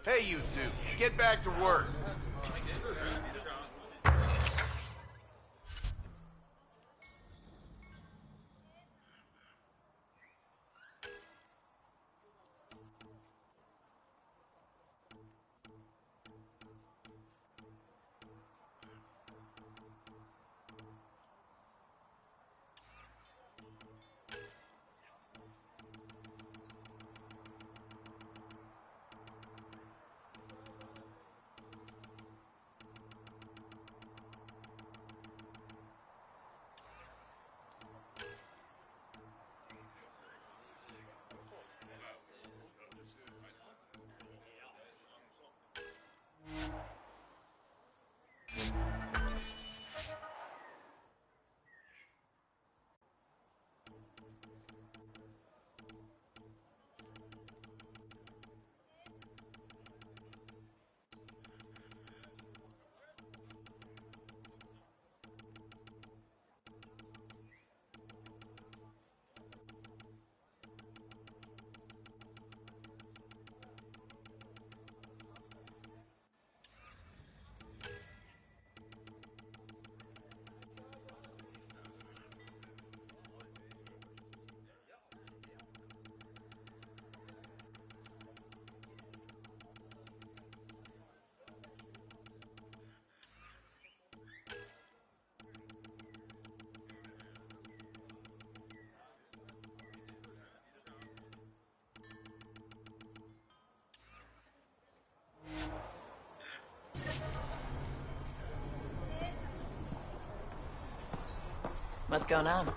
Hey, you two, get back to work. What's going on?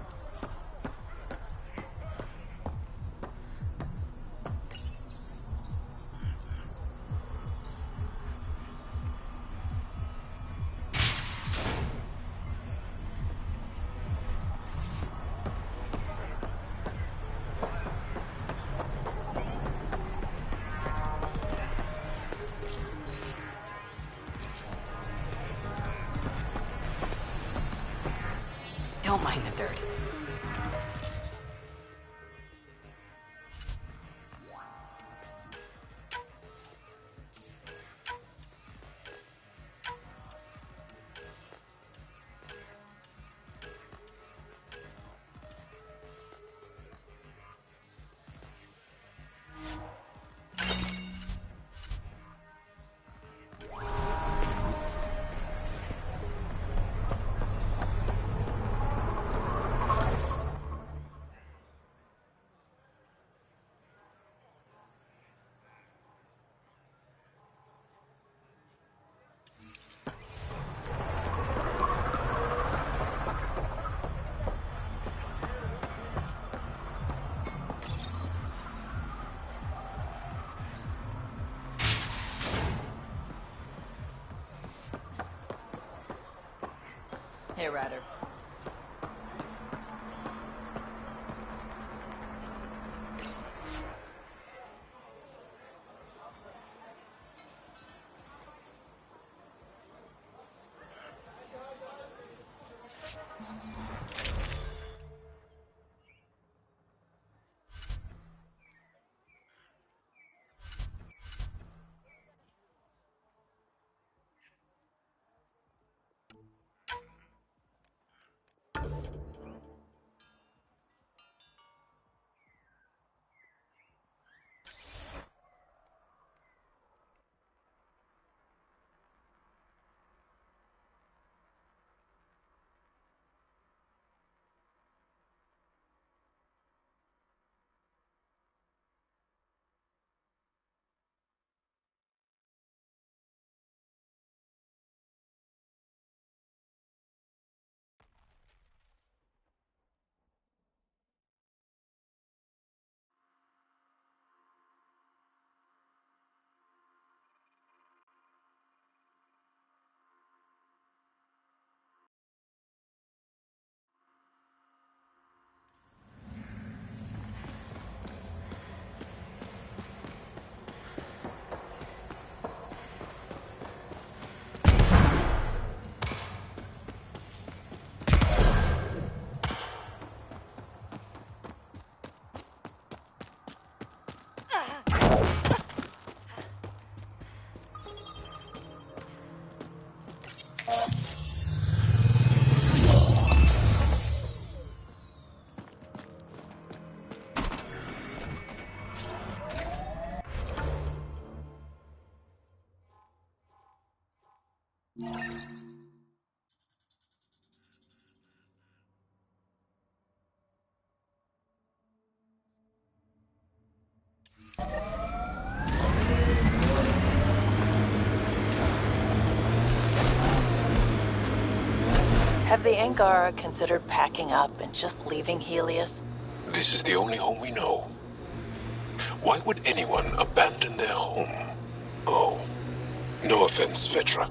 Don't mind the dirt. Hey, Ryder. the Angara considered packing up and just leaving Helios? This is the only home we know. Why would anyone abandon their home? Oh, no offense, Vetra.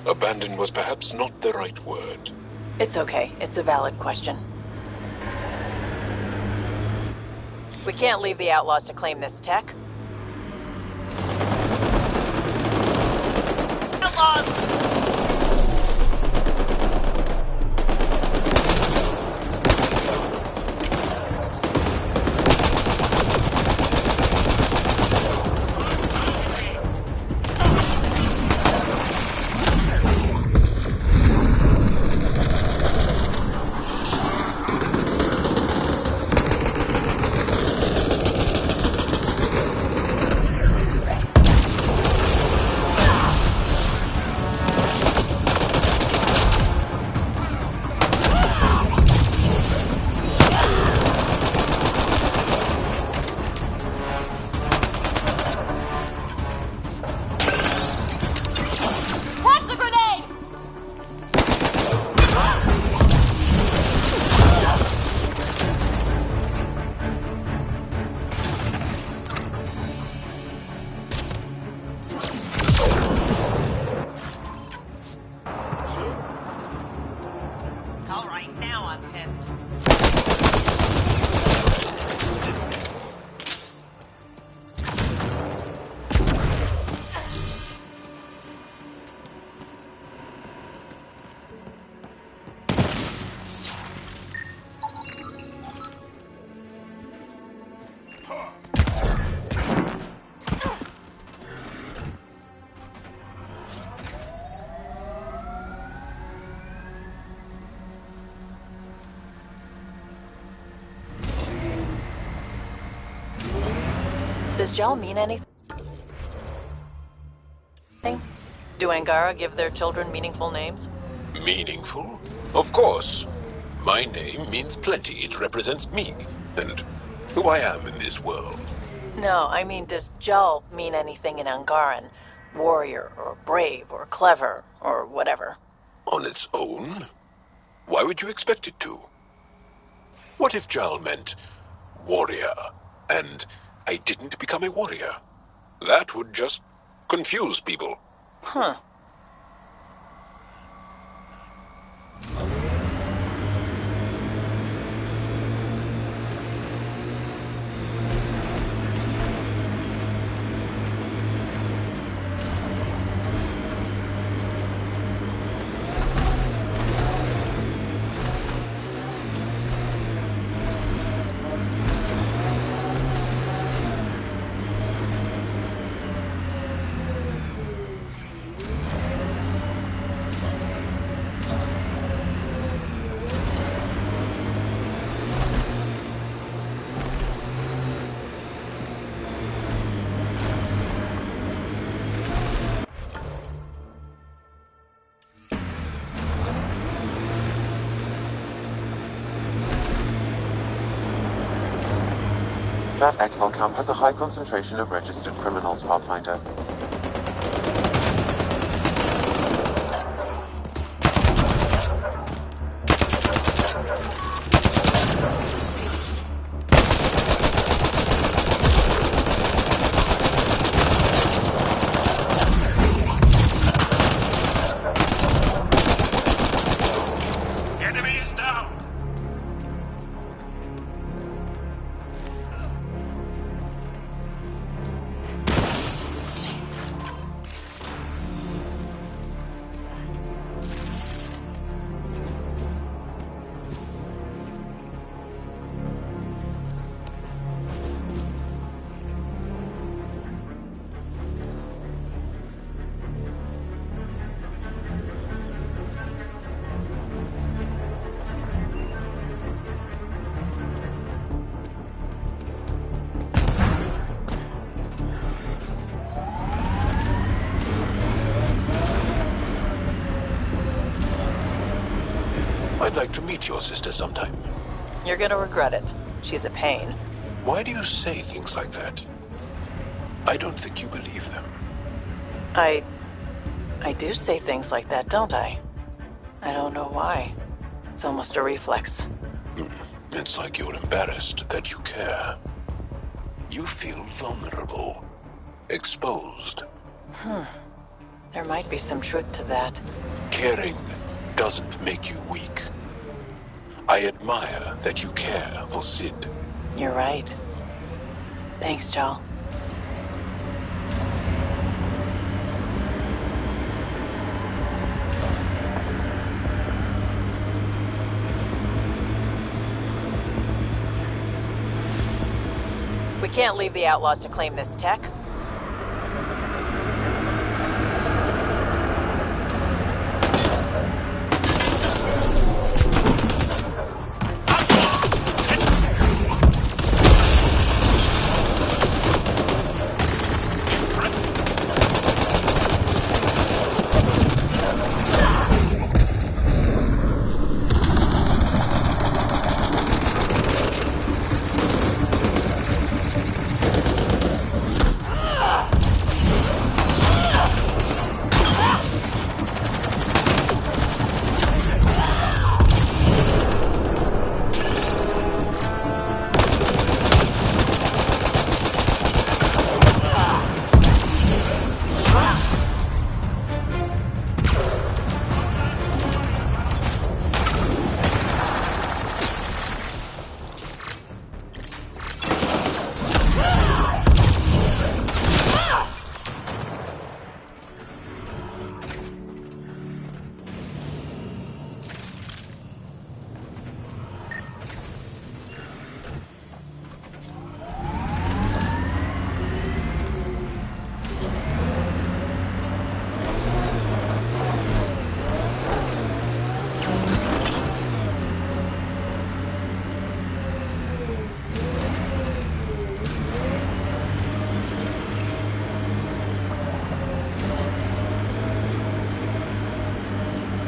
Abandon was perhaps not the right word. It's okay. It's a valid question. We can't leave the outlaws to claim this tech. Outlaws! Does Jaal mean anything? Do Angara give their children meaningful names? Meaningful? Of course. My name means plenty. It represents me, and who I am in this world. No, I mean, does Jaal mean anything in Angaran? Warrior, or brave, or clever, or whatever? On its own? Why would you expect it to? What if Jaal meant warrior, and I didn't become a warrior? That would just confuse people. Huh. That Exile camp has a high concentration of registered criminals, Pathfinder. Enemy is down! I'd like to meet your sister sometime. You're gonna regret it. She's a pain. Why do you say things like that? I don't think you believe them. I do say things like that, don't I? I don't know why. It's almost a reflex. It's like you're embarrassed that you care. You feel vulnerable, exposed. There might be some truth to that. Caring doesn't make you weak. I admire that you care for Sid. You're right. Thanks, Jaal. We can't leave the outlaws to claim this tech.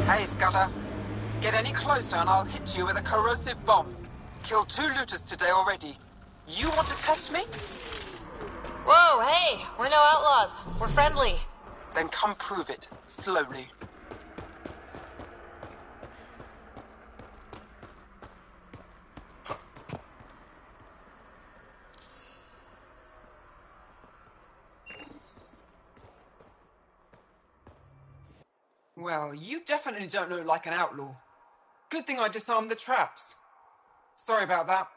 Hey, Scudder. Get any closer and I'll hit you with a corrosive bomb. Killed 2 looters today already. You want to test me? Whoa, hey! We're no outlaws. We're friendly. Then come prove it, slowly. Well, you definitely don't look like an outlaw. Good thing I disarmed the traps. Sorry about that.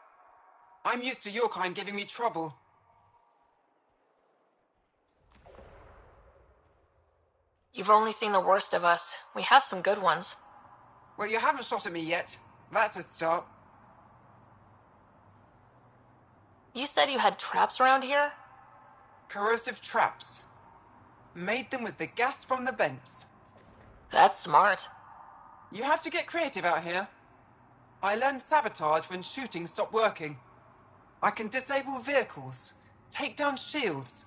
I'm used to your kind giving me trouble. You've only seen the worst of us. We have some good ones. Well, you haven't shot at me yet. That's a start. You said you had traps around here? Corrosive traps. Made them with the gas from the vents. That's smart. You have to get creative out here. I learned sabotage when shooting stopped working. I can disable vehicles, take down shields,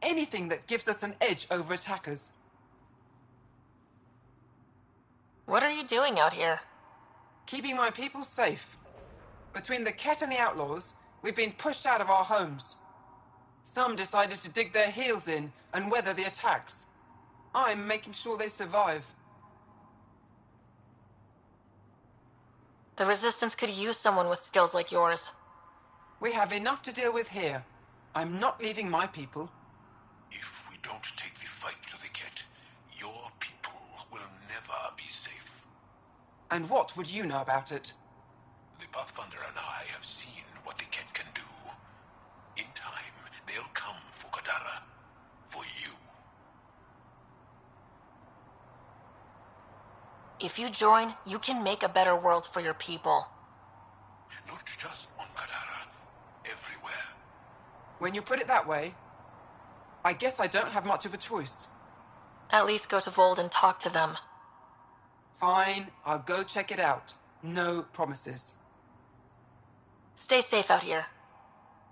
anything that gives us an edge over attackers. What are you doing out here? Keeping my people safe. Between the Ket and the outlaws, we've been pushed out of our homes. Some decided to dig their heels in and weather the attacks. I'm making sure they survive. The Resistance could use someone with skills like yours. We have enough to deal with here. I'm not leaving my people. If we don't take the fight to the Ket, your people will never be safe. And what would you know about it? The Pathfinder and I have seen what the Ket can do. In time, they'll come for Kadara. For you. If you join, you can make a better world for your people. Not just on Kadara. Everywhere. When you put it that way, I guess I don't have much of a choice. At least go to Vold and talk to them. Fine, I'll go check it out. No promises. Stay safe out here.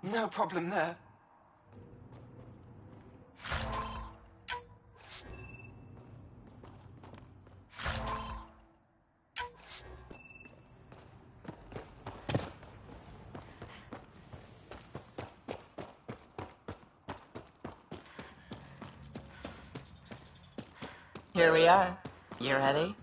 No problem there. Here we are. You ready?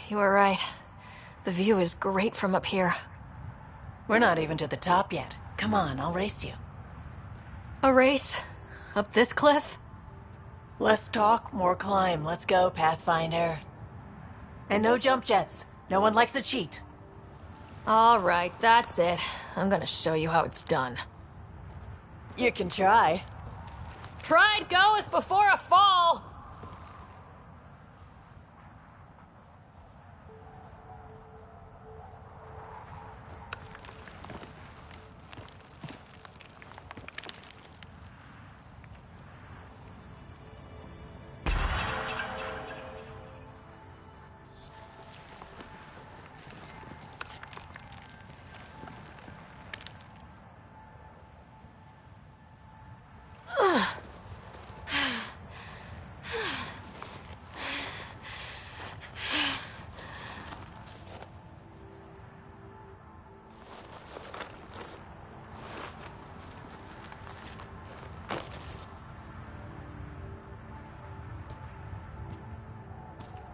You were right. The view is great from up here. We're not even to the top yet. Come on, I'll race you. A race? Up this cliff? Less talk, more climb. Let's go, Pathfinder. And no jump jets. No one likes a cheat. All right, that's it. I'm gonna show you how it's done. You can try. Pride goeth before a fall!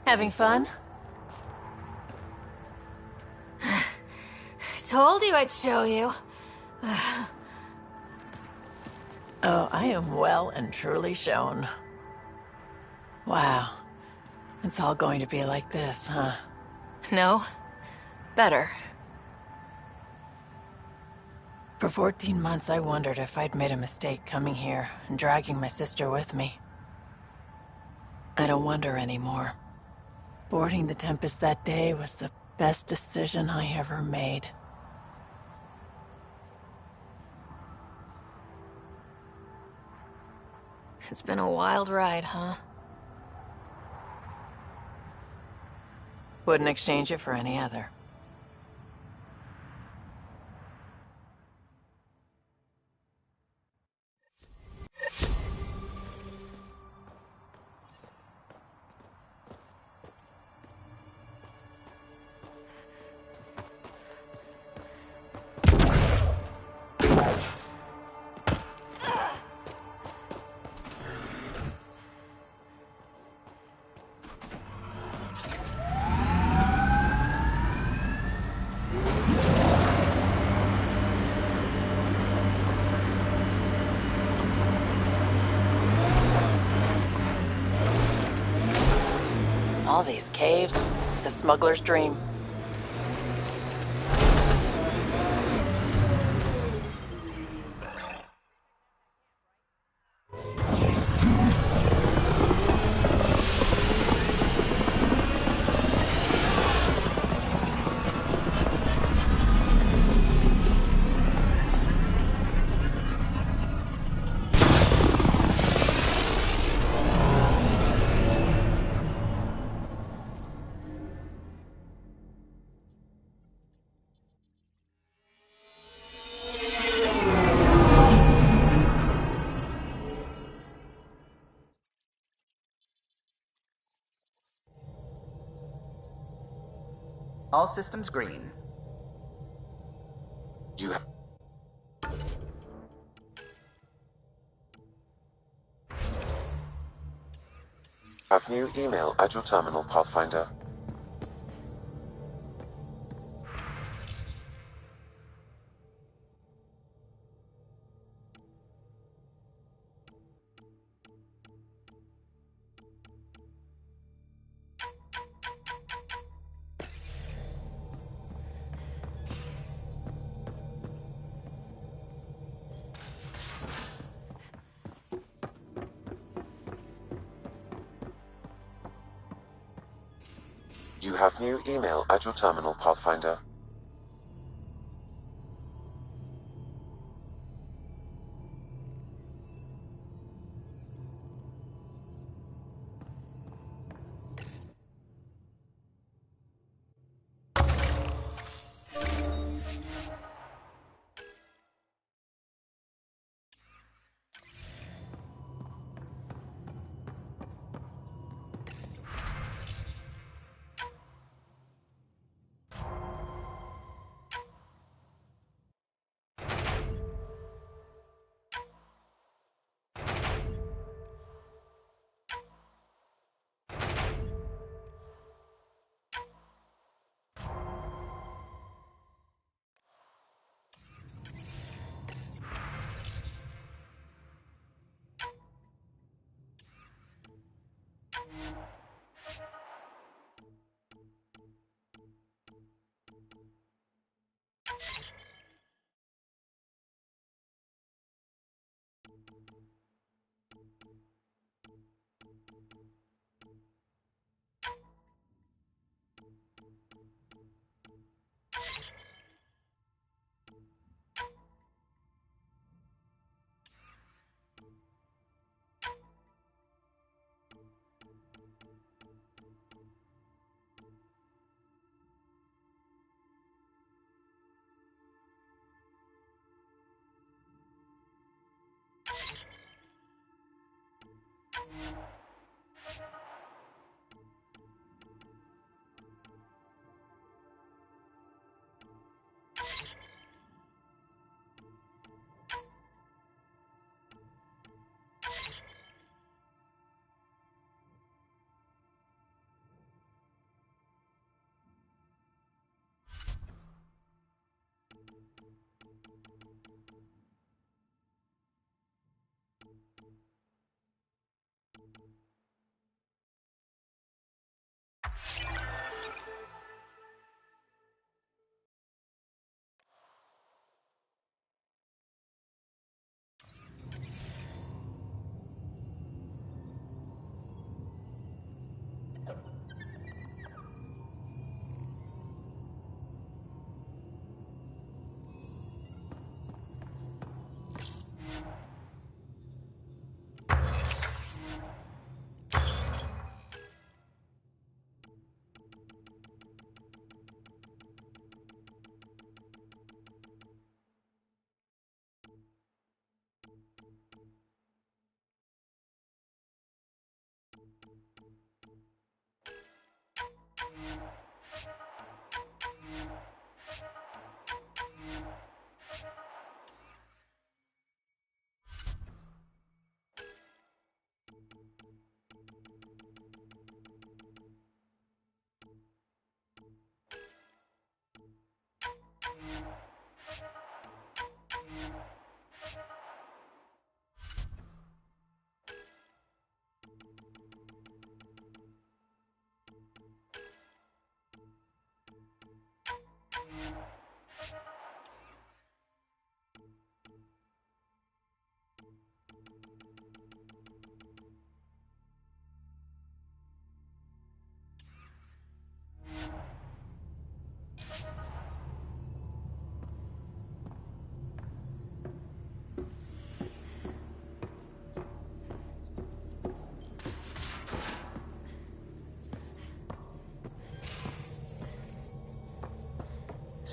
Having fun? Told you I'd show you. Oh, I am well and truly shown. Wow. It's all going to be like this, huh? No. Better. For 14 months, I wondered if I'd made a mistake coming here and dragging my sister with me. I don't wonder anymore. Boarding the Tempest that day was the best decision I ever made. It's been a wild ride, huh? Wouldn't exchange it for any other. All these caves, it's a smuggler's dream. All systems green. You have new email at your terminal, Pathfinder. You have new email at your terminal, Pathfinder.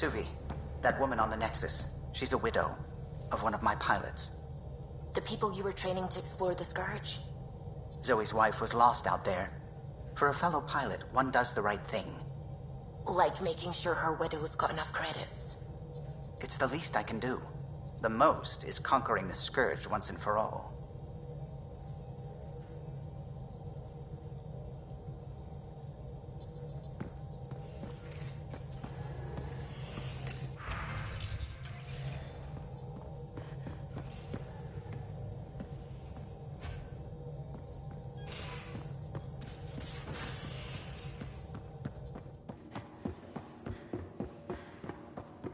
Suvi, that woman on the Nexus. She's a widow of one of my pilots. The people you were training to explore the Scourge? Zoe's wife was lost out there. For a fellow pilot, one does the right thing. Like making sure her widow's got enough credits. It's the least I can do. The most is conquering the Scourge once and for all.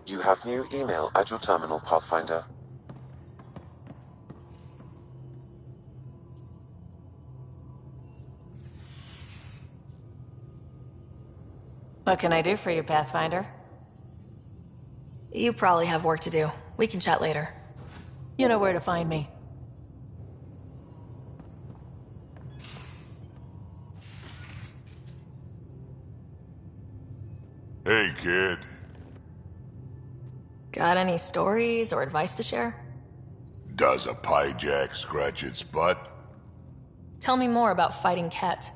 You have new email at your terminal, Pathfinder. What can I do for you, Pathfinder? You probably have work to do. We can chat later. You know where to find me. Hey, kid. Got any stories or advice to share? Does a pyjak scratch its butt? Tell me more about fighting Ket.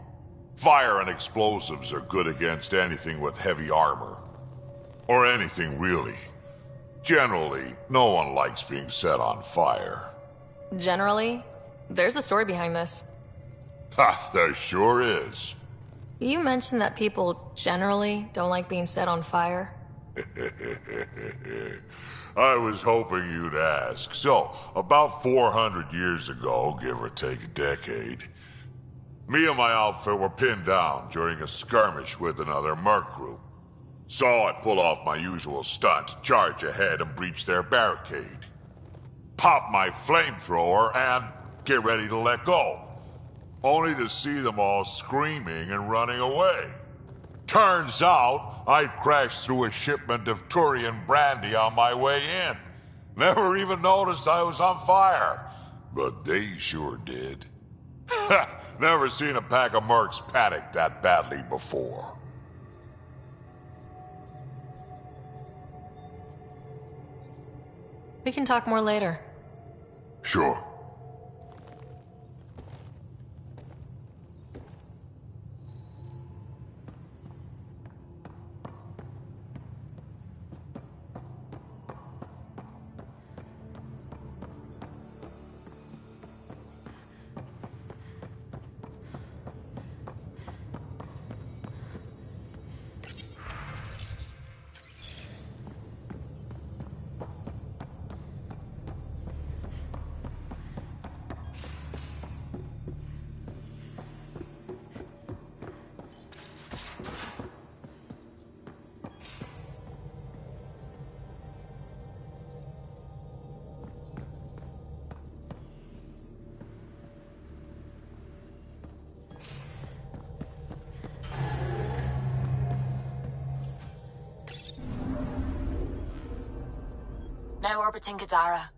Fire and explosives are good against anything with heavy armor. Or anything, really. Generally, no one likes being set on fire. Generally? There's a story behind this. Ha, there sure is. You mentioned that people generally don't like being set on fire. I was hoping you'd ask. So, about 400 years ago, give or take a decade, me and my outfit were pinned down during a skirmish with another merc group. So I pull off my usual stunt, charge ahead and breach their barricade. Pop my flamethrower and get ready to let go. Only to see them all screaming and running away. Turns out, I'd crashed through a shipment of Turian brandy on my way in. Never even noticed I was on fire. But they sure did. Never seen a pack of mercs panic that badly before. We can talk more later. Sure. Now orbiting Gadara.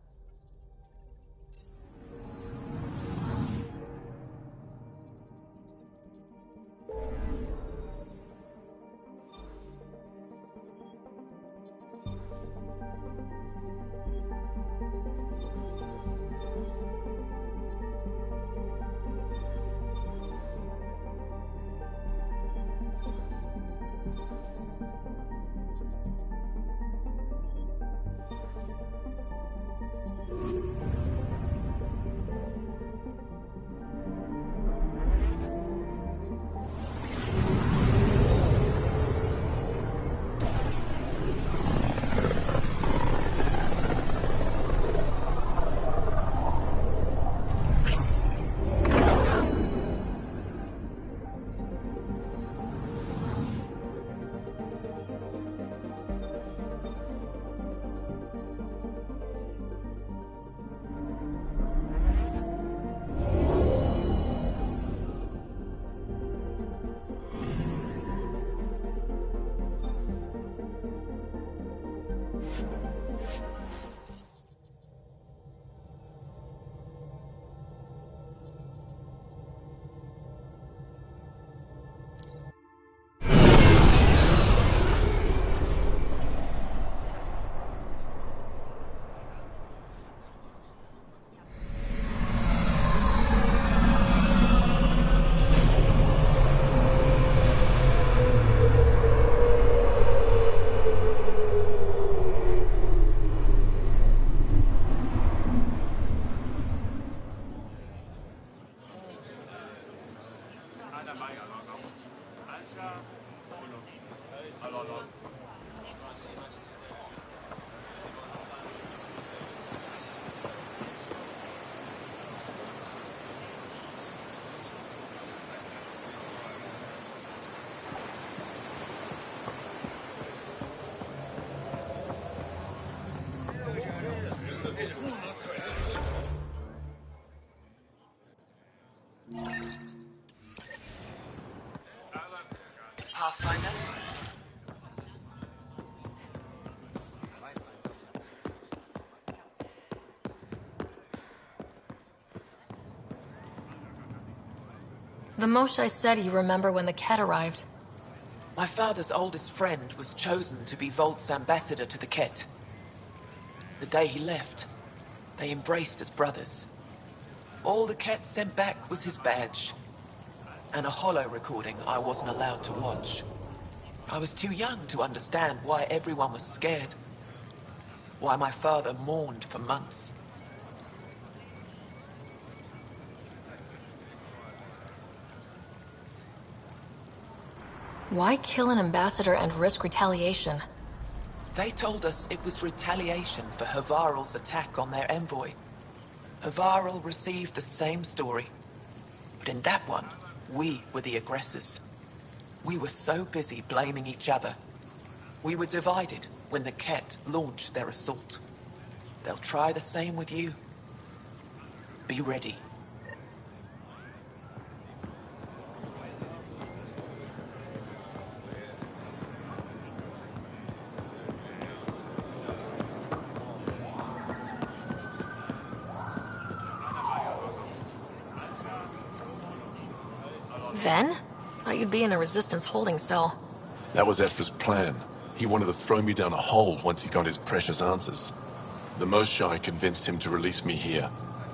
The Moshae said you remember when the Ket arrived. My father's oldest friend was chosen to be Volt's ambassador to the Ket. The day he left, they embraced as brothers. All the Ket sent back was his badge, and a holo recording I wasn't allowed to watch. I was too young to understand why everyone was scared, why my father mourned for months. Why kill an ambassador and risk retaliation? They told us it was retaliation for Havarl's attack on their envoy. Havarl received the same story, but in that one, we were the aggressors. We were so busy blaming each other. We were divided when the Ket launched their assault. They'll try the same with you. Be ready. Ven? Thought you'd be in a Resistance holding cell. That was Ephra's plan. He wanted to throw me down a hole once he got his precious answers. The Moshae convinced him to release me here.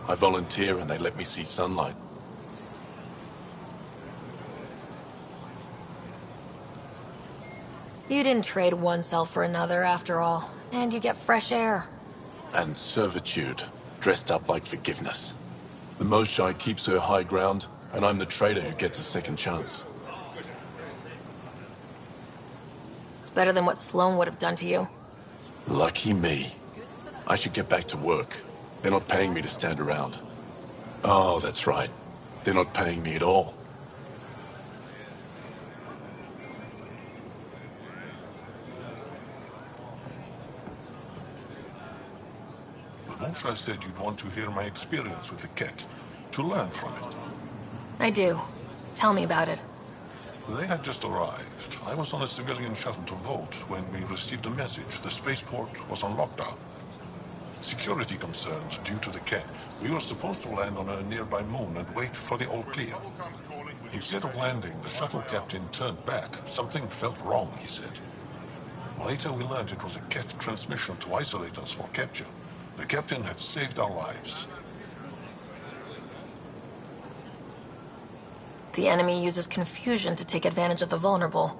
I volunteer and they let me see sunlight. You didn't trade one cell for another, after all. And you get fresh air. And servitude, dressed up like forgiveness. The Moshae keeps her high ground, and I'm the traitor who gets a second chance. It's better than what Sloane would have done to you. Lucky me. I should get back to work. They're not paying me to stand around. Oh, that's right. They're not paying me at all. The Moshae said you'd want to hear my experience with the Ket, to learn from it. I do. Tell me about it. They had just arrived. I was on a civilian shuttle to Volt when we received a message. The spaceport was on lockdown. Security concerns due to the Ket. We were supposed to land on a nearby moon and wait for the all clear. Instead of landing, the shuttle captain turned back. Something felt wrong, he said. Later we learned it was a Ket transmission to isolate us for capture. The captain had saved our lives. The enemy uses confusion to take advantage of the vulnerable.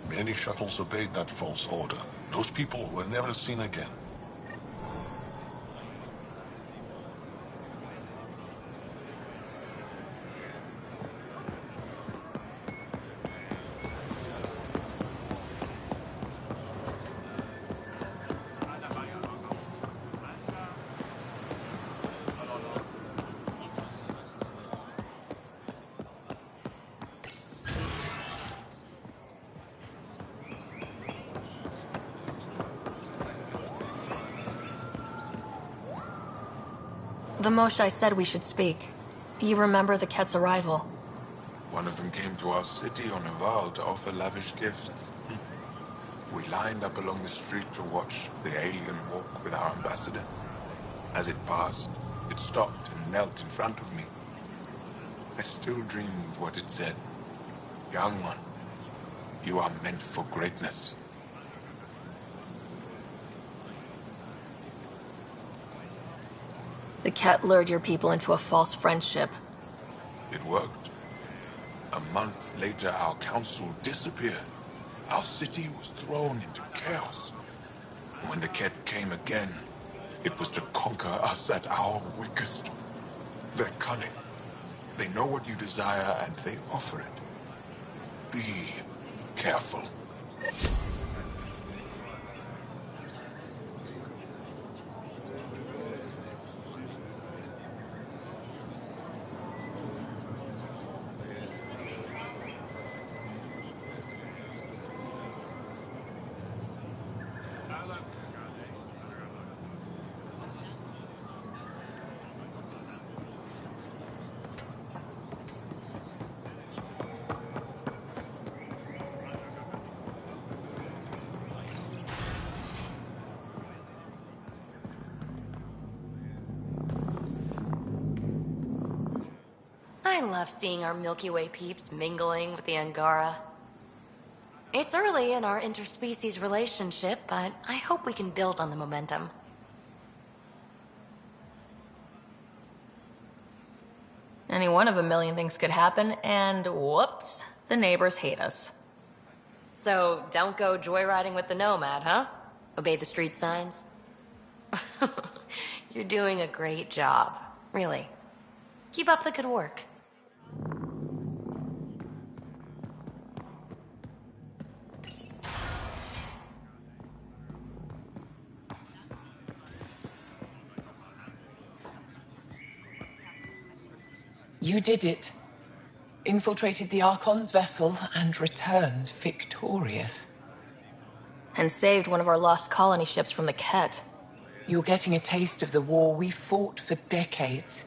Many shuttles obeyed that false order. Those people were never seen again. The Moshae said we should speak. You remember the Ket's arrival? One of them came to our city on a vow to offer lavish gifts. We lined up along the street to watch the alien walk with our ambassador. As it passed, it stopped and knelt in front of me. I still dream of what it said. Young one, you are meant for greatness. The Ket lured your people into a false friendship. It worked. A month later, our council disappeared. Our city was thrown into chaos. When the Ket came again, it was to conquer us at our weakest. They're cunning. They know what you desire, and they offer it. Be careful. I love seeing our Milky Way peeps mingling with the Angara. It's early in our interspecies relationship, but I hope we can build on the momentum. Any one of a million things could happen, and whoops, the neighbors hate us. So, don't go joyriding with the Nomad, huh? Obey the street signs? You're doing a great job, really. Keep up the good work. You did it. Infiltrated the Archon's vessel and returned victorious. And saved one of our lost colony ships from the Ket. You're getting a taste of the war we fought for decades.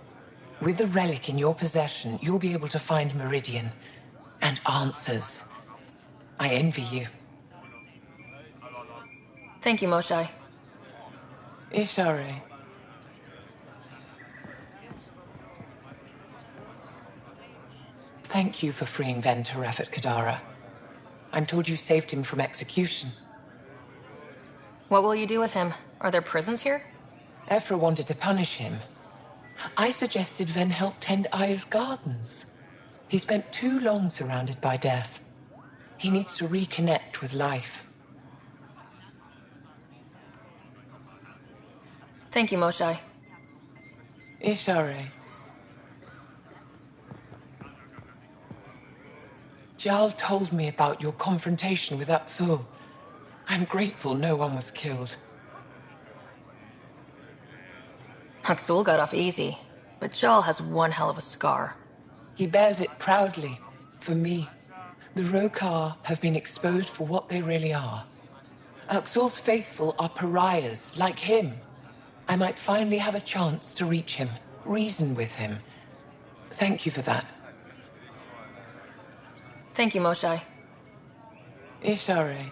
With the relic in your possession, you'll be able to find Meridian and answers. I envy you. Thank you, Moshai. Ishare. Thank you for freeing Venturef at Kadara. I'm told you saved him from execution. What will you do with him? Are there prisons here? Ephra wanted to punish him. I suggested Ven help tend Aya's gardens. He spent too long surrounded by death. He needs to reconnect with life. Thank you, Moshai. Ishare. Jaal told me about your confrontation with Aksul. I'm grateful no one was killed. Aksul got off easy, but Jaal has one hell of a scar. He bears it proudly, for me. The Rokar have been exposed for what they really are. Aksul's faithful are pariahs, like him. I might finally have a chance to reach him, reason with him. Thank you for that. Thank you, Moshai. Ishare.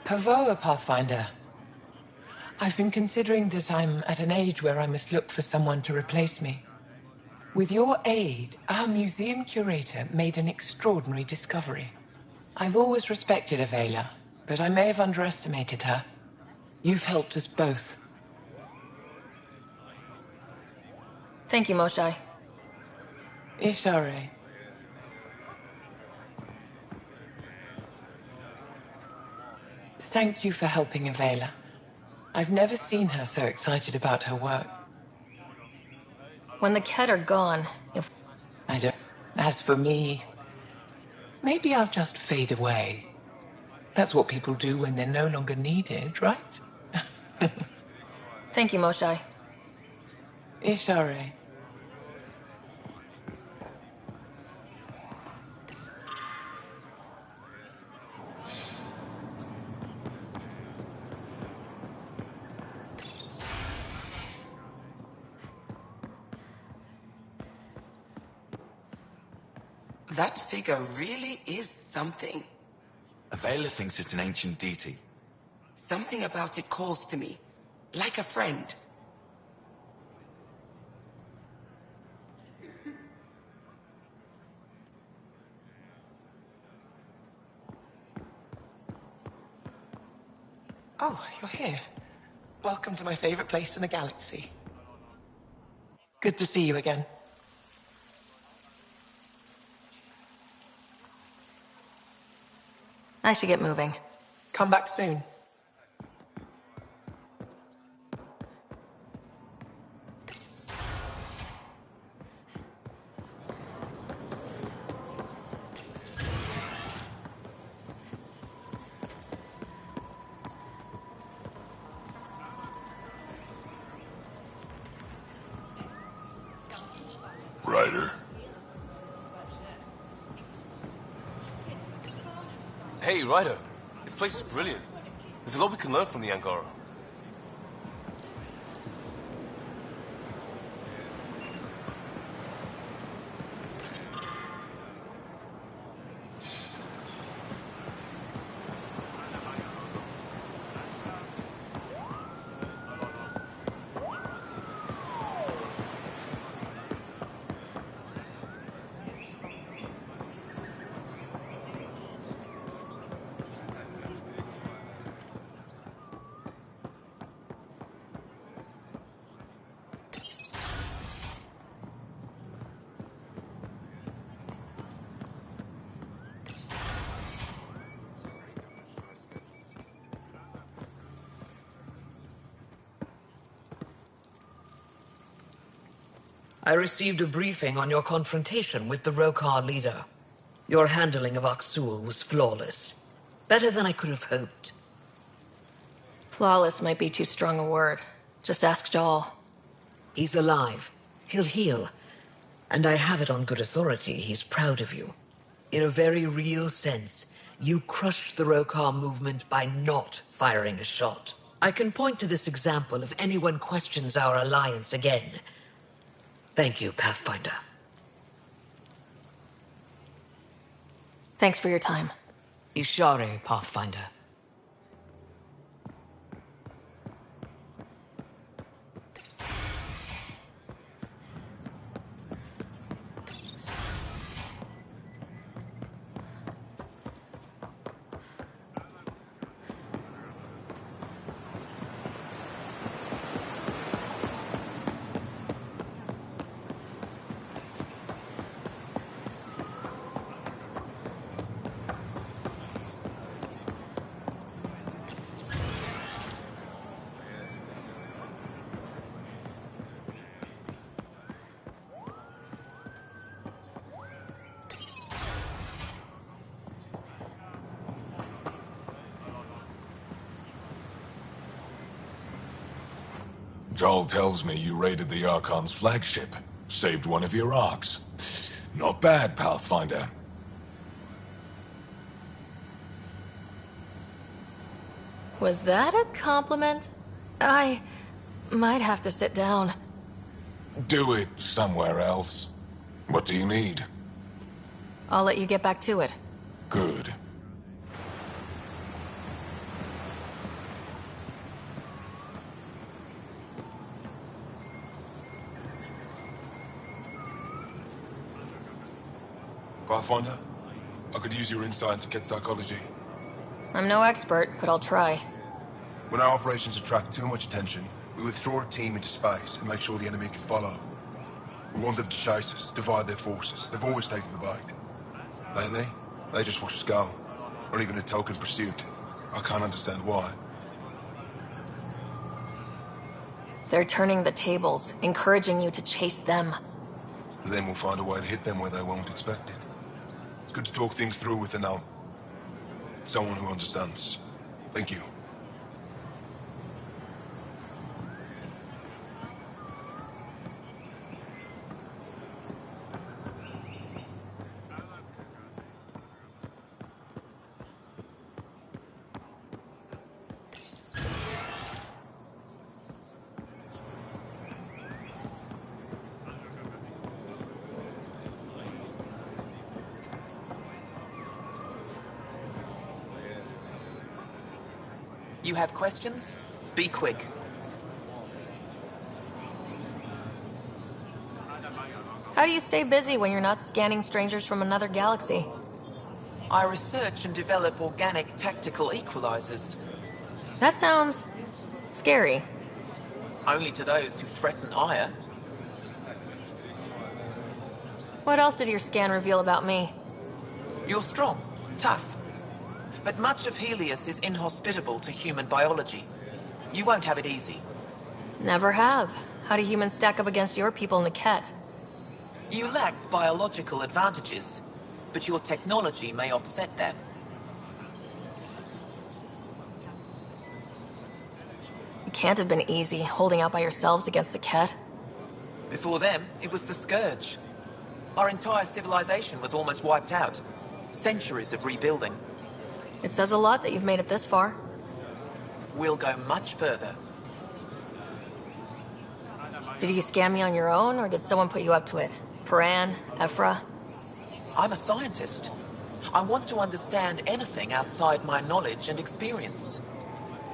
Pavoa, Pathfinder. I've been considering that I'm at an age where I must look for someone to replace me. With your aid, our museum curator made an extraordinary discovery. I've always respected Avela, but I may have underestimated her. You've helped us both. Thank you, Moshai. Ishare. Thank you for helping Avela. I've never seen her so excited about her work. When the Ket are gone, if... I don't... As for me, maybe I'll just fade away. That's what people do when they're no longer needed, right? Thank you, Moshai. Ishare. That figure really is something. Avela thinks it's an ancient deity. Something about it calls to me, like a friend. Oh, you're here. Welcome to my favorite place in the galaxy. Good to see you again. I should get moving. Come back soon. Ryder. Hey, Ryder. This place is brilliant. There's a lot we can learn from the Angara. I received a briefing on your confrontation with the Rokar leader. Your handling of Aksul was flawless. Better than I could have hoped. Flawless might be too strong a word. Just ask Jaal. He's alive. He'll heal. And I have it on good authority he's proud of you. In a very real sense, you crushed the Rokar movement by not firing a shot. I can point to this example if anyone questions our alliance again. Thank you, Pathfinder. Thanks for your time. Ishare, Pathfinder. Jaal tells me you raided the Archon's flagship, saved one of your arcs. Not bad, Pathfinder. Was that a compliment? I might have to sit down. Do it somewhere else. What do you need? I'll let you get back to it. Good. Pathfinder, I could use your insight into Ket psychology. I'm no expert, but I'll try. When our operations attract too much attention, we withdraw our team into space and make sure the enemy can follow. We want them to chase us, divide their forces. They've always taken the bait. Lately, they just watch us go. Or even a token pursuit. I can't understand why. They're turning the tables, encouraging you to chase them. Then we'll find a way to hit them where they won't expect it. It's good to talk things through with someone who understands. Thank you. You have questions? Be quick. How do you stay busy when you're not scanning strangers from another galaxy? I research and develop organic tactical equalizers. That sounds scary. Only to those who threaten Aya. What else did your scan reveal about me? You're strong, tough. But much of Helios is inhospitable to human biology. You won't have it easy. Never have. How do humans stack up against your people in the Ket? You lack biological advantages, but your technology may offset that. It can't have been easy holding out by yourselves against the Ket. Before them, it was the Scourge. Our entire civilization was almost wiped out. Centuries of rebuilding. It says a lot that you've made it this far. We'll go much further. Did you scam me on your own, or did someone put you up to it? Paran? Ephra? I'm a scientist. I want to understand anything outside my knowledge and experience.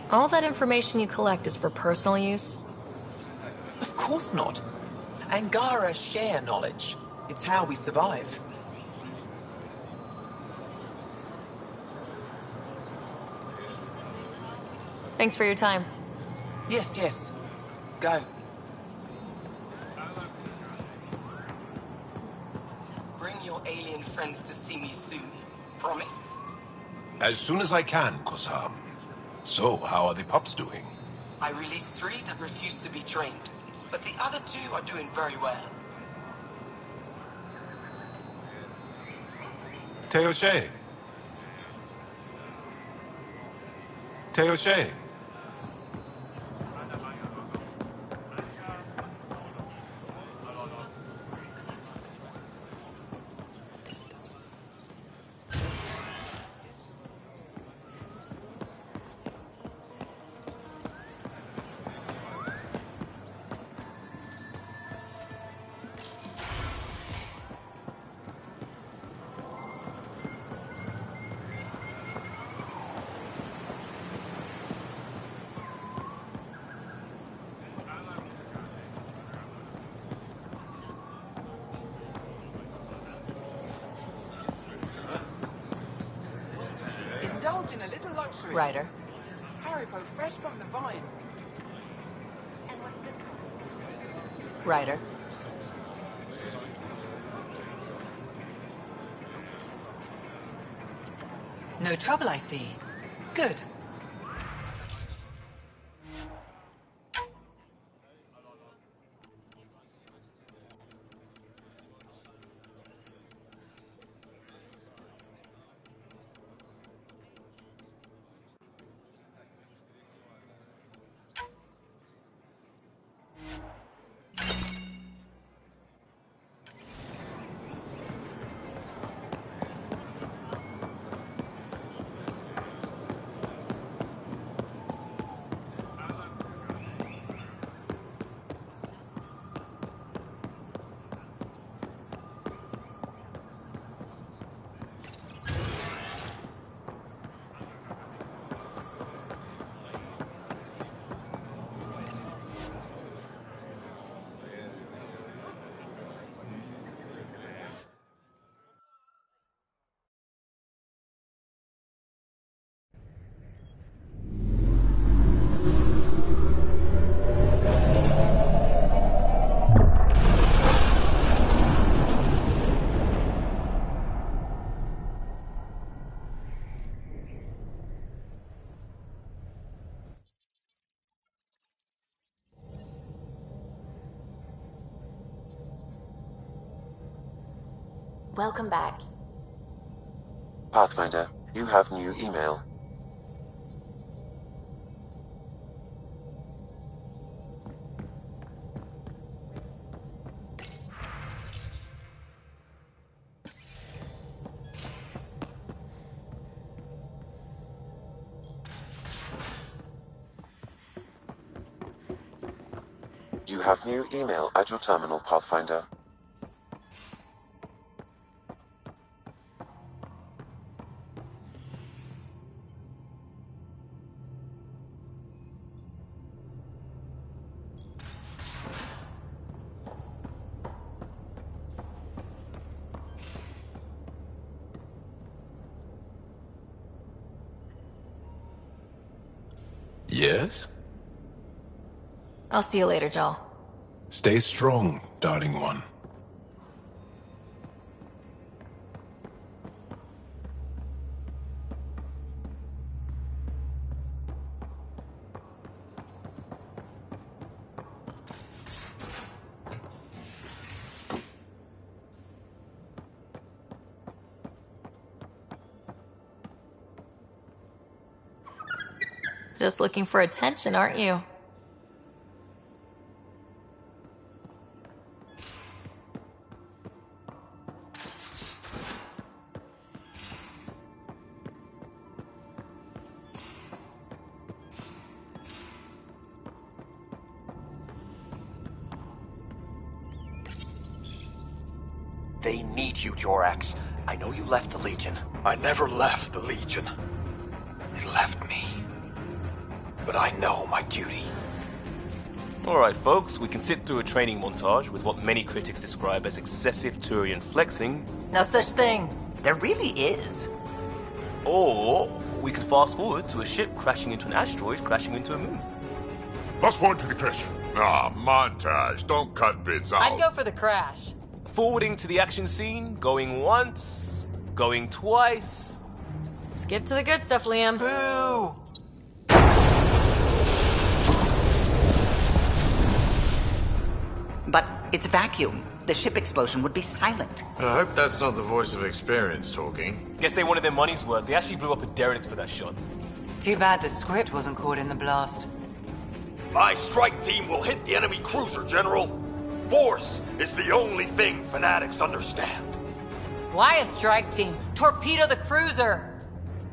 All that information you collect is for personal use? Of course not. Angara share knowledge. It's how we survive. Thanks for your time. Yes. Go. Bring your alien friends to see me soon. Promise? As soon as I can, Kosam. So, how are the pups doing? I released 3 that refused to be trained, but the other 2 are doing very well. Teoshe. Teoshe. Indulge in a little luxury. Ryder. Haribo fresh from the vine. Ryder. No trouble, I see. Good. Welcome back. Pathfinder, you have new email. You have new email at your terminal, Pathfinder. Yes? I'll see you later, Jaal. Stay strong, darling one. Just looking for attention, aren't you? They need you, Jorax. I know you left the Legion. I never left the Legion. It left me. But I know my duty. Alright folks, we can sit through a training montage with what many critics describe as excessive Turian flexing. No such thing. There really is. Or we could fast forward to a ship crashing into an asteroid crashing into a moon. Fast forward to the crash. Ah, montage. Don't cut bits out. I'd go for the crash. Forwarding to the action scene, going once, going twice. Skip to the good stuff, Liam. Boo! But it's a vacuum. the ship explosion would be silent. I hope that's not the voice of experience talking. Guess they wanted their money's worth. They actually blew up a derelict for that shot. Too bad the script wasn't caught in the blast. My strike team will hit the enemy cruiser, General. Force is the only thing fanatics understand. Why a strike team? Torpedo the cruiser!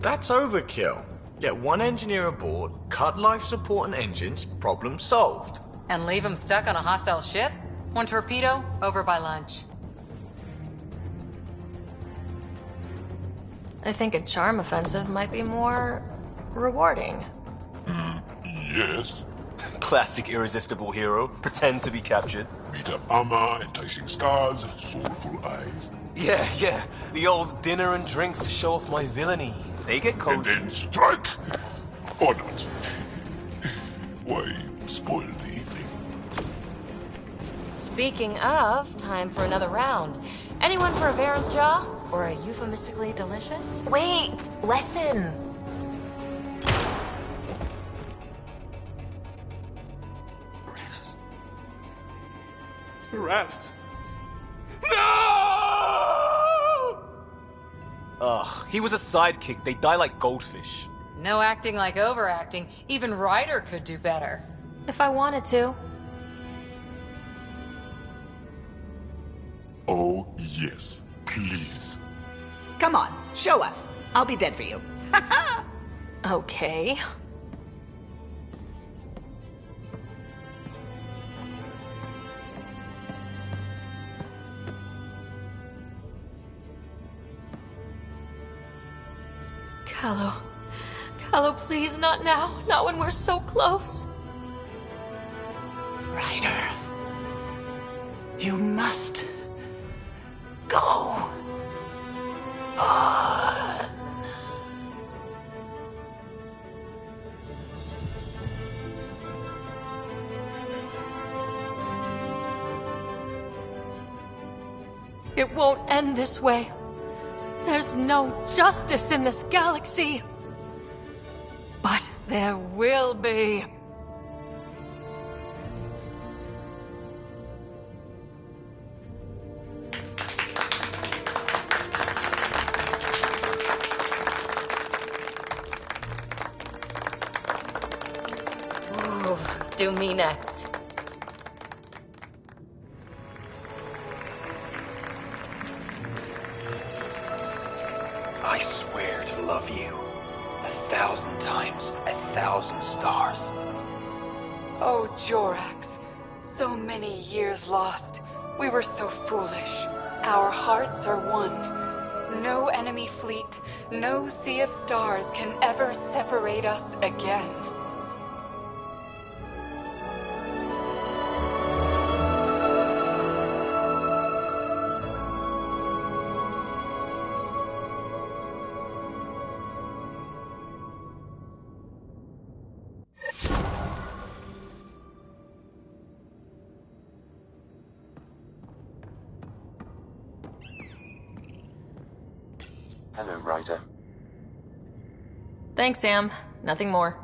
That's overkill. Get one engineer aboard, cut life support and engines, problem solved. And leave them stuck on a hostile ship? One torpedo, over by lunch. I think a charm offensive might be more rewarding. Yes. Classic irresistible hero. Pretend to be captured. Beat up armor, enticing scars, soulful eyes. Yeah. The old dinner and drinks to show off my villainy. They get cozy. And then strike! Or not. Why spoil the evening? Speaking of, time for another round. Anyone for a Baron's Jaw? Or a euphemistically delicious? Wait! Lesson! Tyrannus. No! Ugh, he was a sidekick. They die like goldfish. No acting like overacting. Even Ryder could do better. If I wanted to. Oh, yes. Please. Come on, show us. I'll be dead for you. Okay. Callow, please, not now. Not when we're so close. Ryder. You must go on. It won't end this way. There's no justice in this galaxy. But there will be. Ooh, do me next. I swear to love you 1,000 times, 1,000 stars. Oh, Jorax. So many years lost. We were so foolish. Our hearts are one. No enemy fleet, no sea of stars can ever separate us again. Hello, Ryder. Thanks, Sam. Nothing more.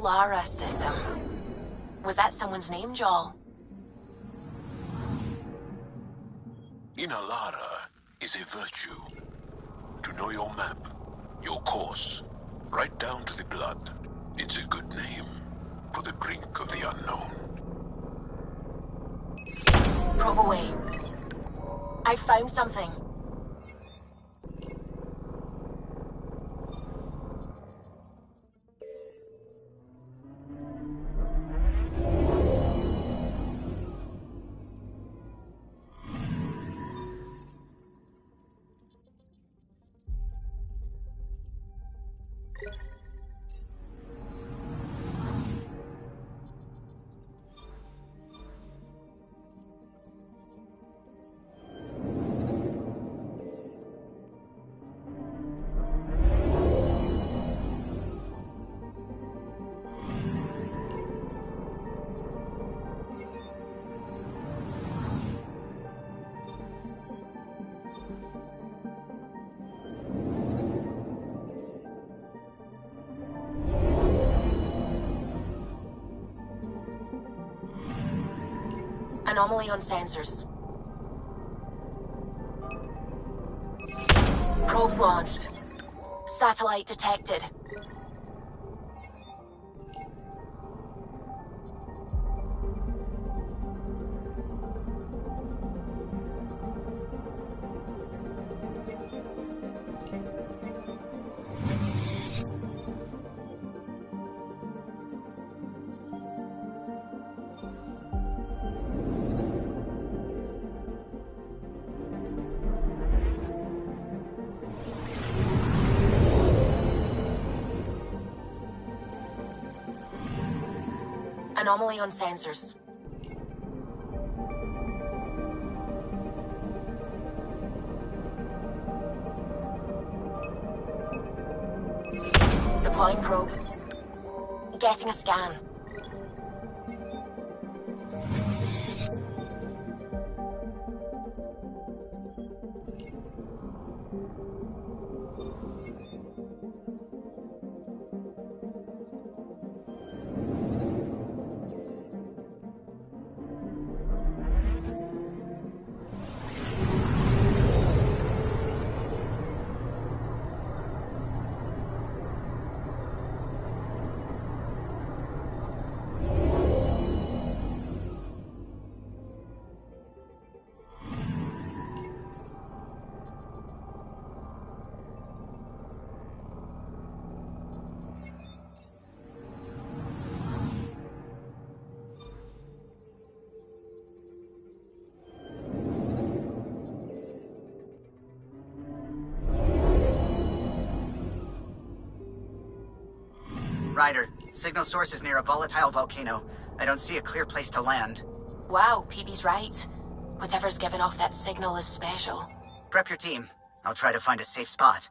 Solara system. Was that someone's name, Jaal? Inalara is a virtue. To know your map, your course, right down to the blood. It's a good name for the brink of the unknown. Probe away. I found something. Anomaly on sensors. Probes launched. Satellite detected. Anomaly on sensors. Deploying probe. Getting a scan. Ryder, signal source is near a volatile volcano. I don't see a clear place to land. Wow, PB's right. Whatever's giving off that signal is special. Prep your team. I'll try to find a safe spot.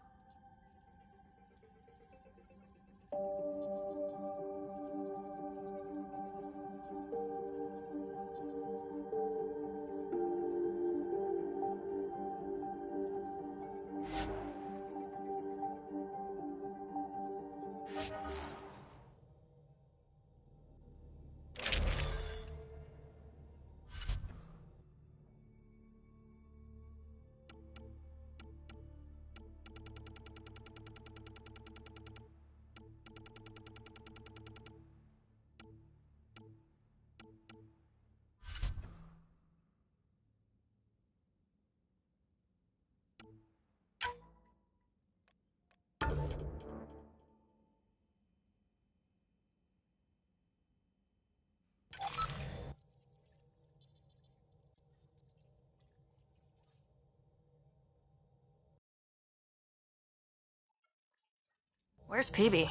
Where's PB?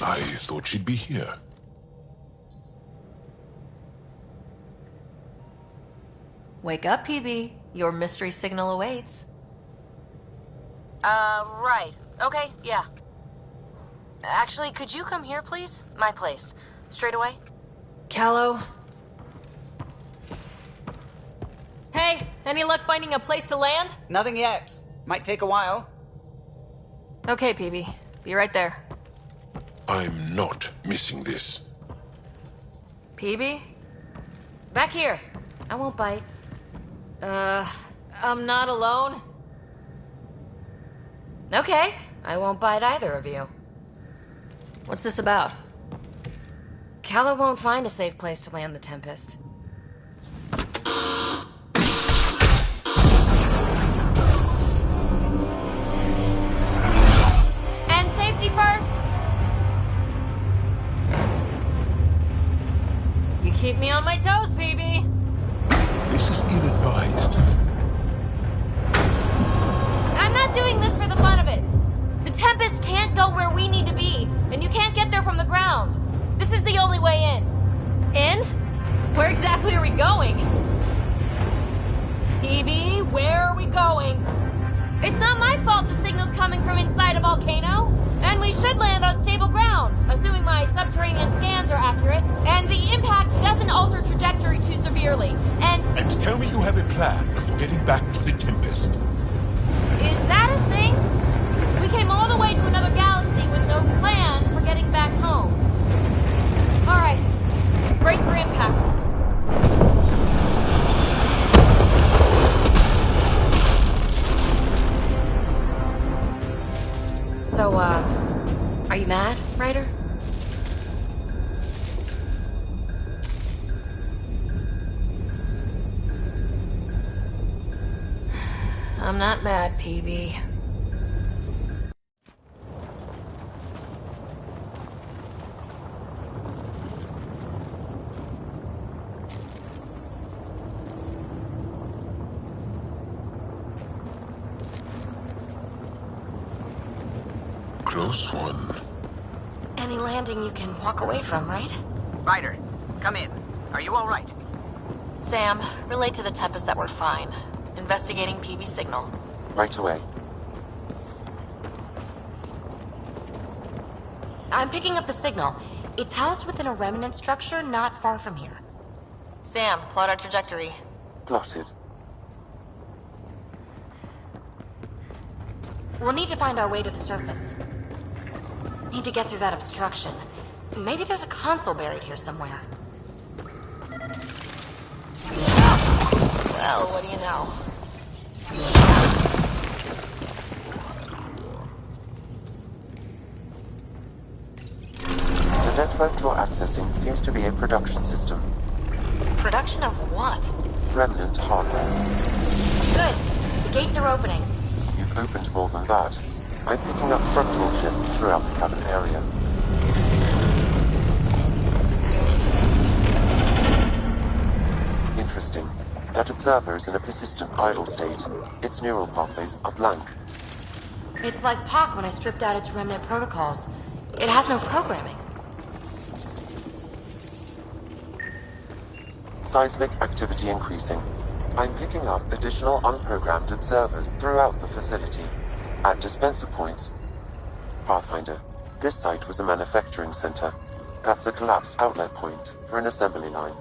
I thought she'd be here. Wake up, PB. Your mystery signal awaits. Right. Okay, yeah. Actually, could you come here, please? My place. Straight away? Callow? Hey, any luck finding a place to land? Nothing yet. Might take a while. Okay, PB. Be right there. I'm not missing this. PB? Back here. I won't bite. I'm not alone. Okay, I won't bite either of you. What's this about? Calla won't find a safe place to land the Tempest. And safety first! You keep me on my toes, PB. This is ill-advised. I'm not doing this for the fun of it. The Tempest can't go where we need to be, and you can't get there from the ground. This is the only way in. In? Where exactly are we going? PB, where are we going? It's not my fault the signal's coming from inside a volcano. And we should land on stable ground, assuming my subterranean scans are accurate, and the impact doesn't alter trajectory too severely, and tell me you have a plan for getting back to the Tempest. Is that a thing? We came all the way to another galaxy with no plan for getting back home. Alright, brace for impact. So, are you mad, Ryder? I'm not mad, PB. Close one. Any landing you can walk away from, right? Ryder, come in. Are you all right? Sam, relay to the Tempest that we're fine. Investigating PB signal. Right away. I'm picking up the signal. It's housed within a remnant structure not far from here. Sam, plot our trajectory. Plotted. We'll need to find our way to the surface. Need to get through that obstruction. Maybe there's a console buried here somewhere. Well, what do you know? The network you're accessing seems to be a production system. Production of what? Remnant hardware. Good. The gates are opening. You've opened more than that. I'm picking up structural shifts throughout the cabin area. Interesting. That observer is in a persistent idle state. Its neural pathways are blank. It's like POC when I stripped out its remnant protocols. It has no programming. Seismic activity increasing. I'm picking up additional unprogrammed observers throughout the facility. At dispenser points. Pathfinder, this site was a manufacturing center. That's a collapsed outlet point for an assembly line.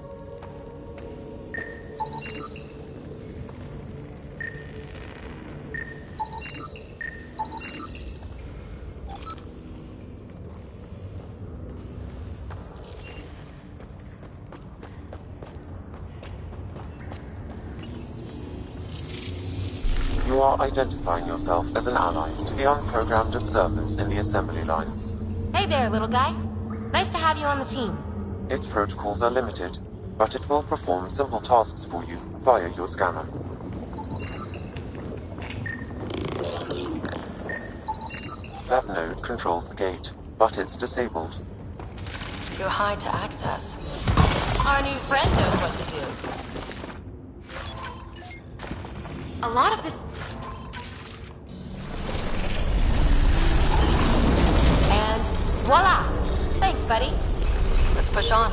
You are identifying yourself as an ally to the unprogrammed observers in the assembly line. Hey there, little guy. Nice to have you on the team. Its protocols are limited, but it will perform simple tasks for you via your scanner. That node controls the gate, but it's disabled. Too high to access. Our new friend knows what to do. A lot of this... And voila! Thanks, buddy. Let's push on.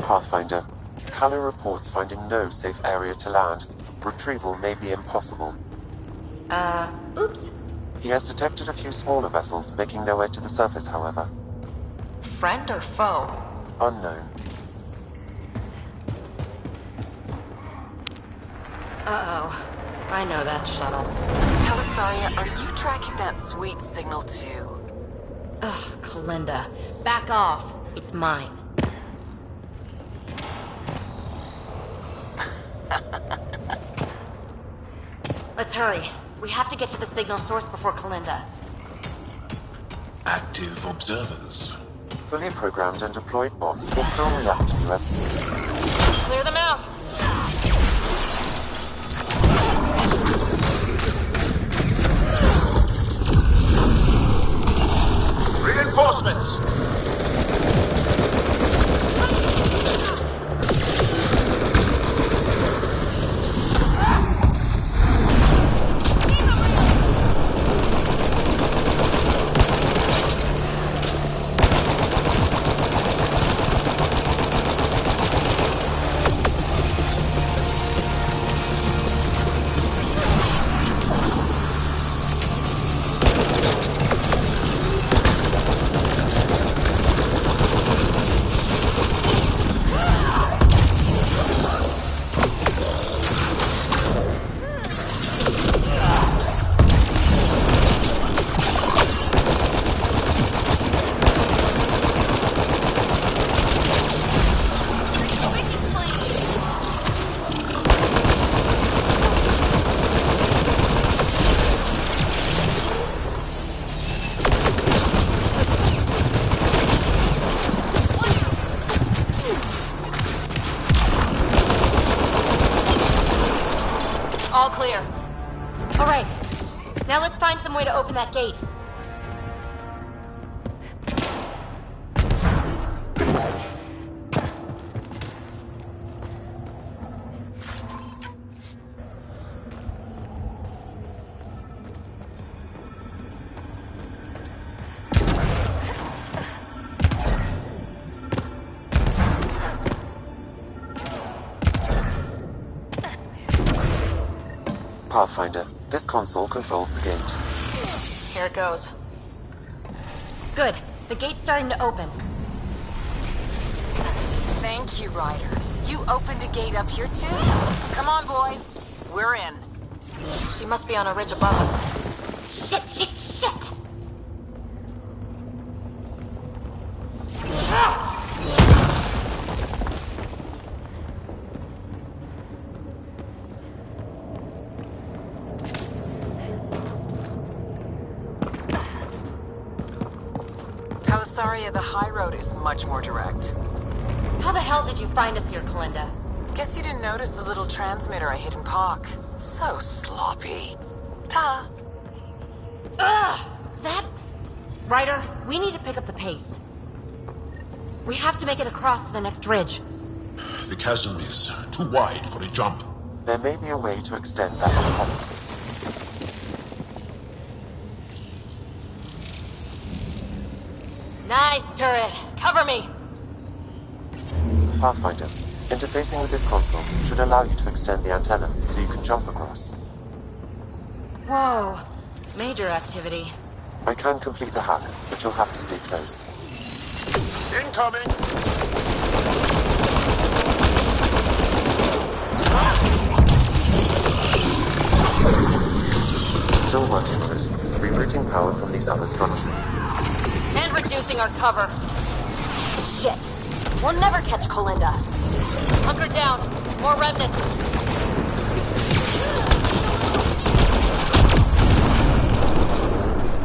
Pathfinder, Calla reports finding no safe area to land. Retrieval may be impossible. Oops. He has detected a few smaller vessels making their way to the surface, however. Friend or foe? Unknown. Uh-oh. I know that shuttle. Helisaria, are you tracking that sweet signal too? Ugh, Kalinda. Back off. It's mine. Let's hurry. We have to get to the signal source before Kalinda. Active observers. Fully programmed and deployed bots will still react to you as... Clear them out! Reinforcements! All clear. All right. Now let's find some way to open that gate. Pathfinder, this console controls the gate. Here it goes. Good. The gate's starting to open. Thank you, Ryder. You opened a gate up here too? Come on, boys. We're in. She must be on a ridge above us. Shit, shit, shit! Helisaria, the high road is much more direct. How the hell did you find us here, Kalinda? Guess you didn't notice the little transmitter I hid in Park. So sloppy. Ta! Ugh! That... Ryder, we need to pick up the pace. We have to make it across to the next ridge. The chasm is too wide for a jump. There may be a way to extend that on top. Nice turret. Cover me. Pathfinder, interfacing with this console should allow you to extend the antenna so you can jump across. Whoa. Major activity. I can complete the hack, but you'll have to stay close. Incoming! Still working on it. Rerouting power from these other structures. And reducing our cover. Shit. We'll never catch Kalinda. Hunker down. More remnants.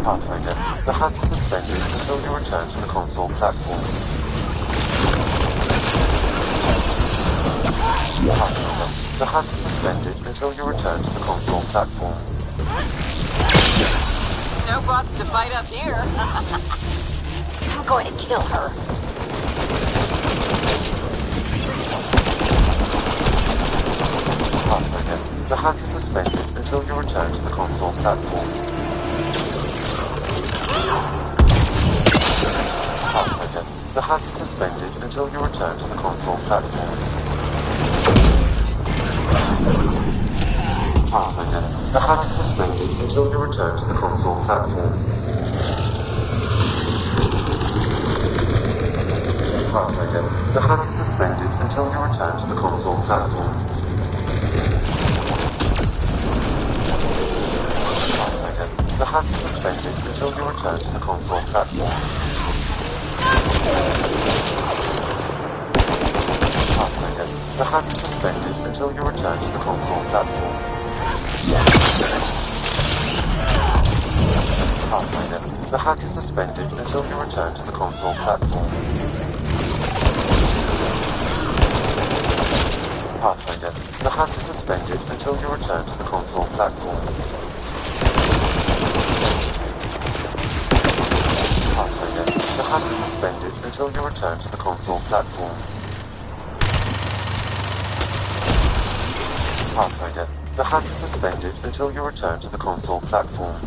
Pathfinder, the hack is suspended until you return to the console platform. Pathfinder, the hack is suspended until you return to the console platform. No bots to fight up here. I'm going to kill her. Pathfinder, the hack is suspended until you return to the console platform. Pathfinder, the hack is suspended until you return to the console platform. Pathfinder, the hack is suspended until you return to the console platform. Pathfinder, the hack is suspended until you return to the console platform. the hack is suspended until you return to the console platform. Pathfinder, the hack is suspended until you return to the console platform. Pathfinder, the hack is suspended until you return to the console platform. Pathfinder, the hack is suspended until you return to the console platform. Pathfinder, the hack is suspended until you return to the console platform. Pathfinder, the hack is suspended until you return to the console platform.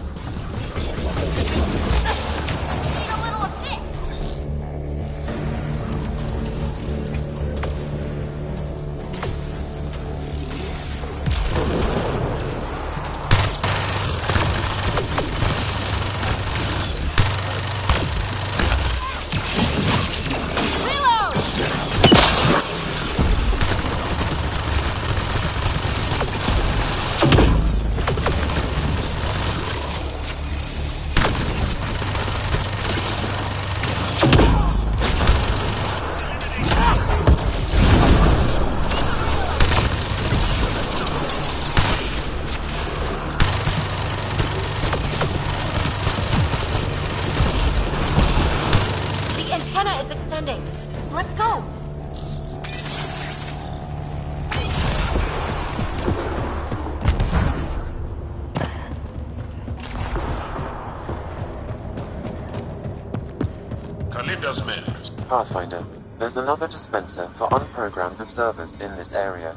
Let's go! Kalinda's men. Pathfinder, there's another dispenser for unprogrammed observers in this area.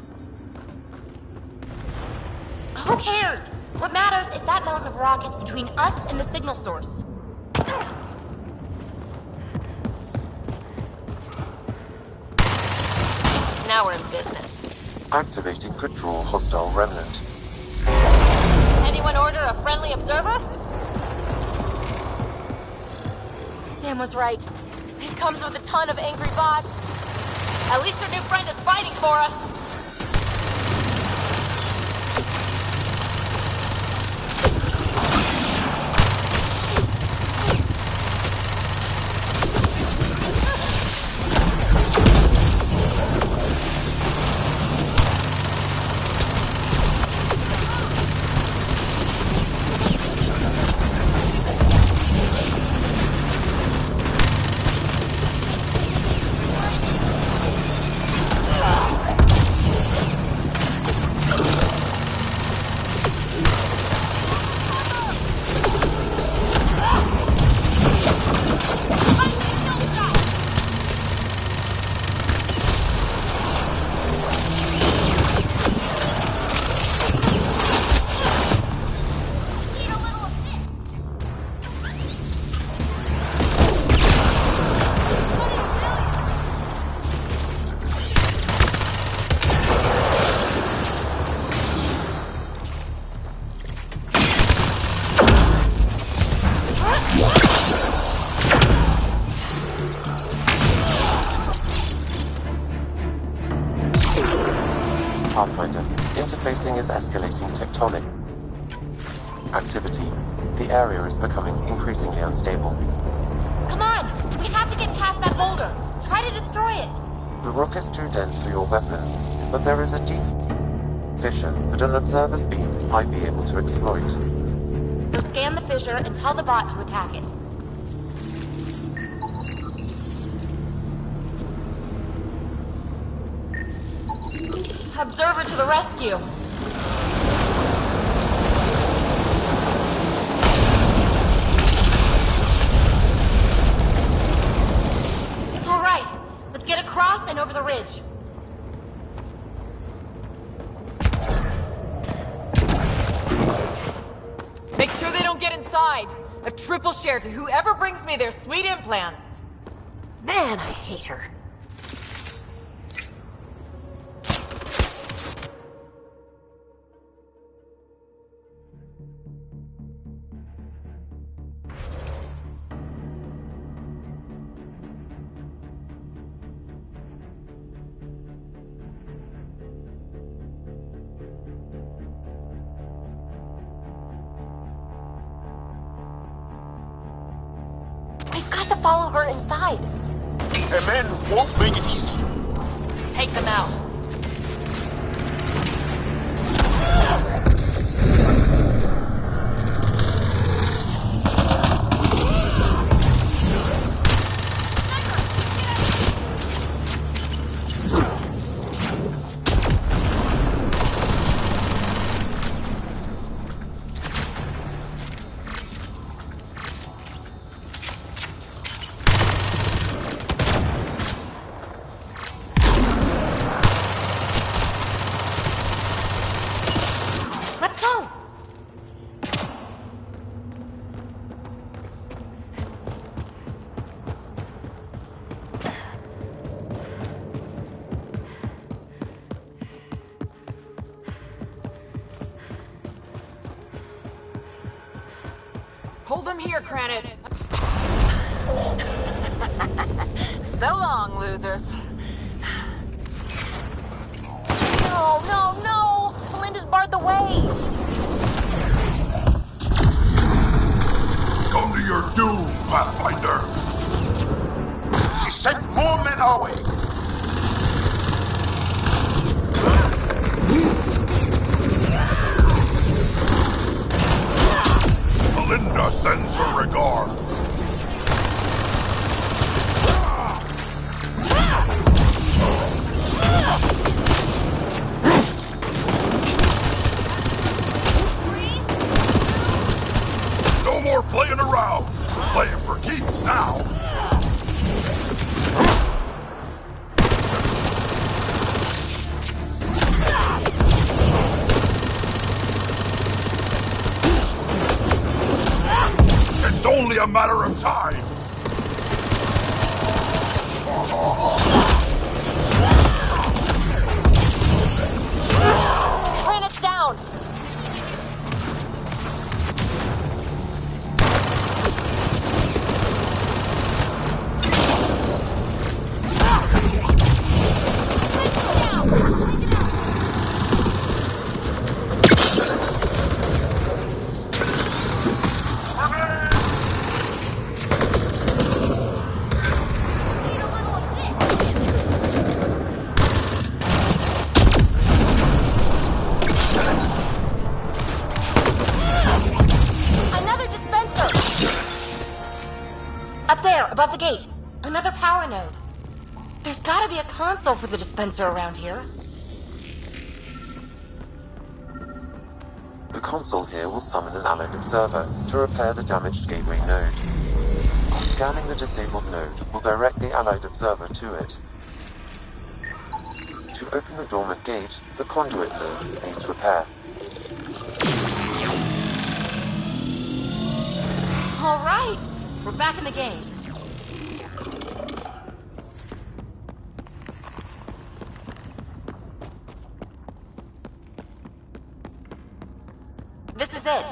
Who cares? What matters is that mountain of rock is between us and the signal source. Now we're in business. Activating control hostile remnant. Anyone order a friendly observer? Sam was right. It comes with a ton of angry bots. At least our new friend is fighting for us. Pathfinder, interfacing is escalating tectonic activity. The area is becoming increasingly unstable. Come on! We have to get past that boulder! Try to destroy it! The rock is too dense for your weapons, but there is a deep fissure that an observer's beam might be able to exploit. So scan the fissure and tell the bot to attack it. Observer to the rescue! All right, let's get across and over the ridge. Make sure they don't get inside. A triple share to whoever brings me their sweet implants. Man, I hate her. have to follow her inside. A man won't make it easy. Take them out. Hold them here, Cranit. So long, losers. No, no, no! Melinda's barred the way! Come to your doom, Pathfinder. She sent more men our way. Melinda sends her regards. No more playing around. Playing for keeps now. It's only a matter of time. Cranit's down! Up there, above the gate. Another power node. There's gotta be a console for the dispenser around here. The console here will summon an allied observer to repair the damaged gateway node. Scanning the disabled node will direct the allied observer to it. To open the dormant gate, the conduit node needs repair. All right, we're back in the game. This is it.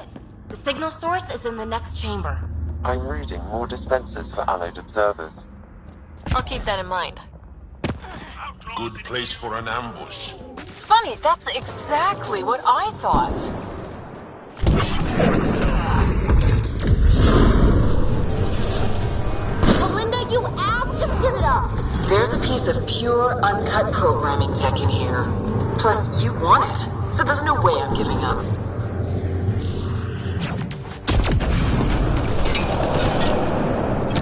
The signal source is in the next chamber. I'm reading more dispensers for allied observers. I'll keep that in mind. Good place for an ambush. Funny, that's exactly what I thought. Melinda, you ass! Just give it up! There's a piece of pure, uncut programming tech in here. Plus, you want it, so there's no way I'm giving up.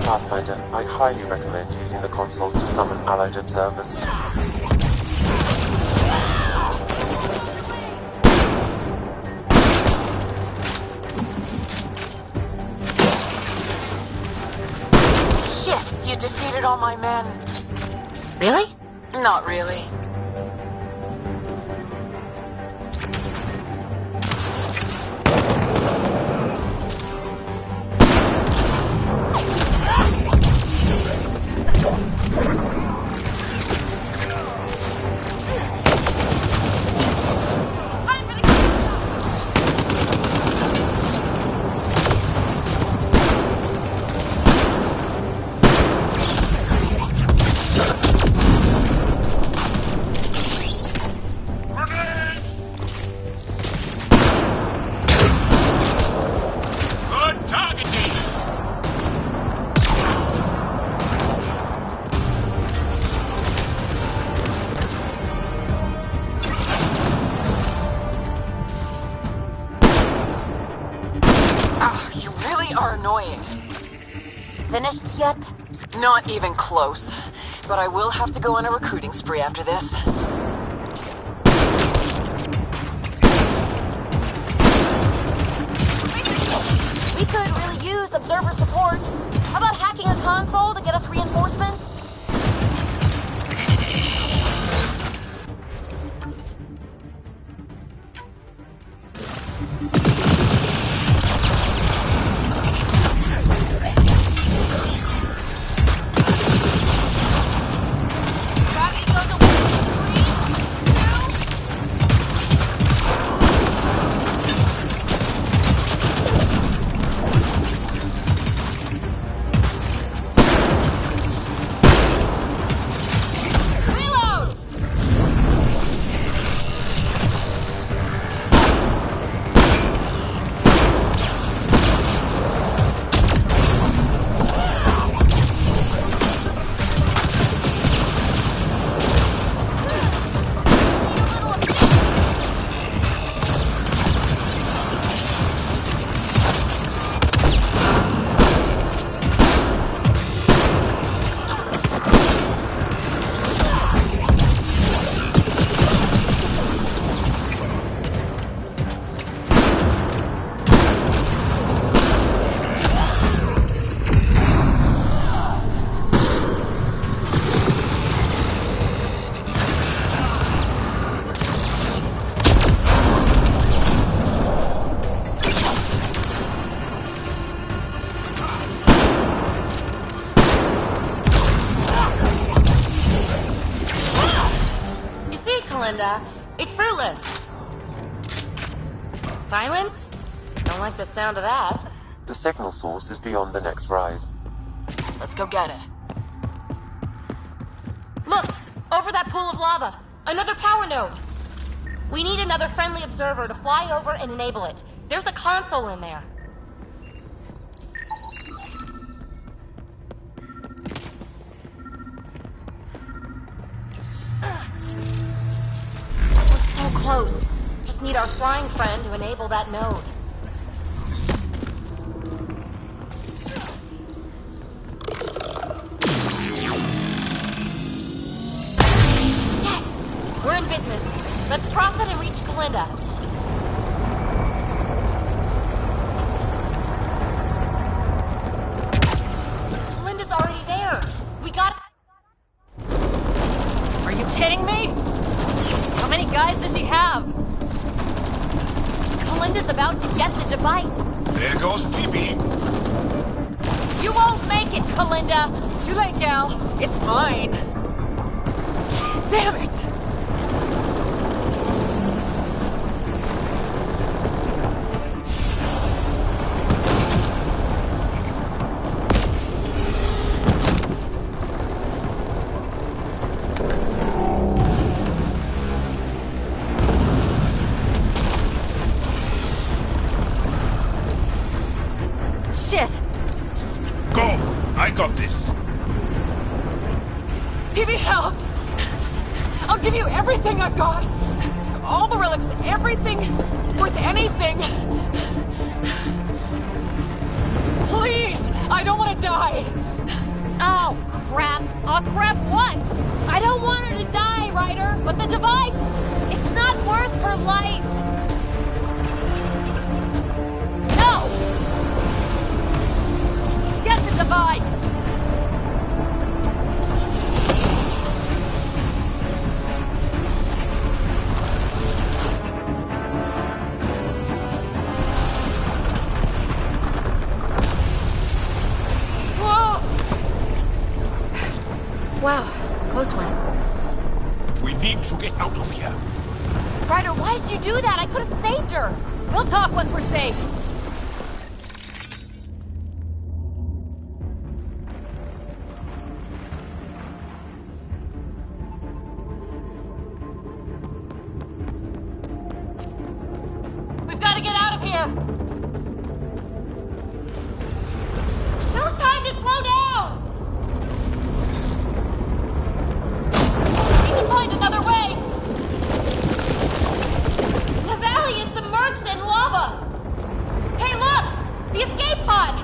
Pathfinder, I highly recommend using the consoles to summon allied observers. Shit, you defeated all my men. Really? Not really. annoying. Finished yet? Not even close. But I will have to go on a recruiting spree after this. We could really use observer support. How about hacking a console to get us reinforcements? It's fruitless. Silence? Don't like the sound of that. The signal source is beyond the next rise. Let's go get it. Look! Over that pool of lava! Another power node! We need another friendly observer to fly over and enable it. There's a console in there. We're so close. Just need our flying friend to enable that node. Yes! We're in business. Let's cross it and reach Kalinda. Kalinda's already there. We got... Are you kidding me? How many guys does she have? Kalinda's about to get the device. There goes PB. You won't make it, Kalinda. Too late, gal. It's mine. Damn it! I got this. PB, help! I'll give you everything I've got. All the relics, everything worth anything. Please, I don't want to die. Oh, crap. Oh, crap what? I don't want her to die, Ryder, but the device, it's not worth her life. No! Get the device! Wow, close one. We need to get out of here. Ryder, why did you do that? I could have saved her. We'll talk once we're safe. We've got to get out of here. No time to slow down. Find another way! The valley is submerged in lava! Hey, look! The escape pod!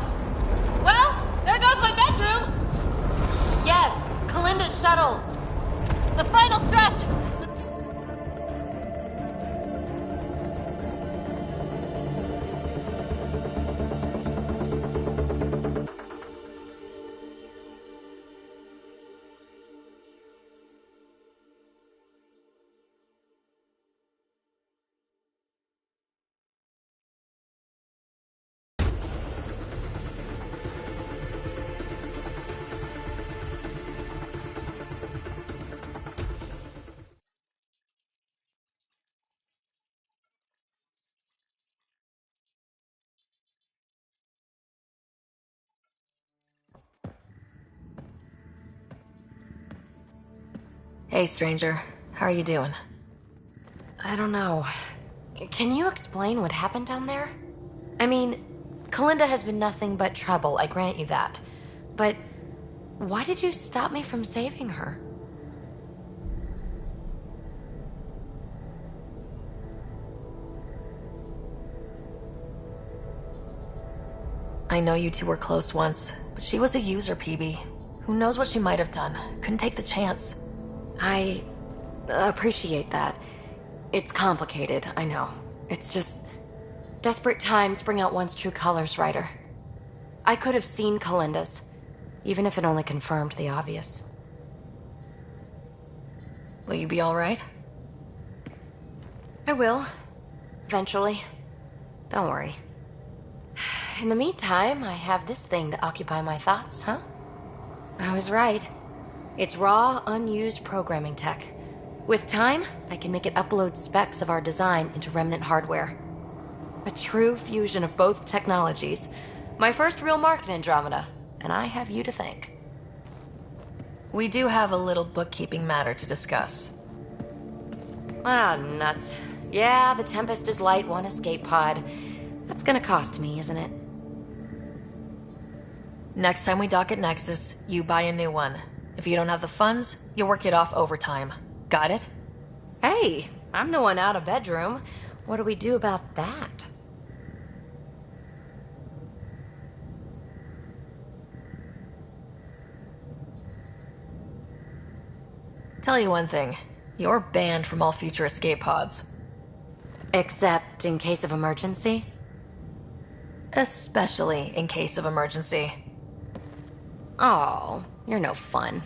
Hey, stranger. How are you doing? I don't know. Can you explain what happened down there? I mean, Kalinda has been nothing but trouble, I grant you that. But why did you stop me from saving her? I know you two were close once, but she was a user, PB. Who knows what she might have done? Couldn't take the chance. I appreciate that. It's complicated, I know. It's just... desperate times bring out one's true colors, Ryder. I could have seen Kalinda's, even if it only confirmed the obvious. Will you be alright? I will. Eventually. Don't worry. In the meantime, I have this thing to occupy my thoughts, huh? I was right. It's raw, unused programming tech. With time, I can make it upload specs of our design into remnant hardware. A true fusion of both technologies. My first real mark in Andromeda, and I have you to thank. We do have a little bookkeeping matter to discuss. Ah, nuts. Yeah, the Tempest is light one escape pod. That's gonna cost me, isn't it? Next time we dock at Nexus, you buy a new one. If you don't have the funds, you work it off overtime. Got it? Hey, I'm the one out of bedroom. What do we do about that? Tell you one thing. You're banned from all future escape pods. Except in case of emergency? Especially in case of emergency. Oh, you're no fun.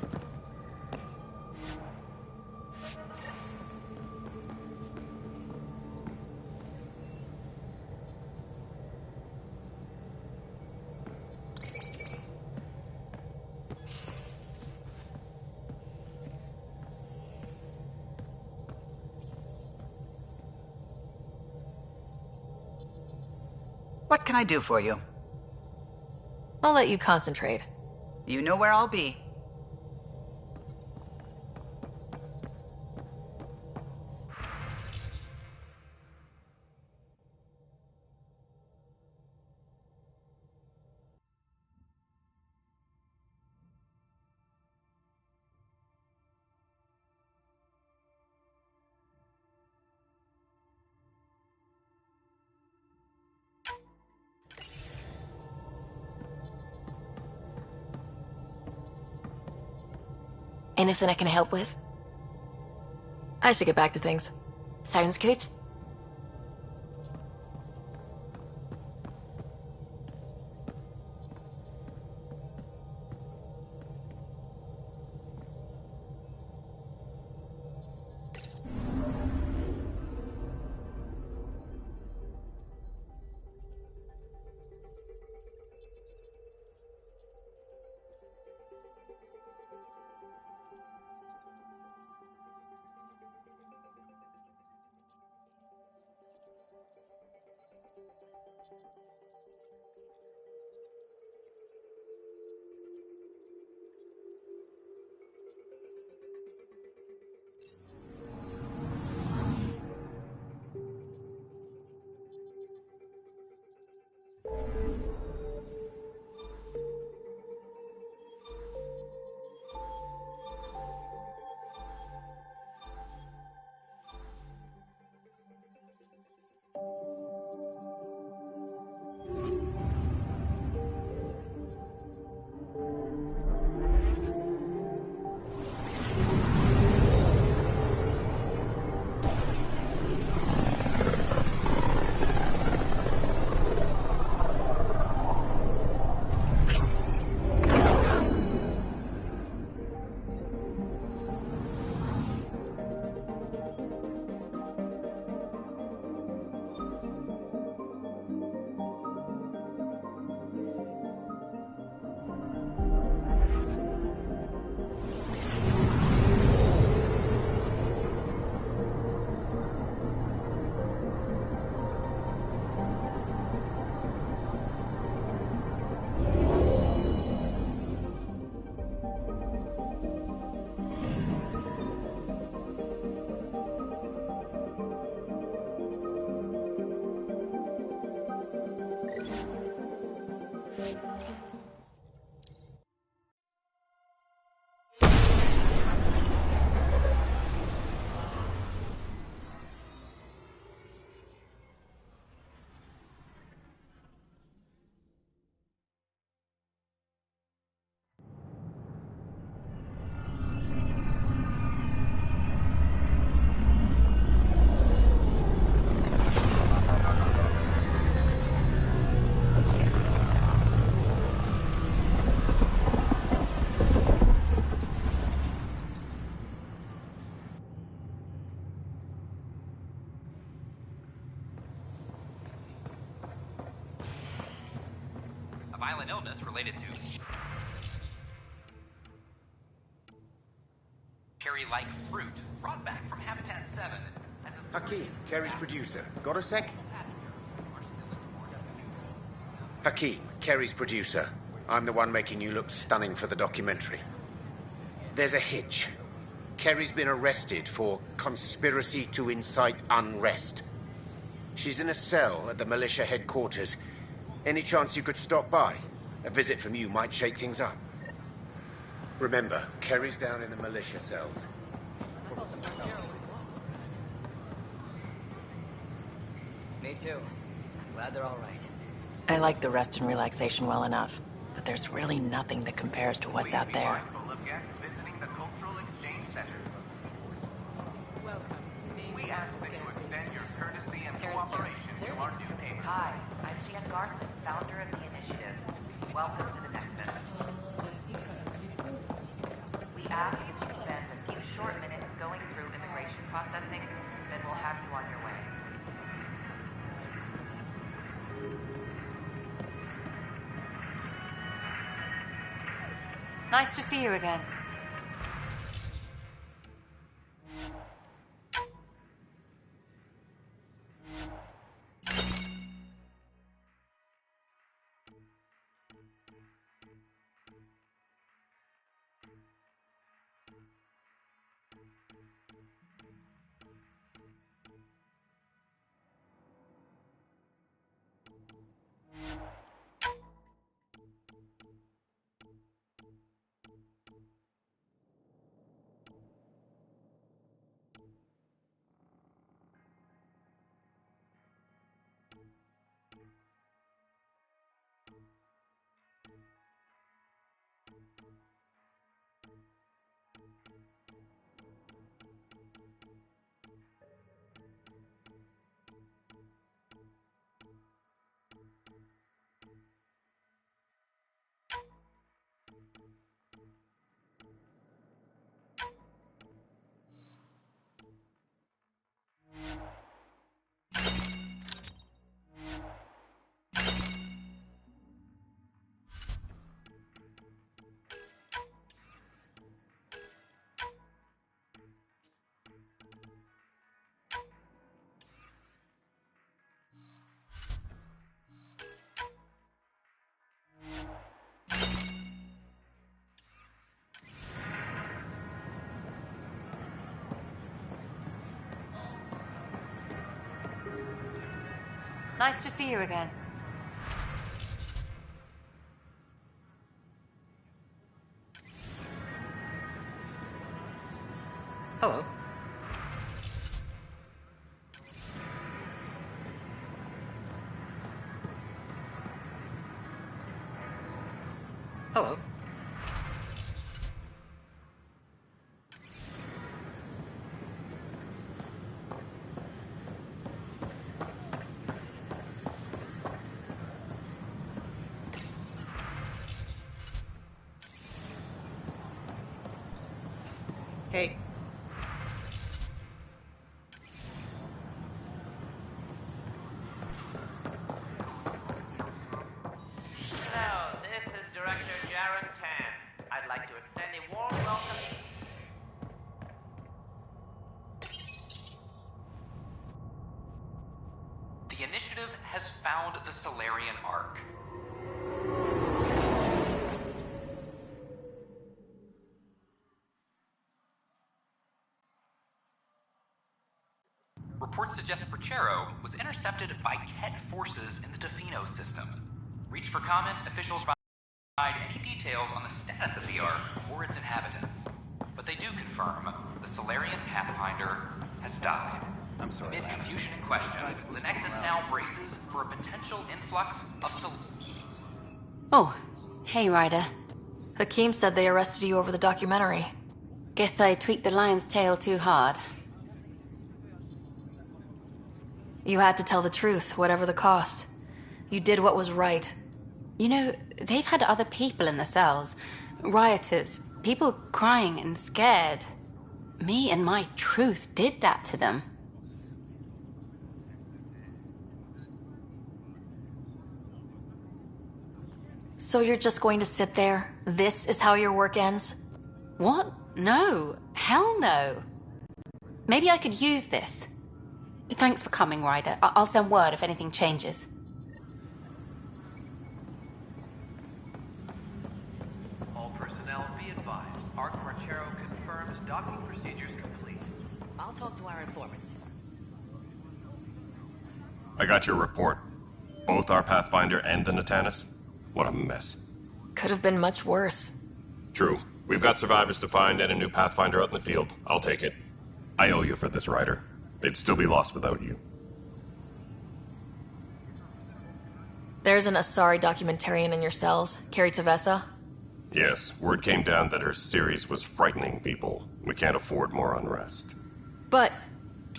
What can I do for you? I'll let you concentrate. You know where I'll be. Anything I can help with? I should get back to things. Sounds good. violent illness related to... Carrie-like fruit brought back from Habitat 7 as a... Hakeem, Kerry's producer. Got a sec? Hakeem, Kerry's producer. I'm the one making you look stunning for the documentary. There's a hitch. Kerry's been arrested for conspiracy to incite unrest. She's in a cell at the militia headquarters. Any chance you could stop by? A visit from you might shake things up. Remember, Kerry's down in the militia cells. Me too. Glad they're all right. I like the rest and relaxation well enough, but there's really nothing that compares to what's out there. We ask that you extend your courtesy and cooperation to our new neighbors. Hi, I'm Jan Garson, founder of the initiative. Welcome to the next visit. We ask that you spend a few short minutes going through immigration processing, then we'll have you on your way. Nice to see you again. Nice to see you again. Hello. Hello. Hey. Hello, this is Director Jaron Tan. I'd like to extend a warm welcome. The initiative has found the Solarian Ark. Reports suggest Perchero was intercepted by Ket forces in the Defino system. Reach for comment, officials provide any details on the status of the Ark or its inhabitants. But they do confirm the Solarian Pathfinder has died. I'm sorry. Amid confusion and questions, the Nexus now braces for a potential influx of Oh, hey Ryder. Hakeem said they arrested you over the documentary. Guess I tweaked the lion's tail too hard. You had to tell the truth, whatever the cost. You did what was right. You know, they've had other people in the cells. Rioters, people crying and scared. Me and my truth did that to them. So you're just going to sit there? This is how your work ends? What? No. Hell no. Maybe I could use this. Thanks for coming, Ryder. I'll send word if anything changes. All personnel be advised. Arc Marchero confirms docking procedures complete. I'll talk to our informants. I got your report. Both our Pathfinder and the Natanus? What a mess. Could have been much worse. True. We've got survivors to find and a new Pathfinder out in the field. I'll take it. I owe you for this, Ryder. They'd still be lost without you. There's an Asari documentarian in your cells, Carrie Tavessa. Yes, word came down that her series was frightening people. We can't afford more unrest. But...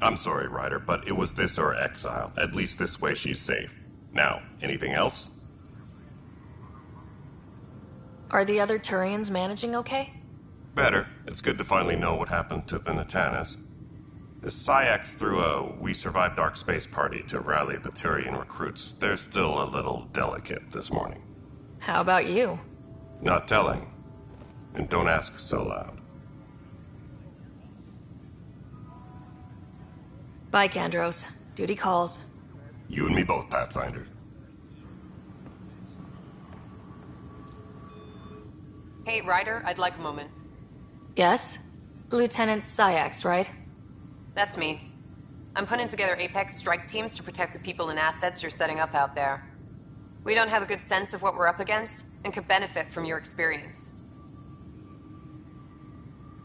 I'm sorry, Ryder, but it was this or exile. At least this way she's safe. Now, anything else? Are the other Turians managing okay? Better. It's good to finally know what happened to the Natanus. The Syax threw a We Survived Dark Space party to rally the Turian recruits. They're still a little delicate this morning. How about you? Not telling. And don't ask so loud. Bye, Kandros. Duty calls. You and me both, Pathfinder. Hey, Ryder, I'd like a moment. Yes? Lieutenant Syax, right? That's me. I'm putting together Apex strike teams to protect the people and assets you're setting up out there. We don't have a good sense of what we're up against, and could benefit from your experience.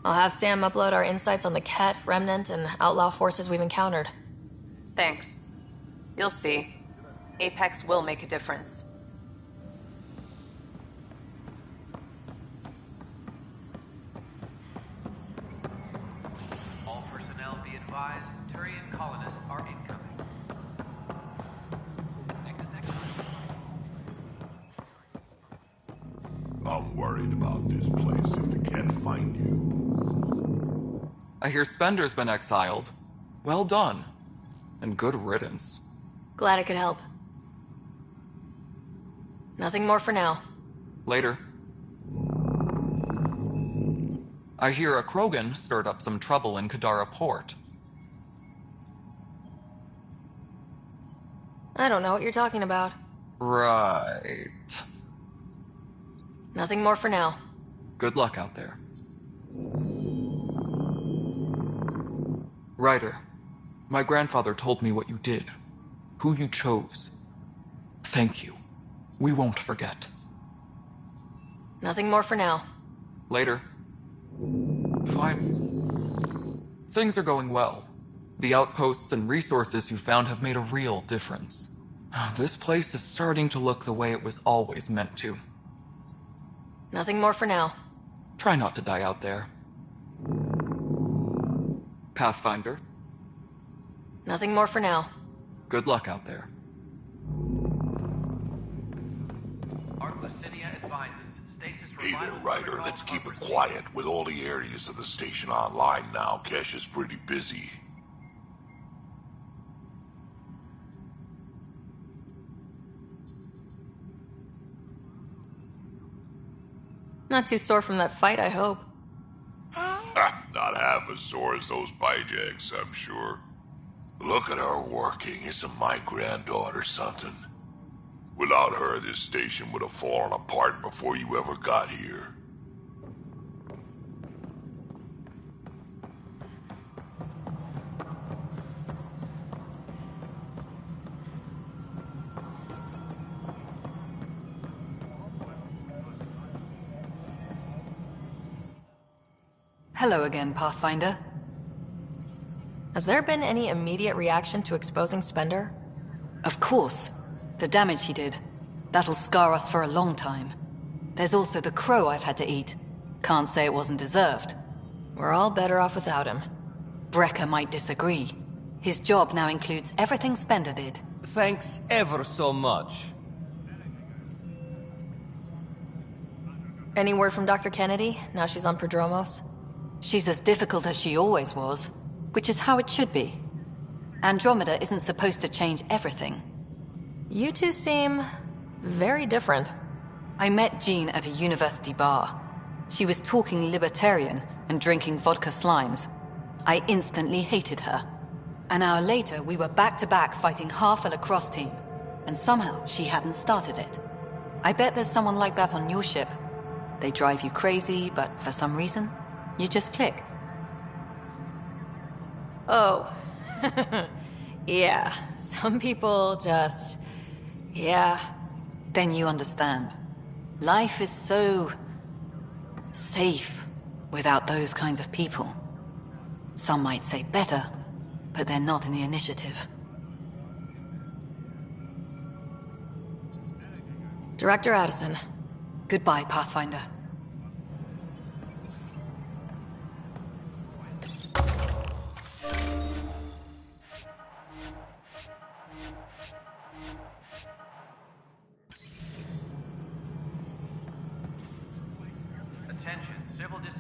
I'll have Sam upload our insights on the Ket, Remnant, and outlaw forces we've encountered. Thanks. You'll see. Apex will make a difference. All personnel be advised, Turian colonists are incoming. I'm worried about this place if they can't find you. I hear Spender's been exiled. Well done. And good riddance. Glad I could help. Nothing more for now. Later. I hear a Krogan stirred up some trouble in Kadara Port. I don't know what you're talking about. Right. Nothing more for now. Good luck out there. Ryder, my grandfather told me what you did. Who you chose. Thank you. We won't forget. Nothing more for now. Later. Fine. Things are going well. The outposts and resources you found have made a real difference. This place is starting to look the way it was always meant to. Nothing more for now. Try not to die out there. Pathfinder. Nothing more for now. Good luck out there. Hey there, Ryder. Let's keep it quiet. With all the areas of the station online now, Kesh is pretty busy. Not too sore from that fight, I hope. Not half as sore as those Pyjags, I'm sure. Look at her working. Isn't my granddaughter something? Without her, this station would have fallen apart before you ever got here. Hello again, Pathfinder. Has there been any immediate reaction to exposing Spender? Of course. The damage he did. That'll scar us for a long time. There's also the crow I've had to eat. Can't say it wasn't deserved. We're all better off without him. Brecker might disagree. His job now includes everything Spender did. Thanks ever so much. Any word from Dr. Kennedy, now she's on Prodromos? She's as difficult as she always was, which is how it should be. Andromeda isn't supposed to change everything. You two seem very different. I met Jean at a university bar. She was talking libertarian and drinking vodka slimes. I instantly hated her. An hour later, we were back-to-back fighting half a lacrosse team, and somehow she hadn't started it. I bet there's someone like that on your ship. They drive you crazy, but for some reason, you just click. Oh. Yeah. Some people just... Yeah. Then you understand. Life is so... safe without those kinds of people. Some might say better, but they're not in the initiative. Director Addison. Goodbye, Pathfinder.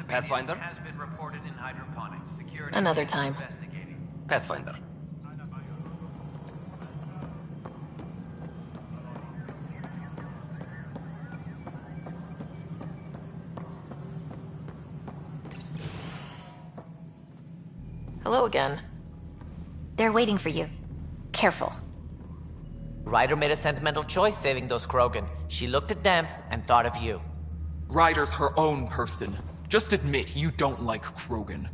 Pathfinder? Has been reported in hydroponics. Security Another time. Pathfinder. Hello again. They're waiting for you. Careful. Ryder made a sentimental choice saving those Krogan. She looked at them and thought of you. Ryder's her own person. Just admit you don't like Krogan.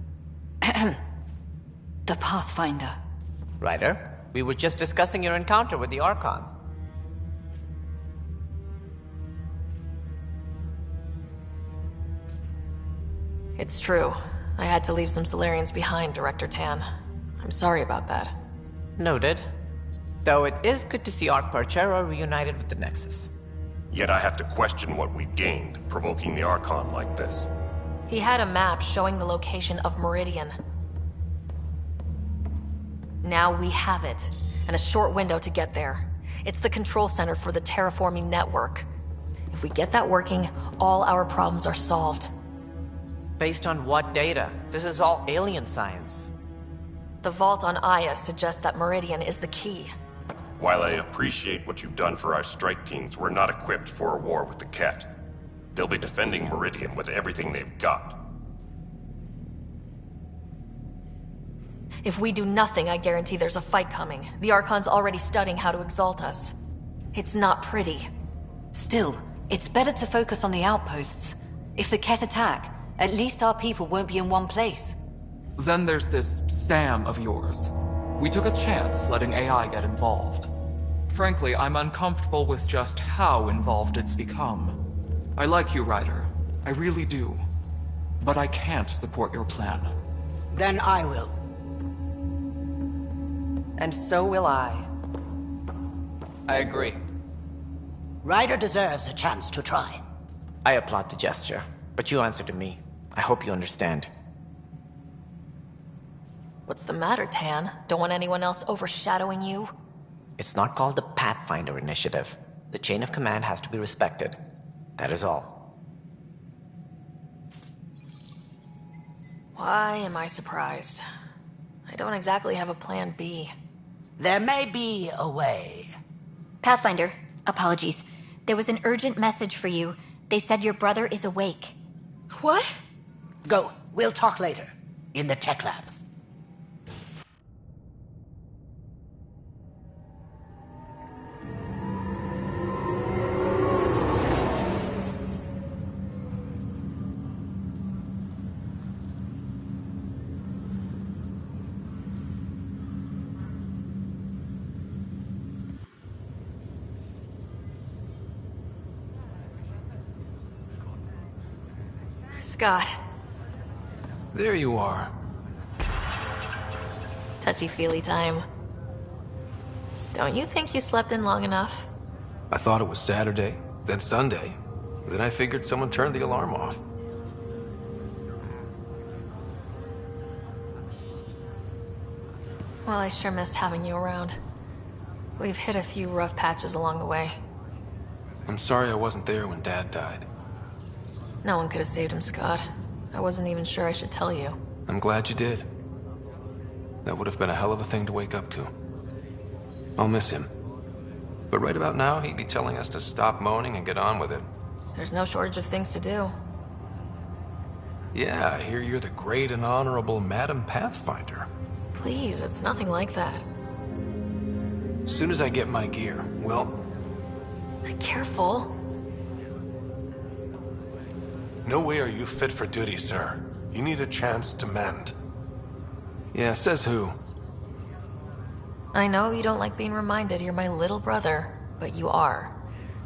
The Pathfinder. Ryder, we were just discussing your encounter with the Archon. It's true. I had to leave some Solarians behind, Director Tan. I'm sorry about that. Noted. Though it is good to see Parte reunited with the Nexus. Yet I have to question what we've gained, provoking the Archon like this. He had a map showing the location of Meridian. Now we have it, and a short window to get there. It's the control center for the terraforming network. If we get that working, all our problems are solved. Based on what data? This is all alien science. The vault on Aya suggests that Meridian is the key. While I appreciate what you've done for our strike teams, we're not equipped for a war with the Ket. They'll be defending Meridian with everything they've got. If we do nothing, I guarantee there's a fight coming. The Archon's already studying how to exalt us. It's not pretty. Still, it's better to focus on the outposts. If the Ket attack, at least our people won't be in one place. Then there's this Sam of yours. We took a chance letting AI get involved. Frankly, I'm uncomfortable with just how involved it's become. I like you, Ryder. I really do. But I can't support your plan. Then I will. And so will I. I agree. Ryder deserves a chance to try. I applaud the gesture, but you answer to me. I hope you understand. What's the matter, Tan? Don't want anyone else overshadowing you? It's not called the Pathfinder Initiative. The chain of command has to be respected. That is all. Why am I surprised? I don't exactly have a plan B. There may be a way. Pathfinder, apologies. There was an urgent message for you. They said your brother is awake. What? Go. We'll talk later. In the tech lab. Scott. There you are. Touchy-feely time. Don't you think you slept in long enough? I thought it was Saturday, then Sunday. Then I figured someone turned the alarm off. Well, I sure missed having you around. We've hit a few rough patches along the way. I'm sorry I wasn't there when Dad died. No one could have saved him, Scott. I wasn't even sure I should tell you. I'm glad you did. That would have been a hell of a thing to wake up to. I'll miss him. But right about now, he'd be telling us to stop moaning and get on with it. There's no shortage of things to do. Yeah, I hear you're the great and honorable Madam Pathfinder. Please, it's nothing like that. As soon as I get my gear, well... Careful. No way are you fit for duty, sir. You need a chance to mend. Yeah, says who? I know you don't like being reminded you're my little brother, but you are.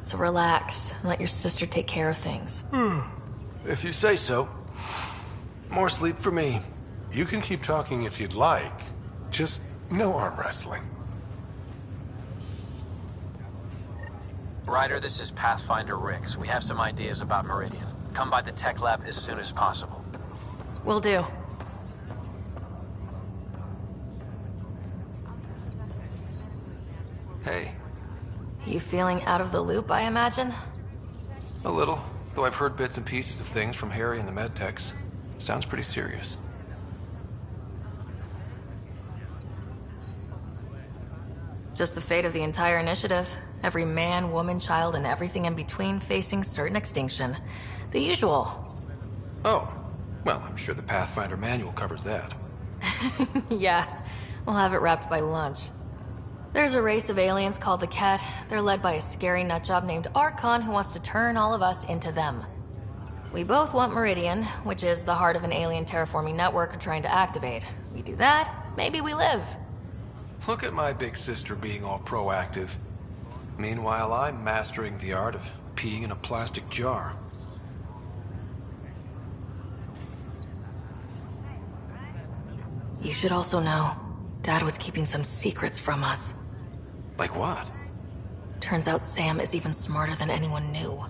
So relax and let your sister take care of things. If you say so. More sleep for me. You can keep talking if you'd like. Just no arm wrestling. Ryder, this is Pathfinder Rix. We have some ideas about Meridian. Come by the tech lab as soon as possible. Will do. Hey. You feeling out of the loop, I imagine? A little, though I've heard bits and pieces of things from Harry and the medtechs. Sounds pretty serious. Just the fate of the entire initiative. Every man, woman, child, and everything in between facing certain extinction. The usual. Oh. Well, I'm sure the Pathfinder manual covers that. Yeah, we'll have it wrapped by lunch. There's a race of aliens called the Ket. They're led by a scary nutjob named Archon who wants to turn all of us into them. We both want Meridian, which is the heart of an alien terraforming network we're trying to activate. We do that, maybe we live. Look at my big sister being all proactive. Meanwhile, I'm mastering the art of peeing in a plastic jar. You should also know, Dad was keeping some secrets from us. Like what? Turns out Sam is even smarter than anyone knew.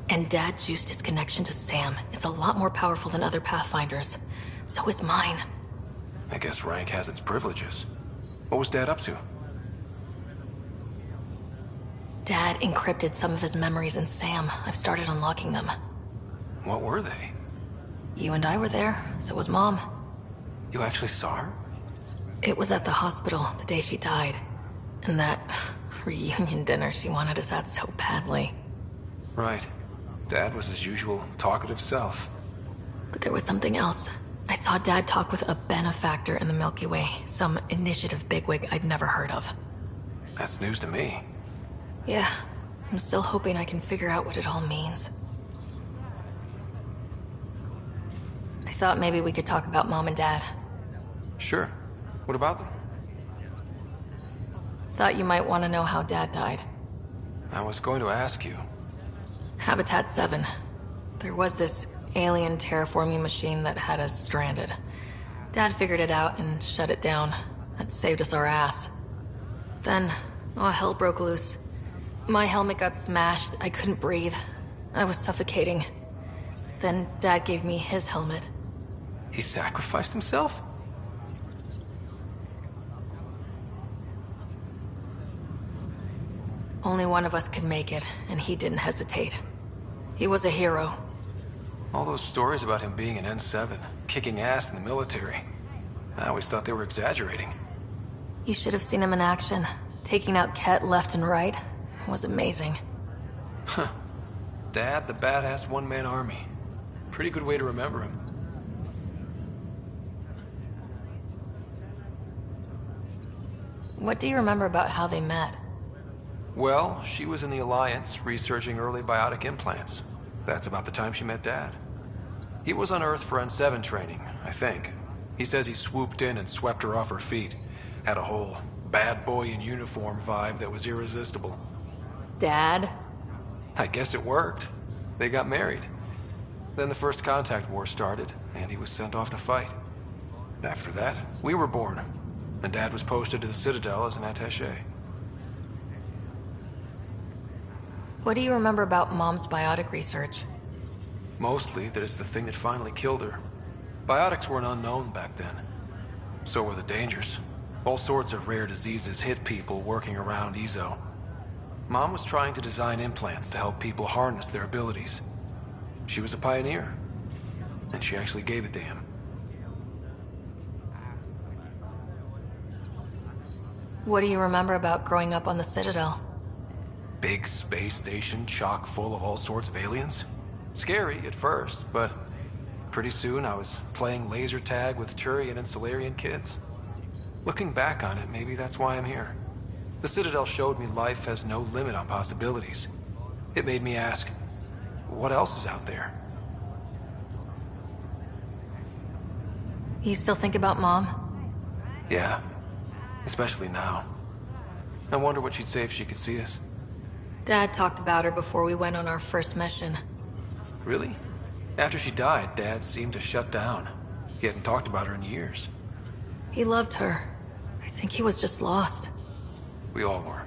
And Dad juiced his connection to Sam. It's a lot more powerful than other Pathfinders. So is mine. I guess rank has its privileges. What was Dad up to? Dad encrypted some of his memories in Sam. I've started unlocking them. What were they? You and I were there, so was Mom. You actually saw her? It was at the hospital the day she died. And that reunion dinner she wanted us at so badly. Right. Dad was his usual talkative self. But there was something else. I saw Dad talk with a benefactor in the Milky Way, some initiative bigwig I'd never heard of. That's news to me. Yeah, I'm still hoping I can figure out what it all means. I thought maybe we could talk about Mom and Dad. Sure. What about them? Thought you might want to know how Dad died. I was going to ask you. Habitat 7. There was this alien terraforming machine that had us stranded. Dad figured it out and shut it down. That saved us our ass. Then, hell broke loose. My helmet got smashed. I couldn't breathe. I was suffocating. Then Dad gave me his helmet. He sacrificed himself? Only one of us could make it, and he didn't hesitate. He was a hero. All those stories about him being an N7, kicking ass in the military. I always thought they were exaggerating. You should have seen him in action. Taking out Ket left and right. It was amazing. Huh. Dad, the badass one-man army. Pretty good way to remember him. What do you remember about how they met? Well, she was in the Alliance, researching early biotic implants. That's about the time she met Dad. He was on Earth for N7 training, I think. He says he swooped in and swept her off her feet. Had a whole bad boy in uniform vibe that was irresistible. Dad? I guess it worked. They got married. Then the First Contact War started, and he was sent off to fight. After that, we were born, and Dad was posted to the Citadel as an attaché. What do you remember about Mom's biotic research? Mostly that it's the thing that finally killed her. Biotics were an unknown back then. So were the dangers. All sorts of rare diseases hit people working around EZO. Mom was trying to design implants to help people harness their abilities. She was a pioneer, and she actually gave it to him. What do you remember about growing up on the Citadel? Big space station chock full of all sorts of aliens? Scary at first, but pretty soon I was playing laser tag with Turian and Solarian kids. Looking back on it, maybe that's why I'm here. The Citadel showed me life has no limit on possibilities. It made me ask, what else is out there? You still think about Mom? Yeah, especially now. I wonder what she'd say if she could see us. Dad talked about her before we went on our first mission. Really? After she died, Dad seemed to shut down. He hadn't talked about her in years. He loved her. I think he was just lost. We all were.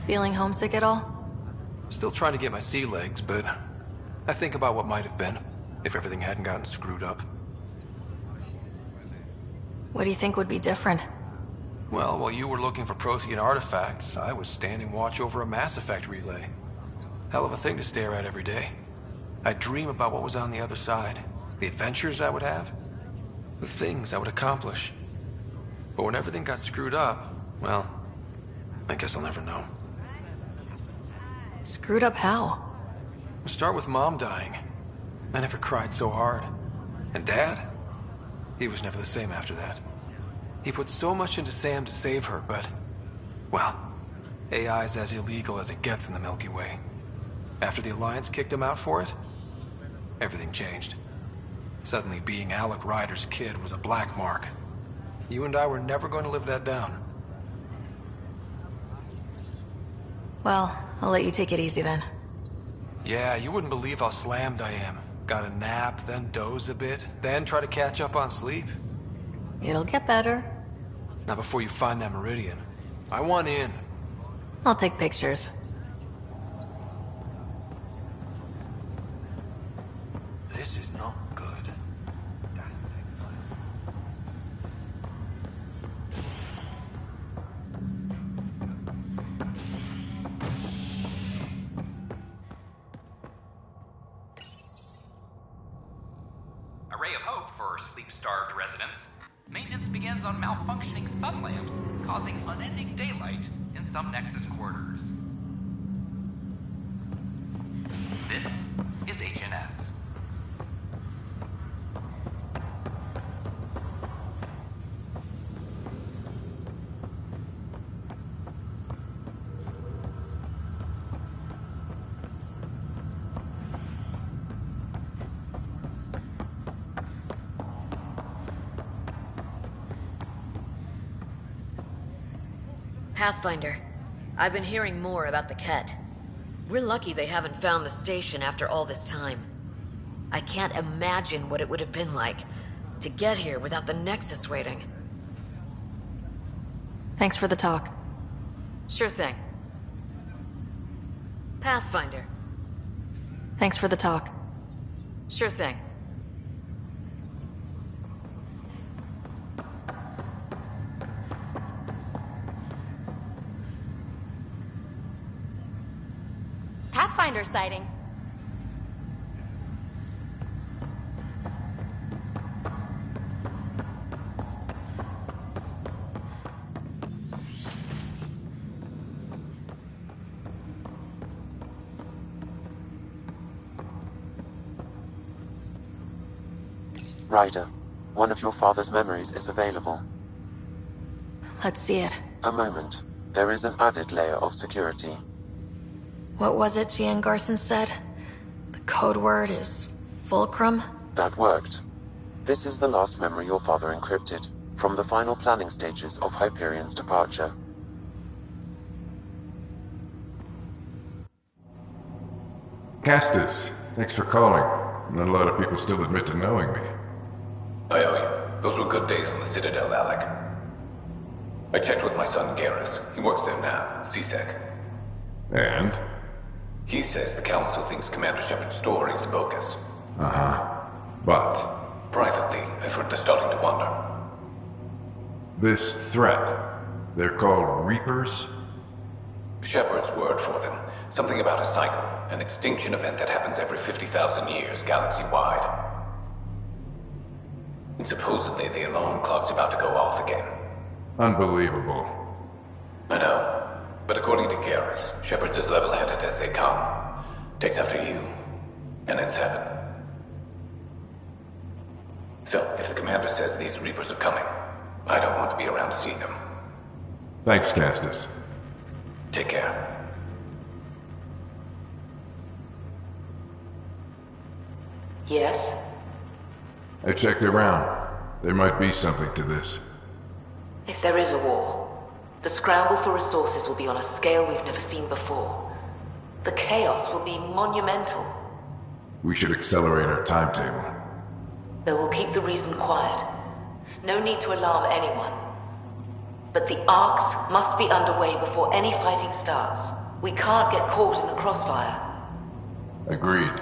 Feeling homesick at all? Still trying to get my sea legs, but I think about what might have been if everything hadn't gotten screwed up. What do you think would be different? Well, while you were looking for Prothean artifacts, I was standing watch over a Mass Effect relay. Hell of a thing to stare at every day. I dream about what was on the other side, the adventures I would have, the things I would accomplish. But when everything got screwed up, well, I guess I'll never know. Screwed up how? Start with Mom dying. I never cried so hard. And Dad? He was never the same after that. He put so much into Sam to save her, but, well, AI's as illegal as it gets in the Milky Way. After the Alliance kicked him out for it, everything changed. Suddenly being Alec Ryder's kid was a black mark. You and I were never going to live that down. Well, I'll let you take it easy then. Yeah, you wouldn't believe how slammed I am. Got a nap, then doze a bit, then try to catch up on sleep. It'll get better. Not before you find that Meridian. I want in. I'll take pictures. This is not good. A ray of hope for sleep-starved residents. Maintenance begins on malfunctioning sun lamps, causing unending daylight in some Nexus quarters. This is HNS. Pathfinder, I've been hearing more about the Ket. We're lucky they haven't found the station after all this time. I can't imagine what it would have been like to get here without the Nexus waiting. Thanks for the talk. Sure thing. Pathfinder. Thanks for the talk. Sure thing. Pathfinder sighting. Ryder, one of your father's memories is available. Let's see it. A moment. There is an added layer of security. What was it Gian Garson said? The code word is Fulcrum? That worked. This is the last memory your father encrypted, from the final planning stages of Hyperion's departure. Castus, thanks for calling. Not a lot of people still admit to knowing me. I owe you. Those were good days on the Citadel, Alec. I checked with my son Garrus. He works there now, CSEC. And? He says the Council thinks Commander Shepard's story is bogus. Uh-huh. But? Privately, I've heard they're starting to wonder. This threat, they're called Reapers? Shepard's word for them. Something about a cycle, an extinction event that happens every 50,000 years, galaxy-wide. And supposedly the alarm clock's about to go off again. Unbelievable. I know. But according to Garrus, Shepard's as level-headed as they come. Takes after you, and then 7. So, if the commander says these Reapers are coming, I don't want to be around to see them. Thanks, Castus. Take care. Yes? I checked around. There might be something to this. If there is a war, the scramble for resources will be on a scale we've never seen before. The chaos will be monumental. We should accelerate our timetable. They will keep the reason quiet. No need to alarm anyone. But the arcs must be underway before any fighting starts. We can't get caught in the crossfire. Agreed.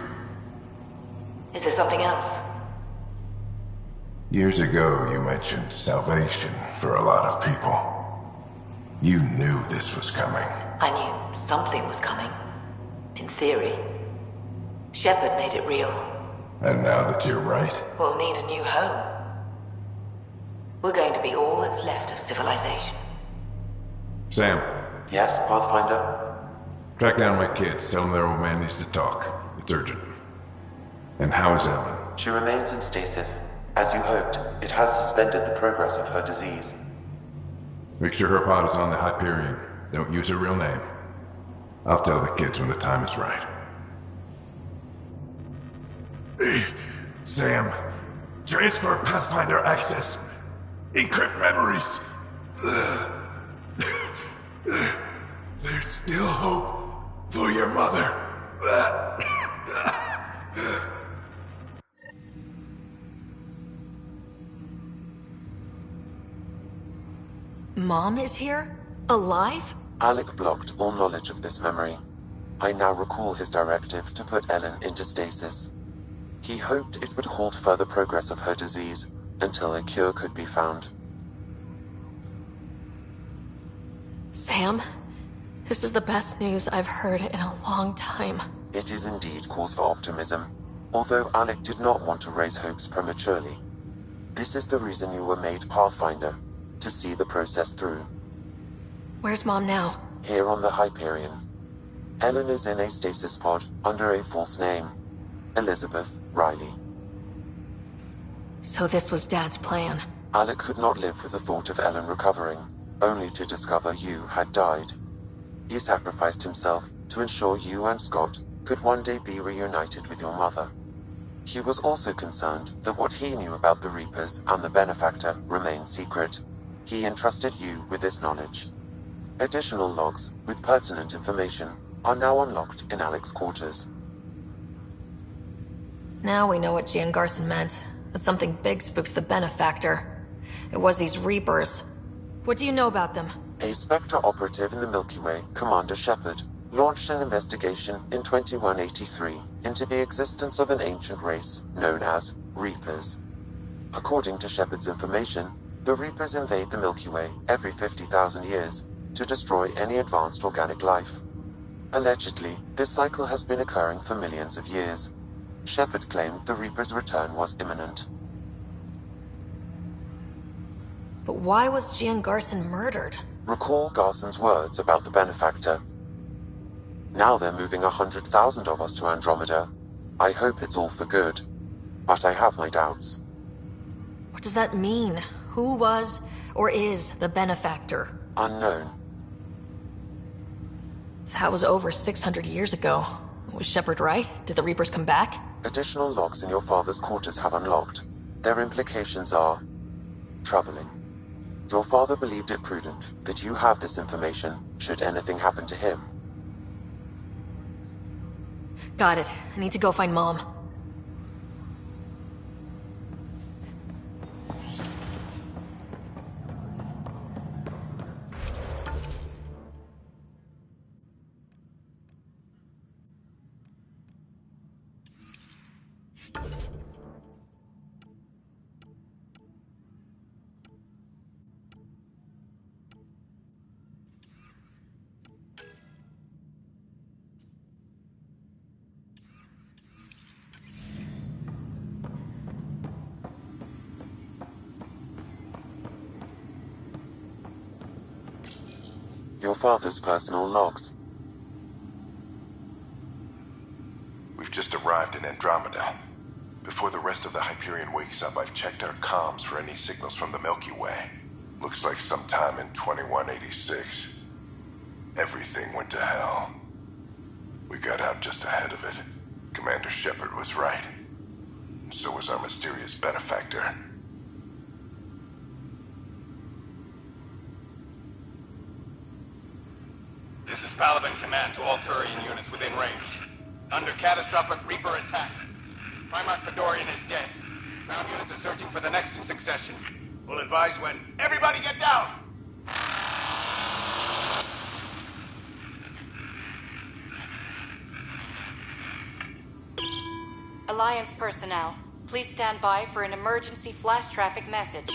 Is there something else? Years ago, you mentioned salvation for a lot of people. You knew this was coming. I knew something was coming. In theory. Shepard made it real. And now that you're right, We'll need a new home. We're going to be all that's left of civilization. Sam, Yes, Pathfinder? track down my kids. Tell them their old man needs to talk. It's urgent. And how is Ellen? She remains in stasis. As you hoped, it has suspended the progress of her disease. Make sure her pod is on the Hyperion. Don't use her real name. I'll tell the kids when the time is right. Sam, transfer Pathfinder access. Encrypt memories. There's still hope for your mother. Mom is here? Alive? Alec blocked all knowledge of this memory. I now recall his directive to put Ellen into stasis. He hoped it would halt further progress of her disease until a cure could be found. Sam, this is the best news I've heard in a long time. It is indeed cause for optimism, although Alec did not want to raise hopes prematurely. This is the reason you were made Pathfinder, to see the process through. Where's Mom now? Here on the Hyperion. Ellen is in a stasis pod under a false name. Elizabeth Riley. So this was Dad's plan. Alec could not live with the thought of Ellen recovering, only to discover you had died. He sacrificed himself to ensure you and Scott could one day be reunited with your mother. He was also concerned that what he knew about the Reapers and the Benefactor remained secret. He entrusted you with this knowledge. Additional logs with pertinent information are now unlocked in Alec's quarters. Now we know what Gian Garson meant. That something big spooked the Benefactor. It was these Reapers. What do you know about them? A Spectre operative in the Milky Way, Commander Shepard, launched an investigation in 2183 into the existence of an ancient race known as Reapers. According to Shepard's information, the Reapers invade the Milky Way every 50,000 years to destroy any advanced organic life. Allegedly, this cycle has been occurring for millions of years. Shepard claimed the Reapers' return was imminent. But why was Gian Garson murdered? Recall Garson's words about the Benefactor. Now they're moving 100,000 of us to Andromeda. I hope it's all for good, but I have my doubts. What does that mean? Who was, or is, the Benefactor? Unknown. That was over 600 years ago. Was Shepard right? Did the Reapers come back? Additional logs in your father's quarters have unlocked. Their implications are troubling. Your father believed it prudent that you have this information should anything happen to him. Got it. I need to go find Mom. your father's personal logs. We've just arrived in Andromeda. Before the rest of the Hyperion wakes up, I've checked our comms for any signals from the Milky Way. Looks like sometime in 2186. Everything went to hell. We got out just ahead of it. Commander Shepard was right. And so was our mysterious benefactor. This is Paladin Command to all Turian units within range. Under catastrophic Reaper attack. Primarch Fedorian is dead. Ground units are searching for the next in succession. We'll advise when. Everybody get down! Alliance personnel, please stand by for an emergency flash traffic message.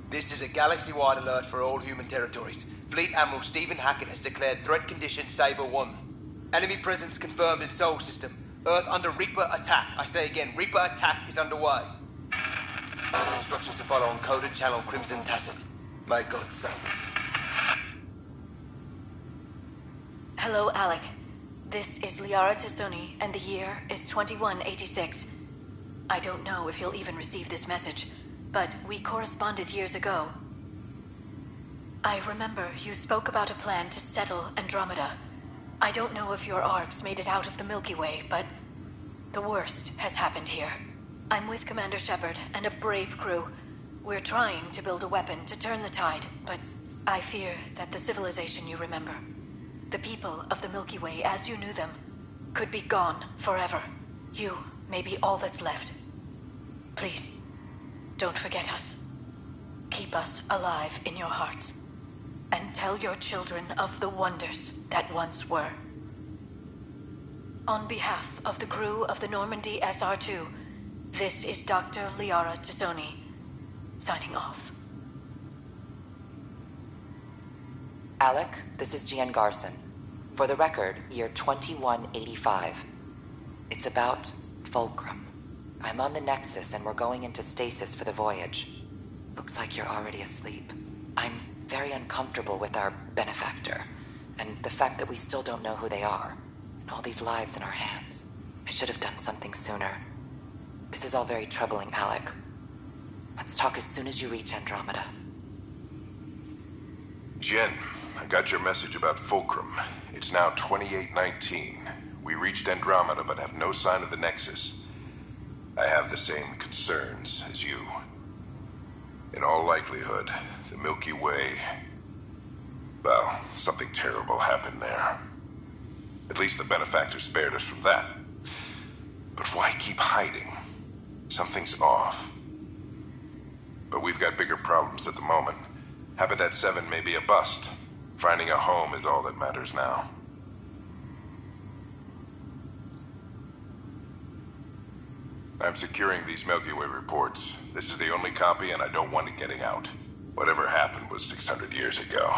This is a galaxy-wide alert for all human territories. Fleet Admiral Stephen Hackett has declared threat condition Saber 1. Enemy presence confirmed in Sol System. Earth under Reaper attack. I say again, Reaper attack is underway. Instructions to follow on coded channel Crimson Tacit. May God save us. Hello, Alec. This is Liara Tassoni, and the year is 2186. I don't know if you'll even receive this message, but we corresponded years ago. I remember you spoke about a plan to settle Andromeda. I don't know if your arcs made it out of the Milky Way, but the worst has happened here. I'm with Commander Shepard and a brave crew. We're trying to build a weapon to turn the tide, but I fear that the civilization you remember, the people of the Milky Way as you knew them, could be gone forever. You may be all that's left. Please, don't forget us. Keep us alive in your hearts. And tell your children of the wonders that once were. On behalf of the crew of the Normandy SR-2, this is Dr. Liara Tassoni, signing off. Alec, this is Gian Garson. For the record, year 2185. It's about Fulcrum. I'm on the Nexus and we're going into stasis for the voyage. Looks like you're already asleep. I'm very uncomfortable with our benefactor, and the fact that we still don't know who they are, and all these lives in our hands. I should have done something sooner. This is all very troubling, Alec. Let's talk as soon as you reach Andromeda. Jen, I got your message about Fulcrum. It's now 2819. We reached Andromeda but have no sign of the Nexus. I have the same concerns as you. In all likelihood, the Milky Way... well, something terrible happened there. At least the benefactor spared us from that. But why keep hiding? Something's off. But we've got bigger problems at the moment. Habitat 7 may be a bust. Finding a home is all that matters now. I'm securing these Milky Way reports. This is the only copy and I don't want it getting out. Whatever happened was 600 years ago.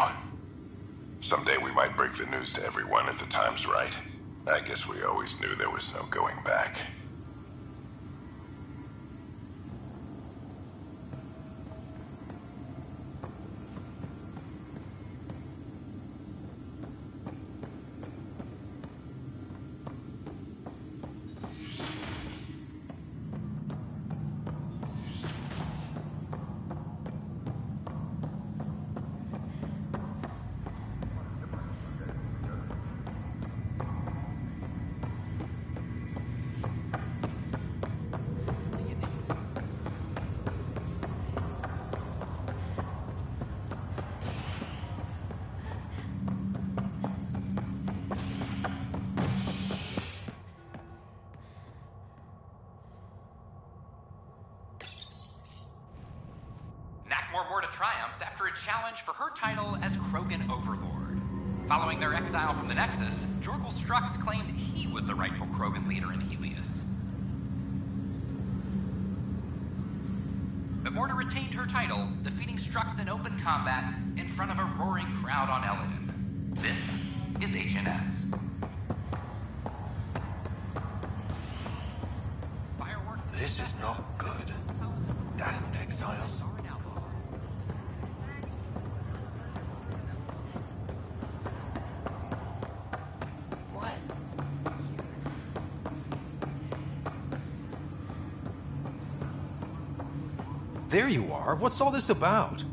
Someday we might break the news to everyone if the time's right. I guess we always knew there was no going back. Triumphs after a challenge for her title as Krogan Overlord. Following their exile from the Nexus, Jorgal Strux claimed he was the rightful Krogan leader in Helios. But Morta retained her title, defeating Strux in open combat in front of a roaring crowd on Eladon. This is HNS. This is not good. Damned exiles. there you are. What's all this about?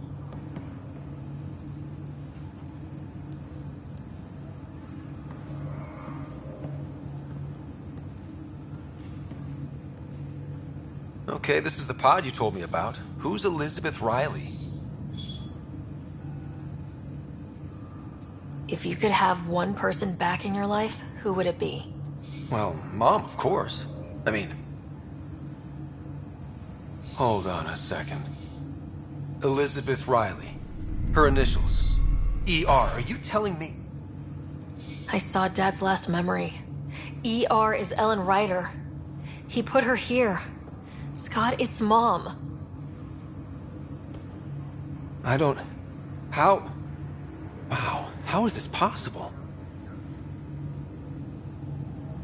Okay, this is the pod you told me about. Who's Elizabeth Riley? If you could have one person back in your life, who would it be? Well, Mom, of course. I mean... Hold on a second. Elizabeth Riley. Her initials. ER. Are you telling me... I saw Dad's last memory. ER is Ellen Ryder. He put her here. Scott, it's Mom. I don't... How... Wow, how is this possible?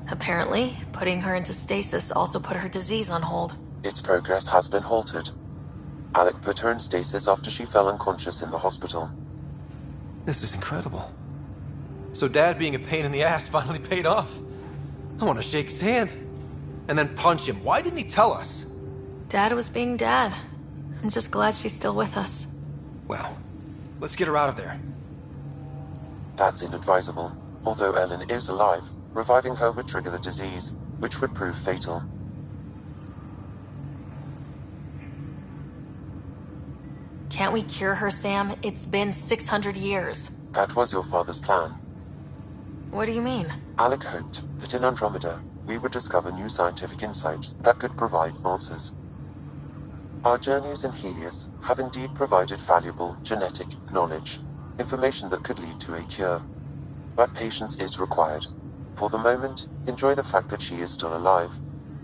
Apparently, putting her into stasis also put her disease on hold. Its progress has been halted. Alec put her in stasis after she fell unconscious in the hospital. This is incredible. So Dad being a pain in the ass finally paid off. I want to shake his hand. And then punch him. Why didn't he tell us? Dad was being Dad. I'm just glad she's still with us. Well, let's get her out of there. That's inadvisable. Although Ellen is alive, reviving her would trigger the disease, which would prove fatal. Can't we cure her, Sam? It's been 600 years. That was your father's plan. What do you mean? Alec hoped that in Andromeda, we would discover new scientific insights that could provide answers. Our journeys in Helios have indeed provided valuable genetic knowledge, information that could lead to a cure. But patience is required. For the moment, enjoy the fact that she is still alive,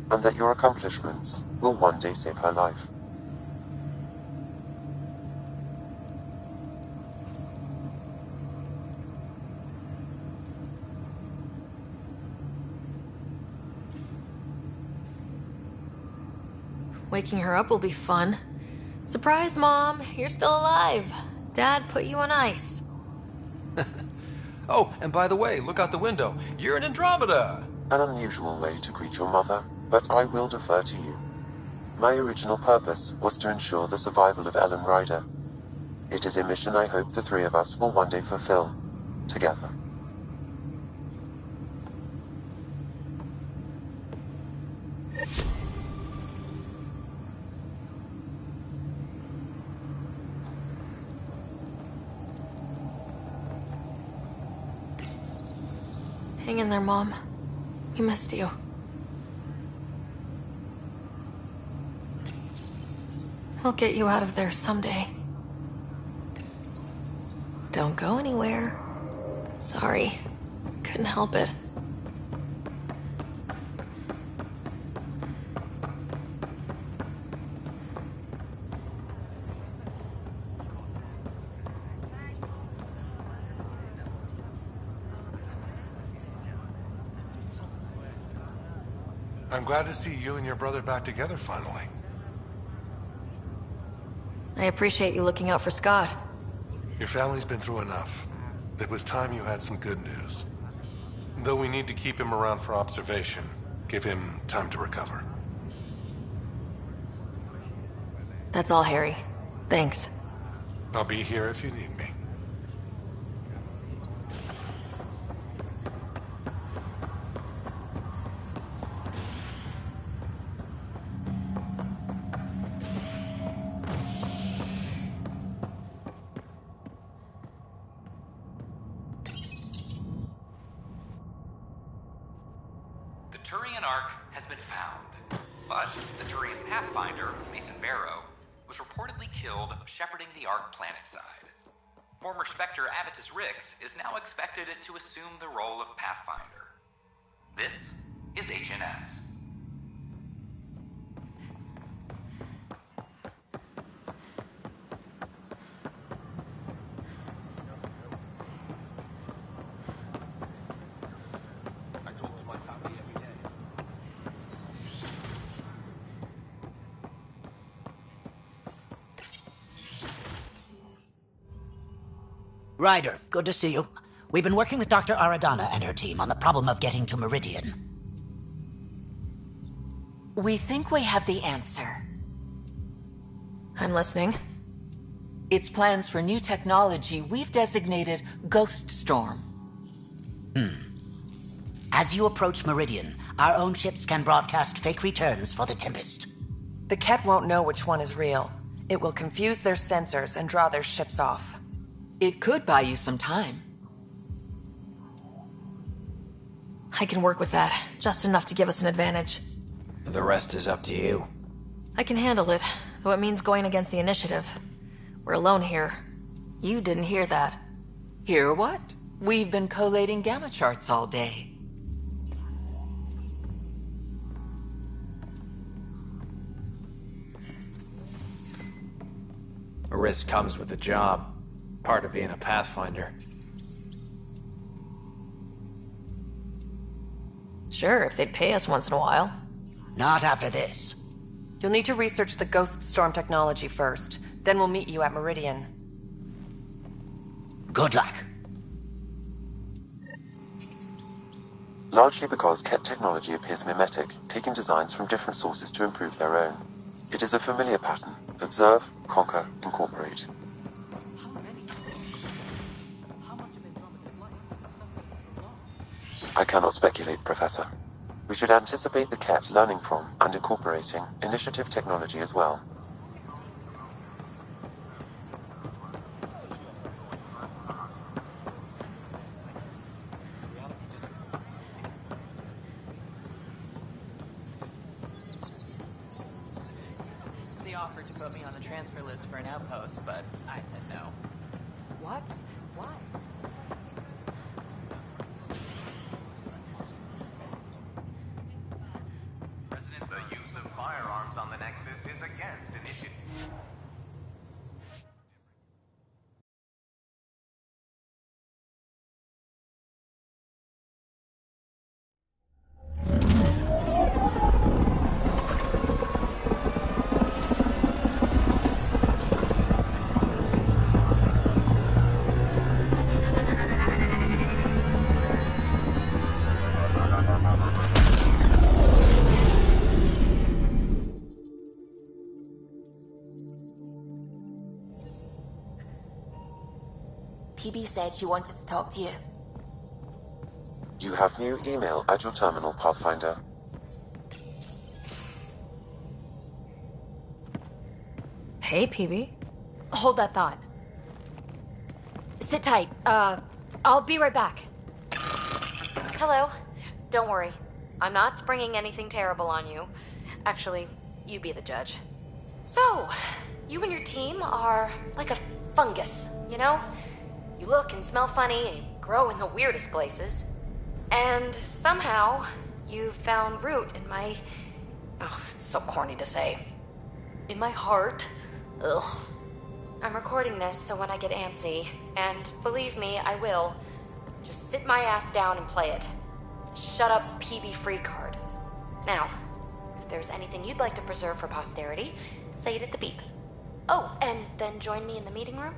and that your accomplishments will one day save her life. Waking her up will be fun. Surprise, Mom! You're still alive. Dad put you on ice. Oh, and by the way, look out the window. You're in Andromeda! An unusual way to greet your mother, but I will defer to you. My original purpose was to ensure the survival of Ellen Ryder. It is a mission I hope the three of us will one day fulfill, together. Hang in there, Mom. We missed you. We'll get you out of there someday. Don't go anywhere. Sorry. Couldn't help it. I'm glad to see you and your brother back together finally. I appreciate you looking out for Scott. Your family's been through enough. It was time you had some good news. Though we need to keep him around for observation, give him time to recover. That's all, Harry. Thanks. I'll be here if you need me. The Turian Ark has been found, but the Turian Pathfinder, Mason Barrow, was reportedly killed shepherding the Ark planetside. Former Spectre Avitus Rix is now expected to assume the role of Pathfinder. This is HNS. Ryder, good to see you. We've been working with Dr. Aradana and her team on the problem of getting to Meridian. We think we have the answer. I'm listening. It's plans for new technology we've designated Ghost Storm. As you approach Meridian, our own ships can broadcast fake returns for the Tempest. The Ket won't know which one is real. It will confuse their sensors and draw their ships off. It could buy you some time. I can work with that, just enough to give us an advantage. The rest is up to you. I can handle it, though it means going against the initiative. We're alone here. You didn't hear that. Hear what? We've been collating gamma charts all day. A risk comes with the job. Part of being a Pathfinder. Sure, if they'd pay us once in a while. Not after this. You'll need to research the Ghost Storm technology first. Then we'll meet you at Meridian. Good luck. Largely because Ket technology appears mimetic, taking designs from different sources to improve their own. It is a familiar pattern. Observe, conquer, incorporate. I cannot speculate, Professor. We should anticipate the Ket learning from and incorporating initiative technology as well. They offered to put me on the transfer list for an outpost, but I said no. What? Why? The use of firearms on the Nexus is against initiative. PB said she wanted to talk to you. You have new email at your terminal, Pathfinder. Hey, PB. Hold that thought. Sit tight. I'll be right back. Hello. Don't worry. I'm not springing anything terrible on you. Actually, you be the judge. So, you and your team are like a fungus, you know? You look and smell funny and you grow in the weirdest places. And somehow, you've found root in my... Oh, it's so corny to say. In my heart. Ugh. I'm recording this so when I get antsy, and believe me, I will, just sit my ass down and play it. Shut up, PB free card. Now, if there's anything you'd like to preserve for posterity, say it at the beep. Oh, and then join me in the meeting room?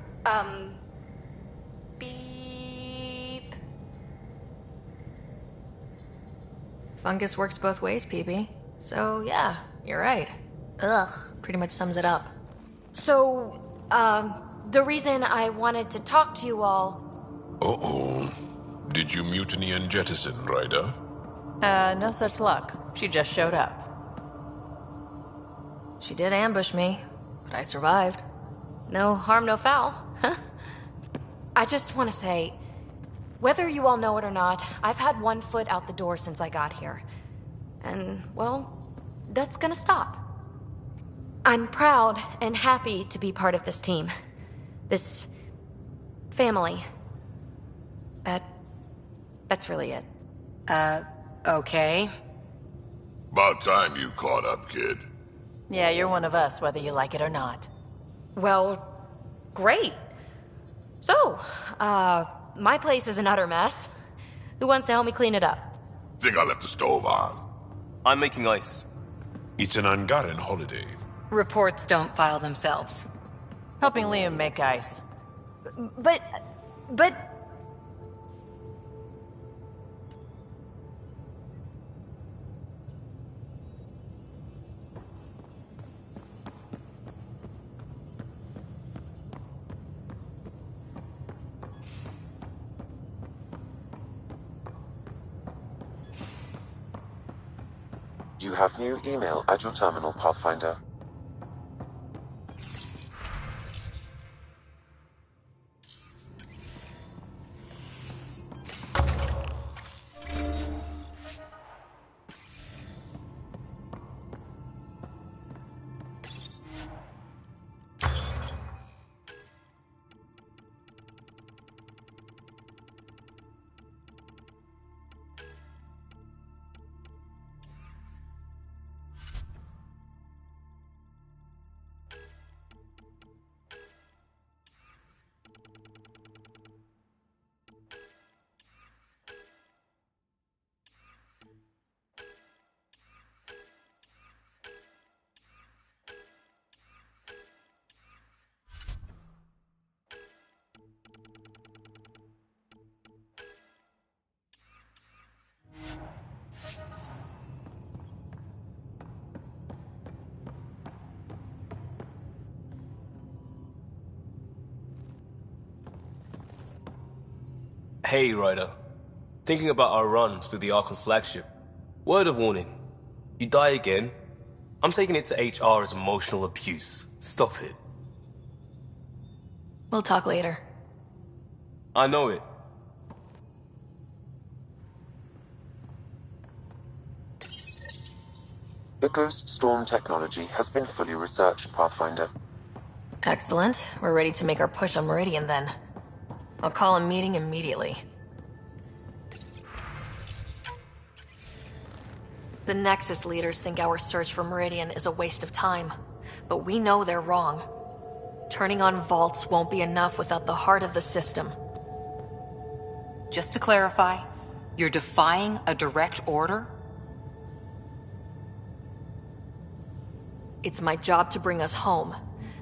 Beep. Fungus works both ways, PB. So, yeah, you're right. Ugh, pretty much sums it up. So, the reason I wanted to talk to you all... Uh-oh. Did you mutiny and jettison, Ryder? No such luck. She just showed up. She did ambush me, but I survived. No harm, no foul, huh? I just want to say, whether you all know it or not, I've had one foot out the door since I got here. And, well, that's gonna stop. I'm proud and happy to be part of this team. This... family. That's really it. Okay. About time you caught up, kid. Yeah, you're one of us, whether you like it or not. Well, great. So, my place is an utter mess. Who wants to help me clean it up? Think I left the stove on. I'm making ice. It's an Angaran holiday. Reports don't file themselves. Helping Liam make ice. But... You have new email at your terminal, Pathfinder. Hey, Ryder. Thinking about our run through the Archon's flagship. Word of warning. You die again, I'm taking it to HR as emotional abuse. Stop it. We'll talk later. I know it. The Ghost Storm technology has been fully researched, Pathfinder. Excellent. We're ready to make our push on Meridian then. I'll call a meeting immediately. The Nexus leaders think our search for Meridian is a waste of time, but we know they're wrong. Turning on vaults won't be enough without the heart of the system. Just to clarify, you're defying a direct order? It's my job to bring us home,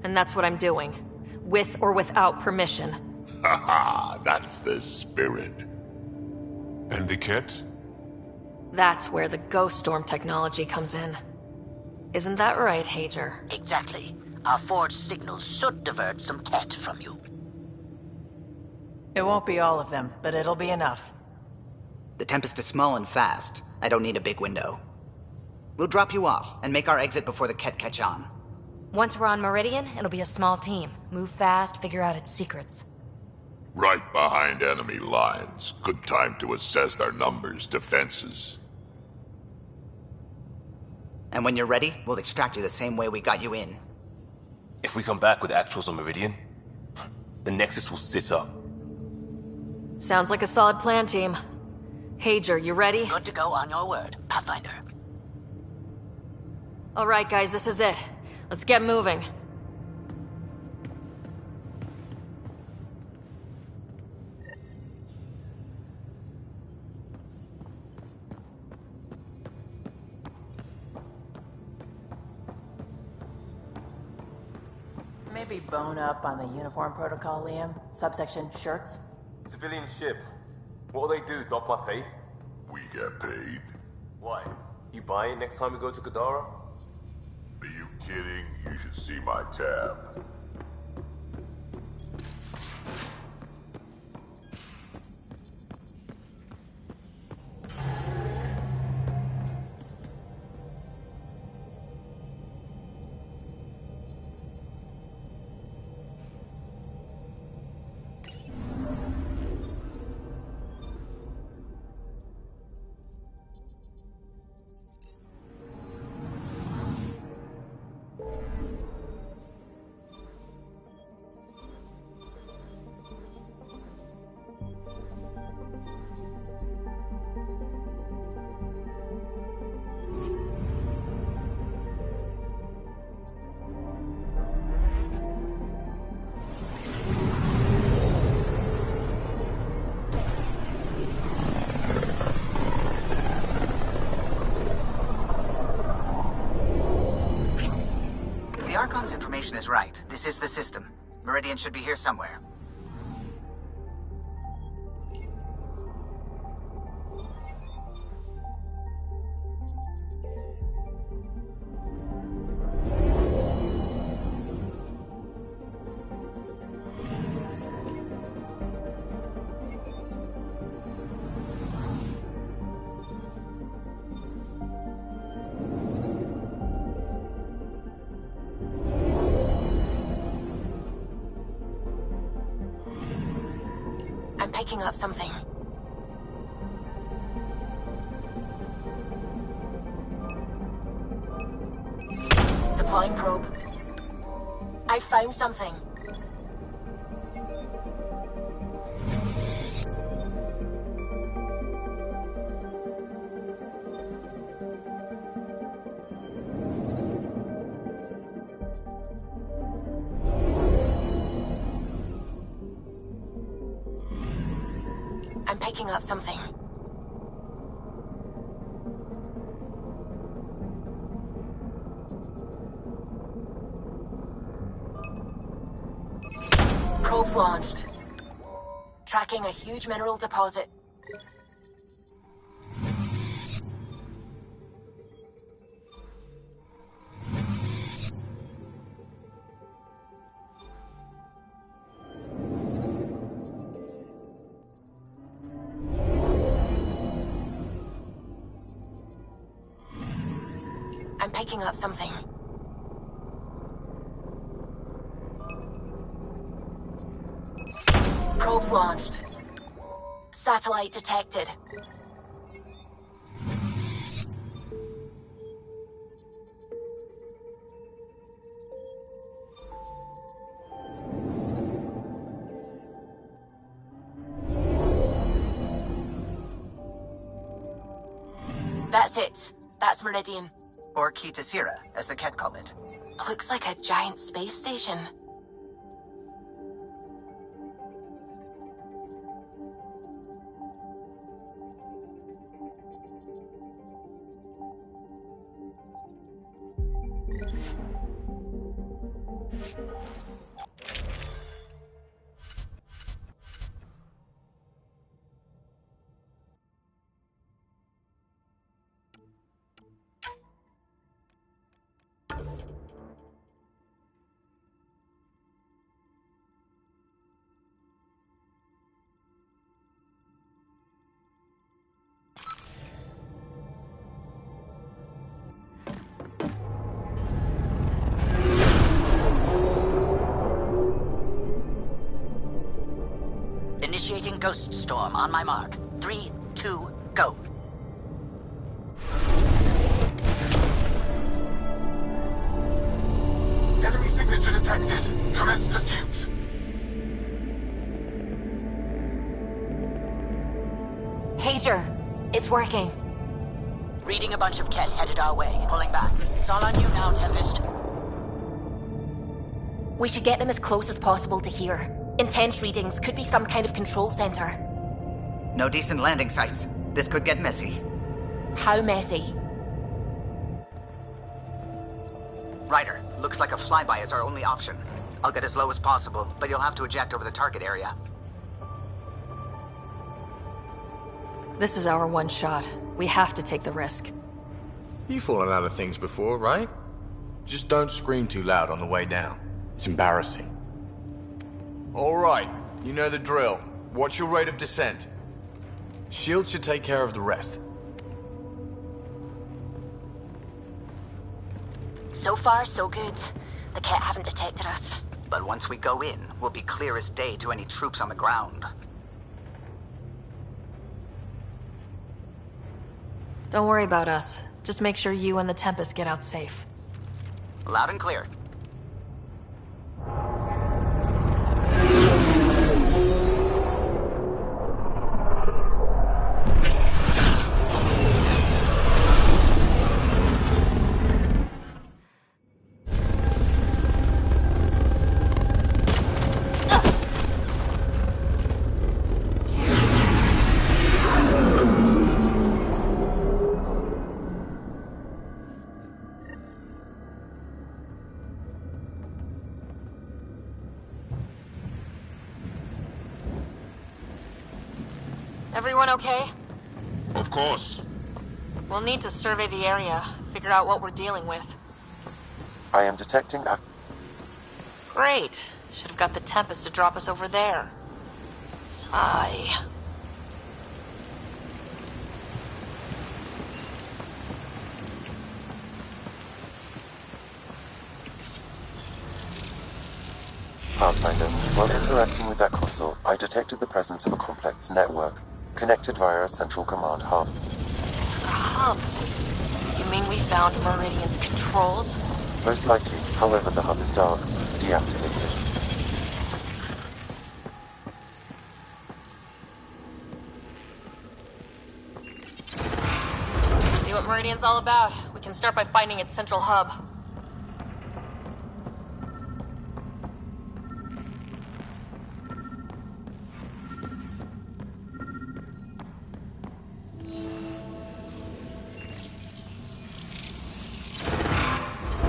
and that's what I'm doing, with or without permission. Haha, that's the spirit. And the kit? That's where the Ghost Storm technology comes in. Isn't that right, Hager? Exactly. Our forged signals should divert some cat from you. It won't be all of them, but it'll be enough. The Tempest is small and fast. I don't need a big window. We'll drop you off and make our exit before the Ket catch on. Once we're on Meridian, it'll be a small team. Move fast, figure out its secrets. Right behind enemy lines. Good time to assess their numbers, defenses. And when you're ready, we'll extract you the same way we got you in. If we come back with actuals on Meridian, the Nexus will sit up. Sounds like a solid plan, team. Hager, you ready? Good to go on your word, Pathfinder. All right, guys, this is it. Let's get moving. Maybe bone up on the uniform protocol, Liam. Subsection shirts. Civilian ship. What'll they do, dock my pay? We get paid. Why? You buy it next time we go to Kadara? Are you kidding? You should see my tab. Archon's information is right. This is the system. Meridian should be here somewhere. I'm picking up something. Deploying probe. I found something. I'm picking up something. Probes launched. Tracking a huge mineral deposit. I'm picking up something. Probes launched. Satellite detected. That's it. That's Meridian. Or Kitasira, as the Ket call it. Looks like a giant space station. Initiating Ghost Storm on my mark. 3, 2, go. Enemy signature detected. Commence pursuit. Pager, it's working. Reading a bunch of Ket headed our way. Pulling back. It's all on you now, Tempest. We should get them as close as possible to here. Intense readings could be some kind of control center. No decent landing sites. This could get messy. How messy? Ryder, looks like a flyby is our only option. I'll get as low as possible, but you'll have to eject over the target area. This is our one shot. We have to take the risk. You've fallen out of things before, right? Just don't scream too loud on the way down. It's embarrassing. All right, you know the drill. What's your rate of descent? Shield should take care of the rest. So far, so good. The Ket haven't detected us. But once we go in, we'll be clear as day to any troops on the ground. Don't worry about us. Just make sure you and the Tempest get out safe. Loud and clear. Everyone okay? Of course. We'll need to survey the area, figure out what we're dealing with. I am detecting a... Great. Should have got the Tempest to drop us over there. Sigh. Pathfinder, while interacting with that console, I detected the presence of a complex network, connected via a central command hub. A hub? You mean we found Meridian's controls? Most likely, however, the hub is dark, deactivated. See what Meridian's all about. We can start by finding its central hub.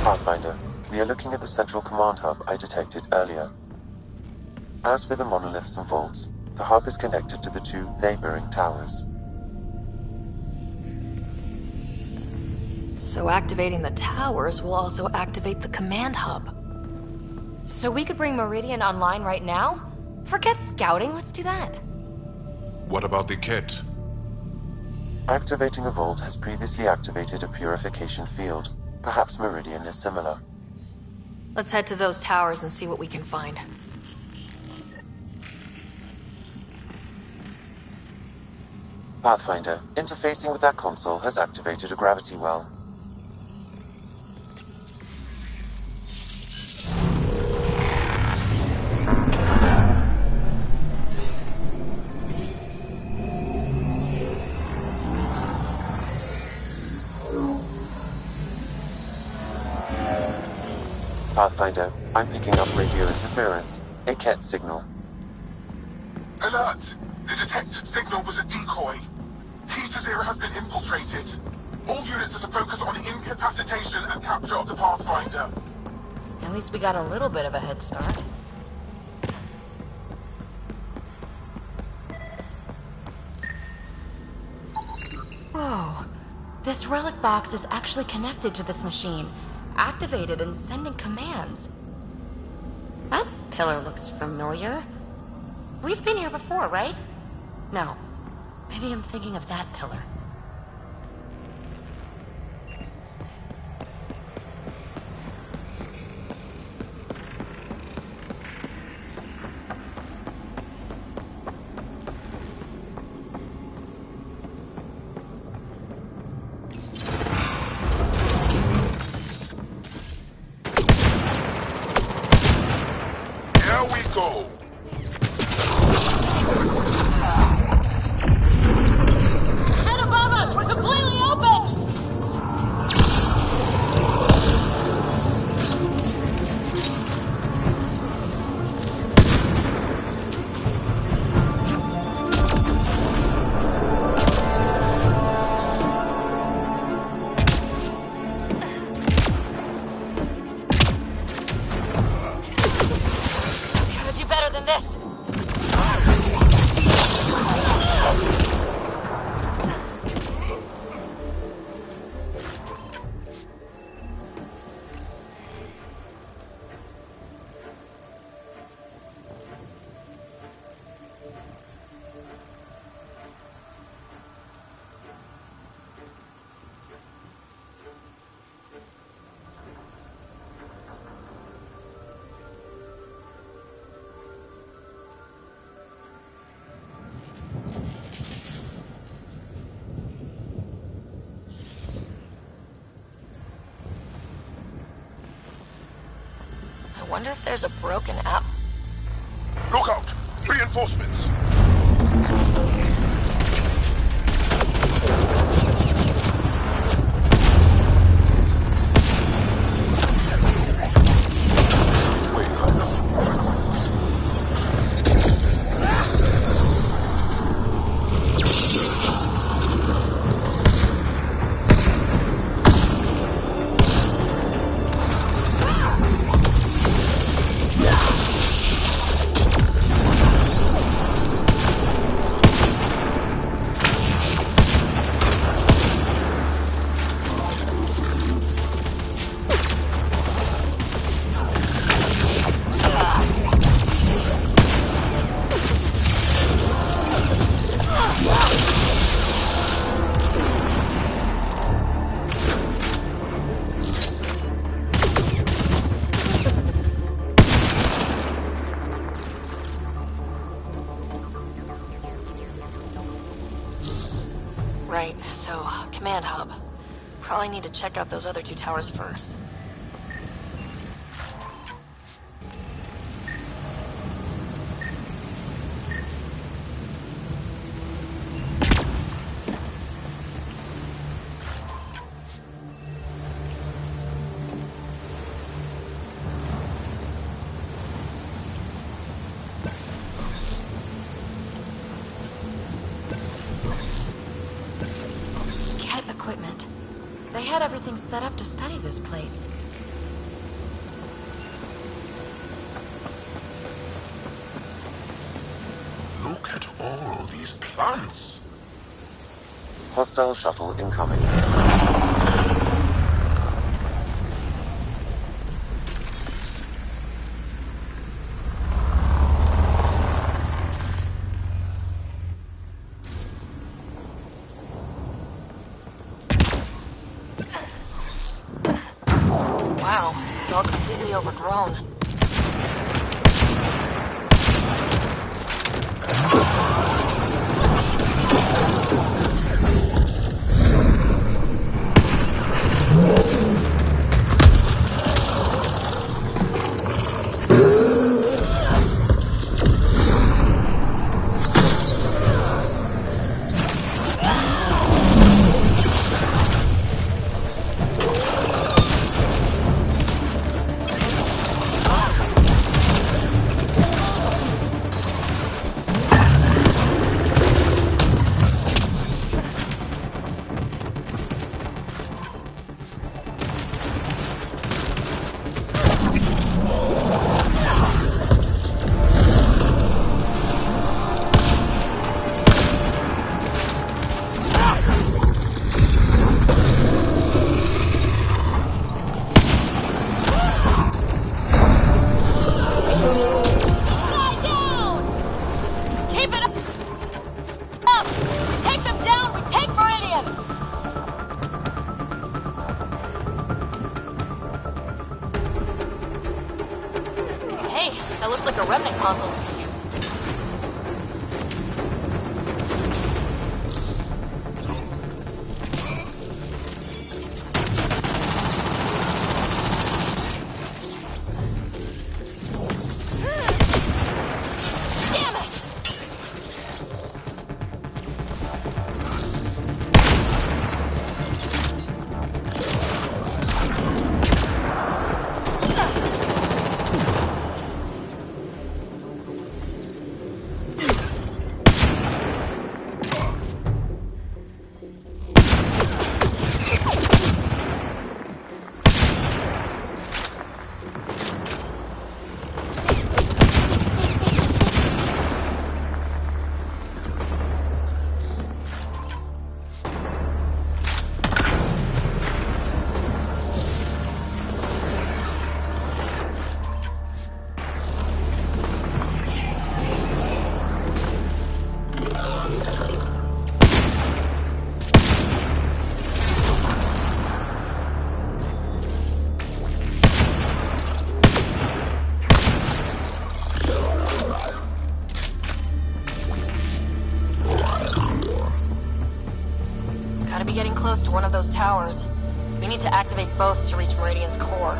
Pathfinder, we are looking at the central command hub I detected earlier. As with the monoliths and vaults, the hub is connected to the two neighboring towers. So activating the towers will also activate the command hub. So we could bring Meridian online right now? Forget scouting, let's do that. What about the kit? Activating a vault has previously activated a purification field. Perhaps Meridian is similar. Let's head to those towers and see what we can find. Pathfinder, interfacing with that console has activated a gravity well. Pathfinder, I'm picking up radio interference. A Ket signal. Alert! The detected signal was a decoy. Key to Zero has been infiltrated. All units are to focus on incapacitation and capture of the Pathfinder. At least we got a little bit of a head start. Whoa. This relic box is actually connected to this machine, activated and sending commands. That pillar looks familiar. We've been here before, right? No. Maybe I'm thinking of that pillar. Here we go! Head above us! We're completely open! Gotta do better than this. I wonder if there's a broken app. Look out! Reinforcements! Right, so, command hub. Probably need to check out those other two towers first. Equipment. They had everything set up to study this place. Look at all these plants. Hostile shuttle incoming. Wow, it's all completely overgrown. That looks like a remnant console we could use. Damn it! Gotta be getting close to one of those towers. We need to activate both to reach Meridian's core.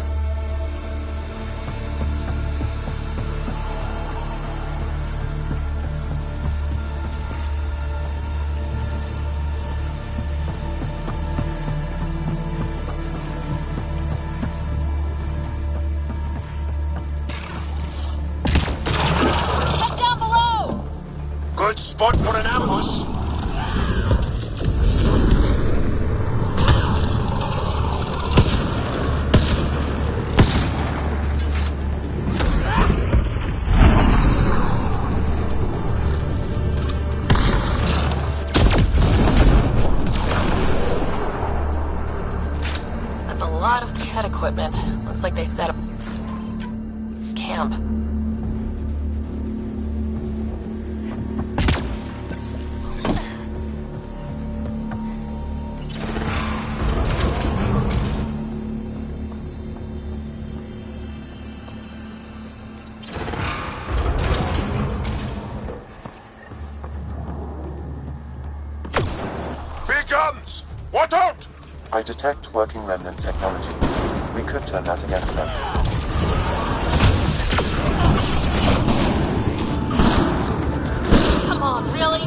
Head down below! Good spot for an ambush. That's a lot of Ket equipment. Looks like they set up camp. Be I detect working remnant technology. We could turn that against them. Come on, really?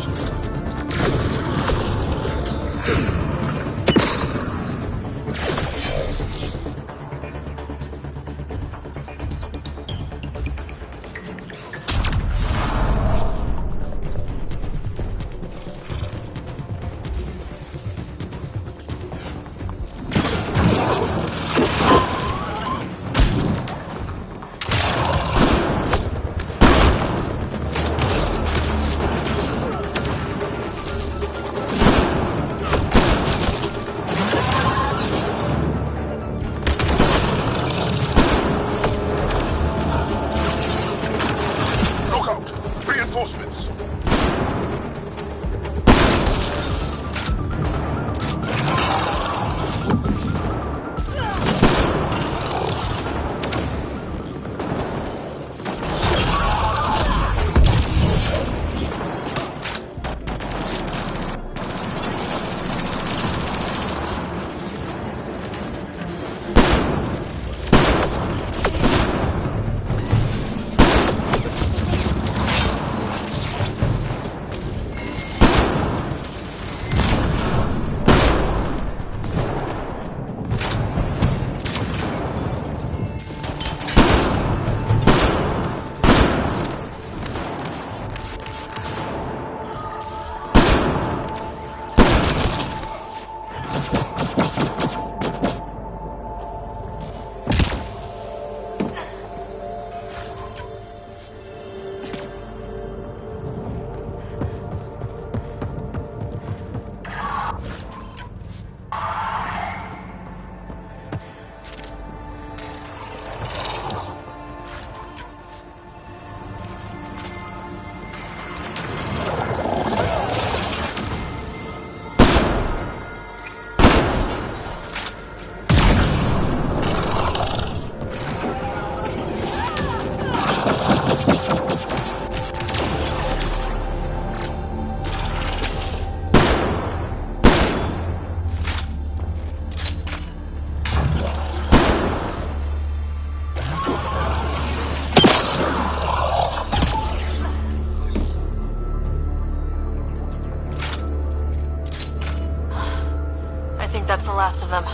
That's the last of them.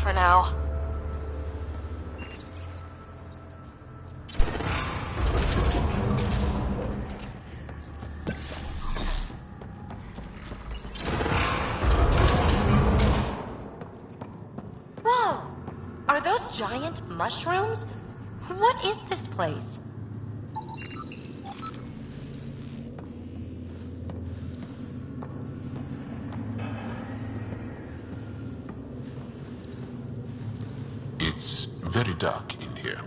For now. Whoa! Are those giant mushrooms? What is this place? It's very dark in here.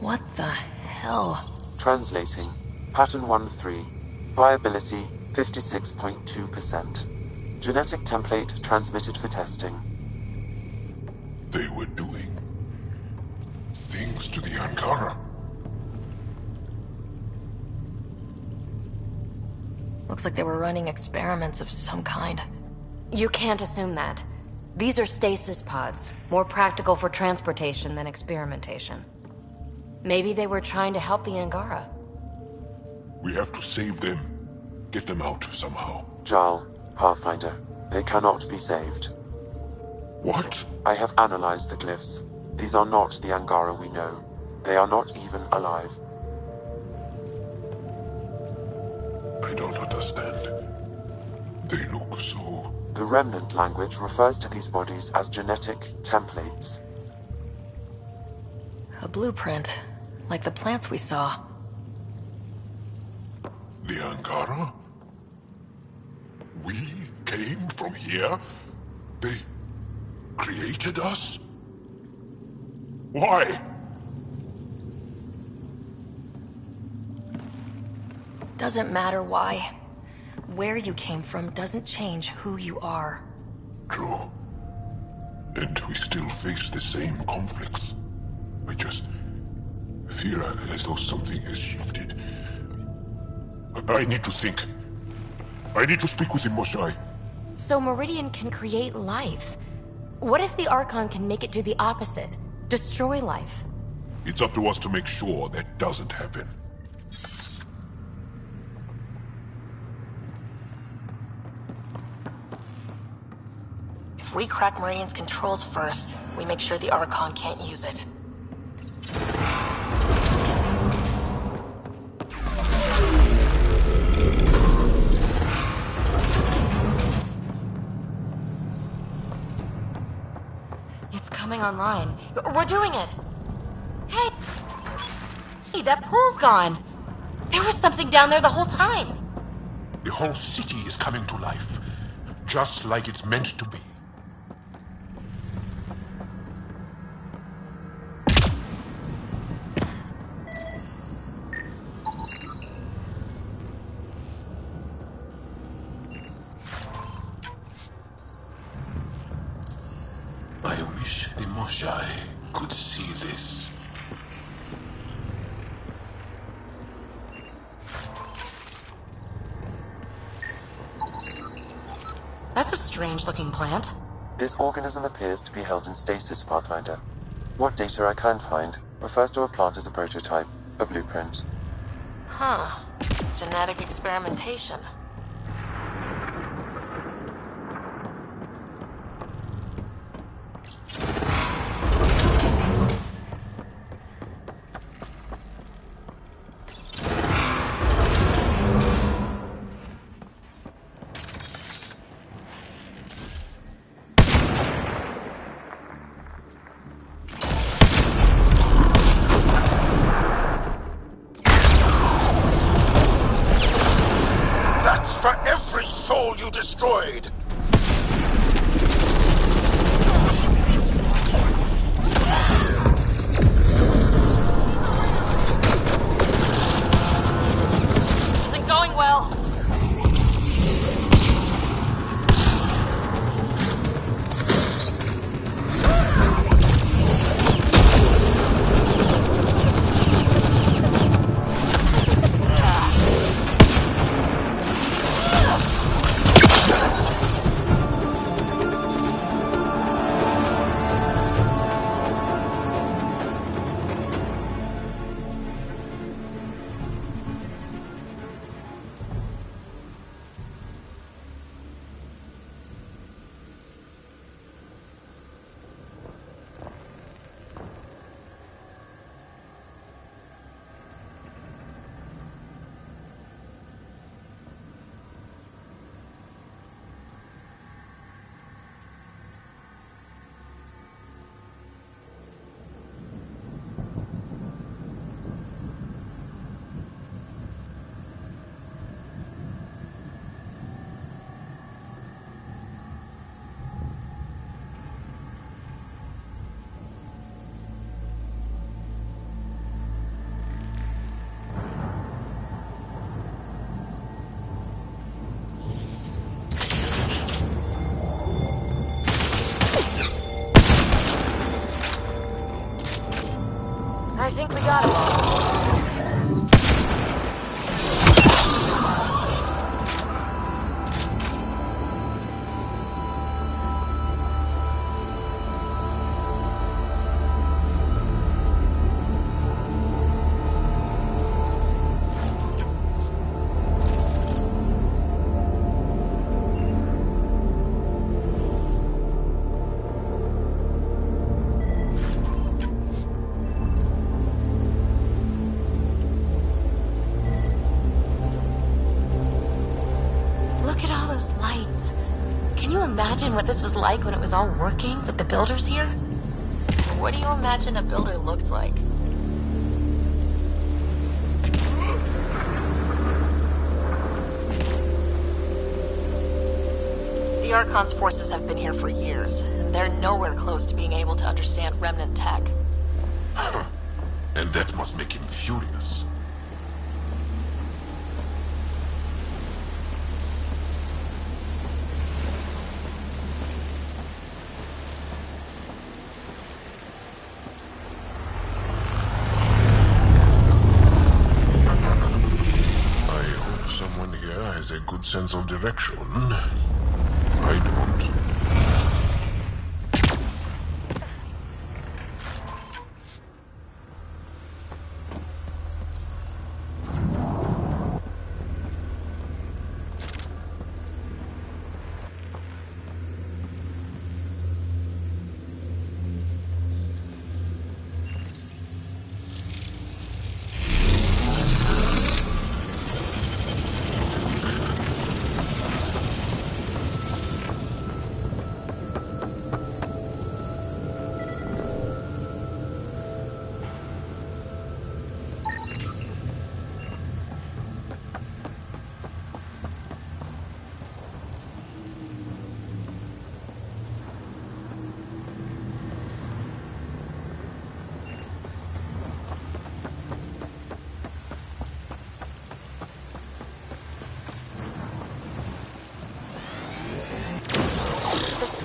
What the hell? Translating. Pattern 1-3. Viability 56.2%. Genetic template transmitted for testing. They were doing things to the Angara. Looks like they were running experiments of some kind. You can't assume that. These are stasis pods, more practical for transportation than experimentation. Maybe they were trying to help the Angara. We have to save them. Get them out somehow. Jaal, Pathfinder, they cannot be saved. What? I have analyzed the glyphs. These are not the Angara we know. They are not even alive. I don't understand. They look so The remnant language refers to these bodies as genetic templates. A blueprint, like the plants we saw. The Angara? We came from here? They created us? Why? Doesn't matter why. Where you came from doesn't change who you are. True. And we still face the same conflicts. I just feel as though something has shifted. I need to think. I need to speak with Imoshai. So Meridian can create life. What if the Archon can make it do the opposite? Destroy life? It's up to us to make sure that doesn't happen. If we crack Meridian's controls first, we make sure the Archon can't use it. It's coming online. We're doing it! Hey! Hey, that pool's gone! There was something down there the whole time! The whole city is coming to life, just like it's meant to be. I wish the Moshai could see this. That's a strange-looking plant. This organism appears to be held in stasis, Pathfinder. What data I can find refers to a plant as a prototype, a blueprint. Huh. Genetic experimentation. That's for every soul you destroyed! Isn't going well. I think we got him. Can you imagine what this was like when it was all working with the builders here? What do you imagine a builder looks like? The Archon's forces have been here for years, and they're nowhere close to being able to understand Remnant tech. And that must make him furious. I hope someone here has a good sense of direction. I don't.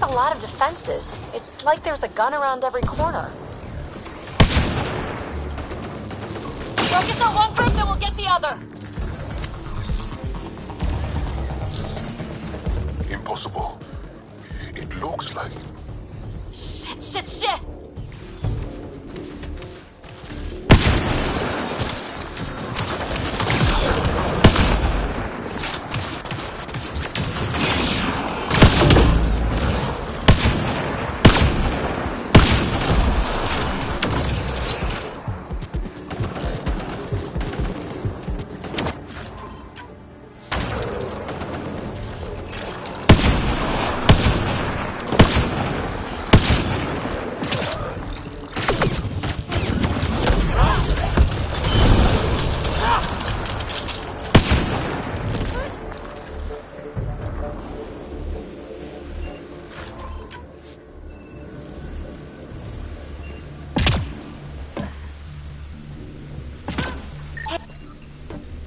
A lot of defenses. It's like there's a gun around every corner. Focus on one group and we'll get the other. Impossible. It looks like... Shit!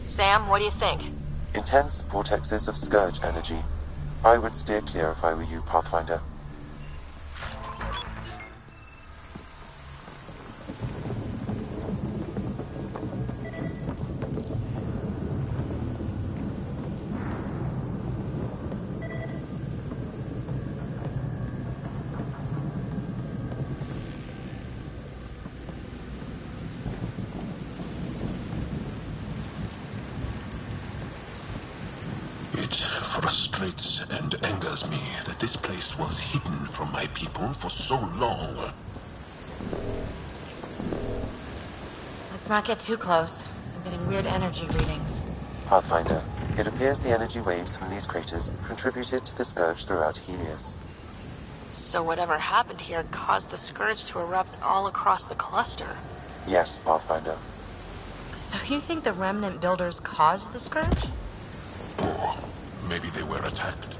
Sam, what do you think? Intense vortexes of scourge energy. I would steer clear if I were you, Pathfinder. It frustrates and angers me that this place was hidden from my people for so long. Let's not get too close. I'm getting weird energy readings. Pathfinder, it appears the energy waves from these craters contributed to the scourge throughout Helios. So whatever happened here caused the Scourge to erupt all across the cluster. Yes, Pathfinder. So you think the Remnant builders caused the Scourge? Or maybe they were attacked.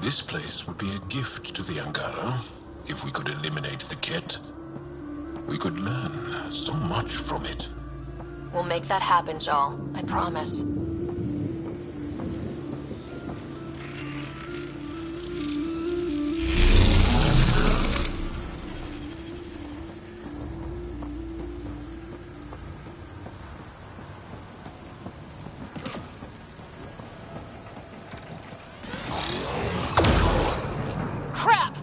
This place would be a gift to the Angara. If we could eliminate the Ket, we could learn so much from it. We'll make that happen, Jaal. I promise. Crap!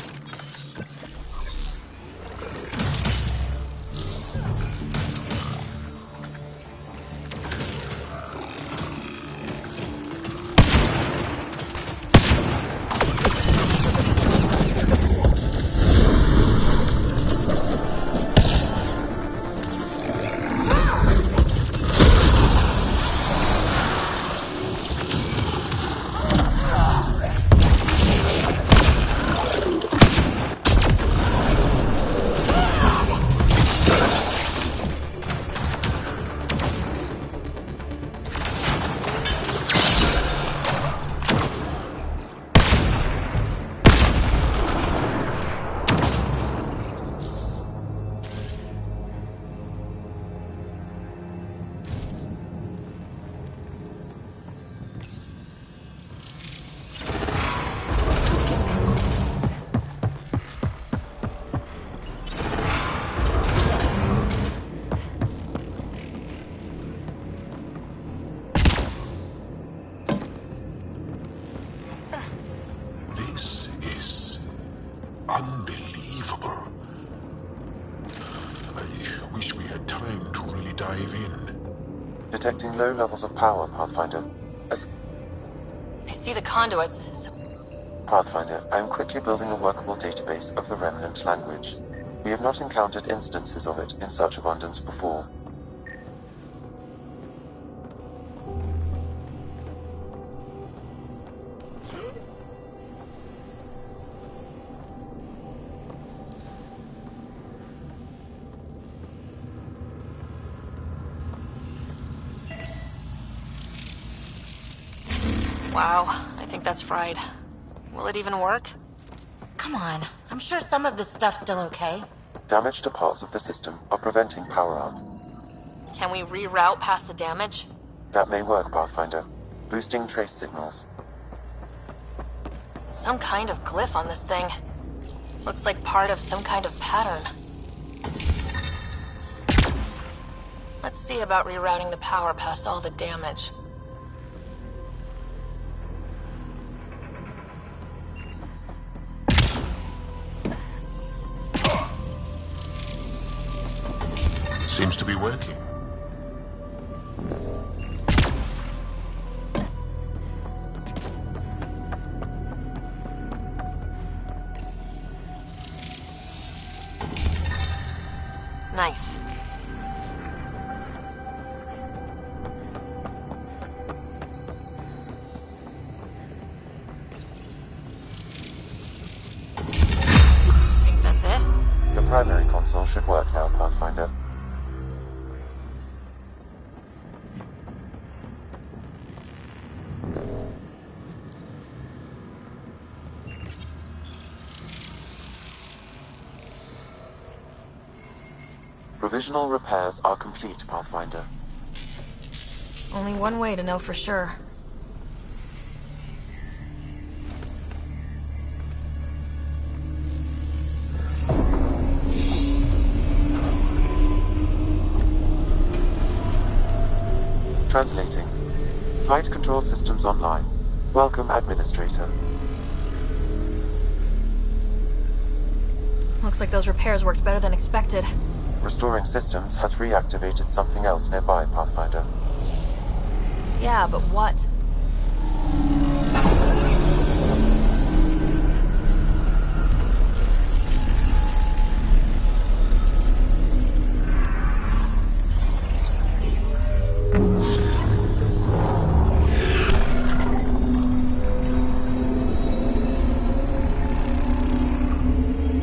dive in. Detecting low levels of power, Pathfinder. I see the conduits. Pathfinder, I am quickly building a workable database of the Remnant language. We have not encountered instances of it in such abundance before. Wow, I think that's fried. Will it even work? Come on, I'm sure some of this stuff's still okay. Damage to parts of the system are preventing power-up. Can we reroute past the damage? That may work, Pathfinder. Boosting trace signals. Some kind of glyph on this thing. Looks like part of some kind of pattern. Let's see about rerouting the power past all the damage. Seems to be working. Nice. Think that's it? The primary console should work now, Pathfinder. Provisional repairs are complete, Pathfinder. Only one way to know for sure. Translating. Flight control systems online. Welcome, Administrator. Looks like those repairs worked better than expected. Restoring systems has reactivated something else nearby, Pathfinder. Yeah, but what?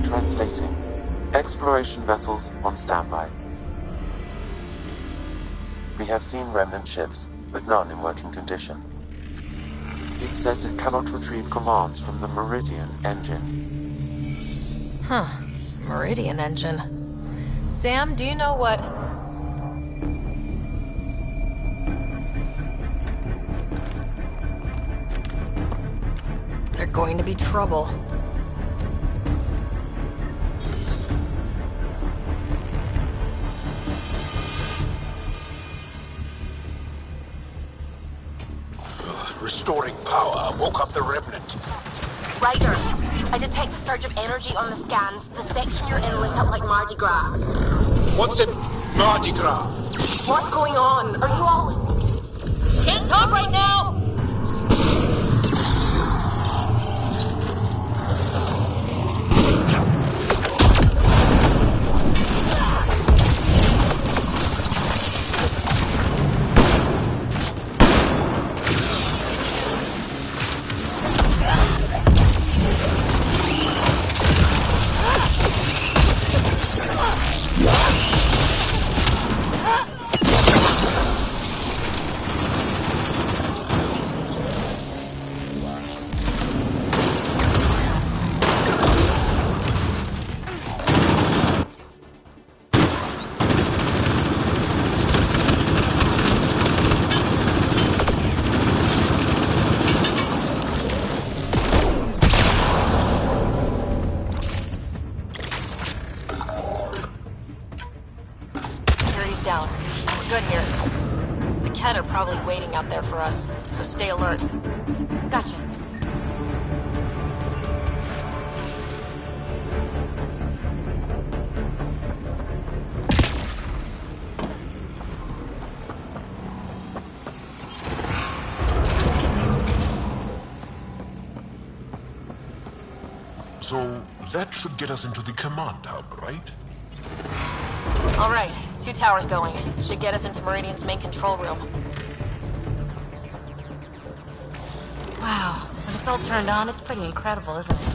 Translating. Exploration vessels on standby. We have seen remnant ships, but none in working condition. It says it cannot retrieve commands from the Meridian engine. Huh. Meridian engine. Sam, do you know what... They're going to be trouble. Restoring power woke up the Remnant. Ryder, I detect a surge of energy on the scans. The section you're in lit up like Mardi Gras. What's it? Mardi Gras? What's going on? Are you all... Can't talk right now! Down. We're good here. The Kett are probably waiting out there for us, so stay alert. Gotcha. So that should get us into the command hub, right? All right, 2 towers going. Should get us into Meridian's main control room. Wow, when it's all turned on, it's pretty incredible, isn't it?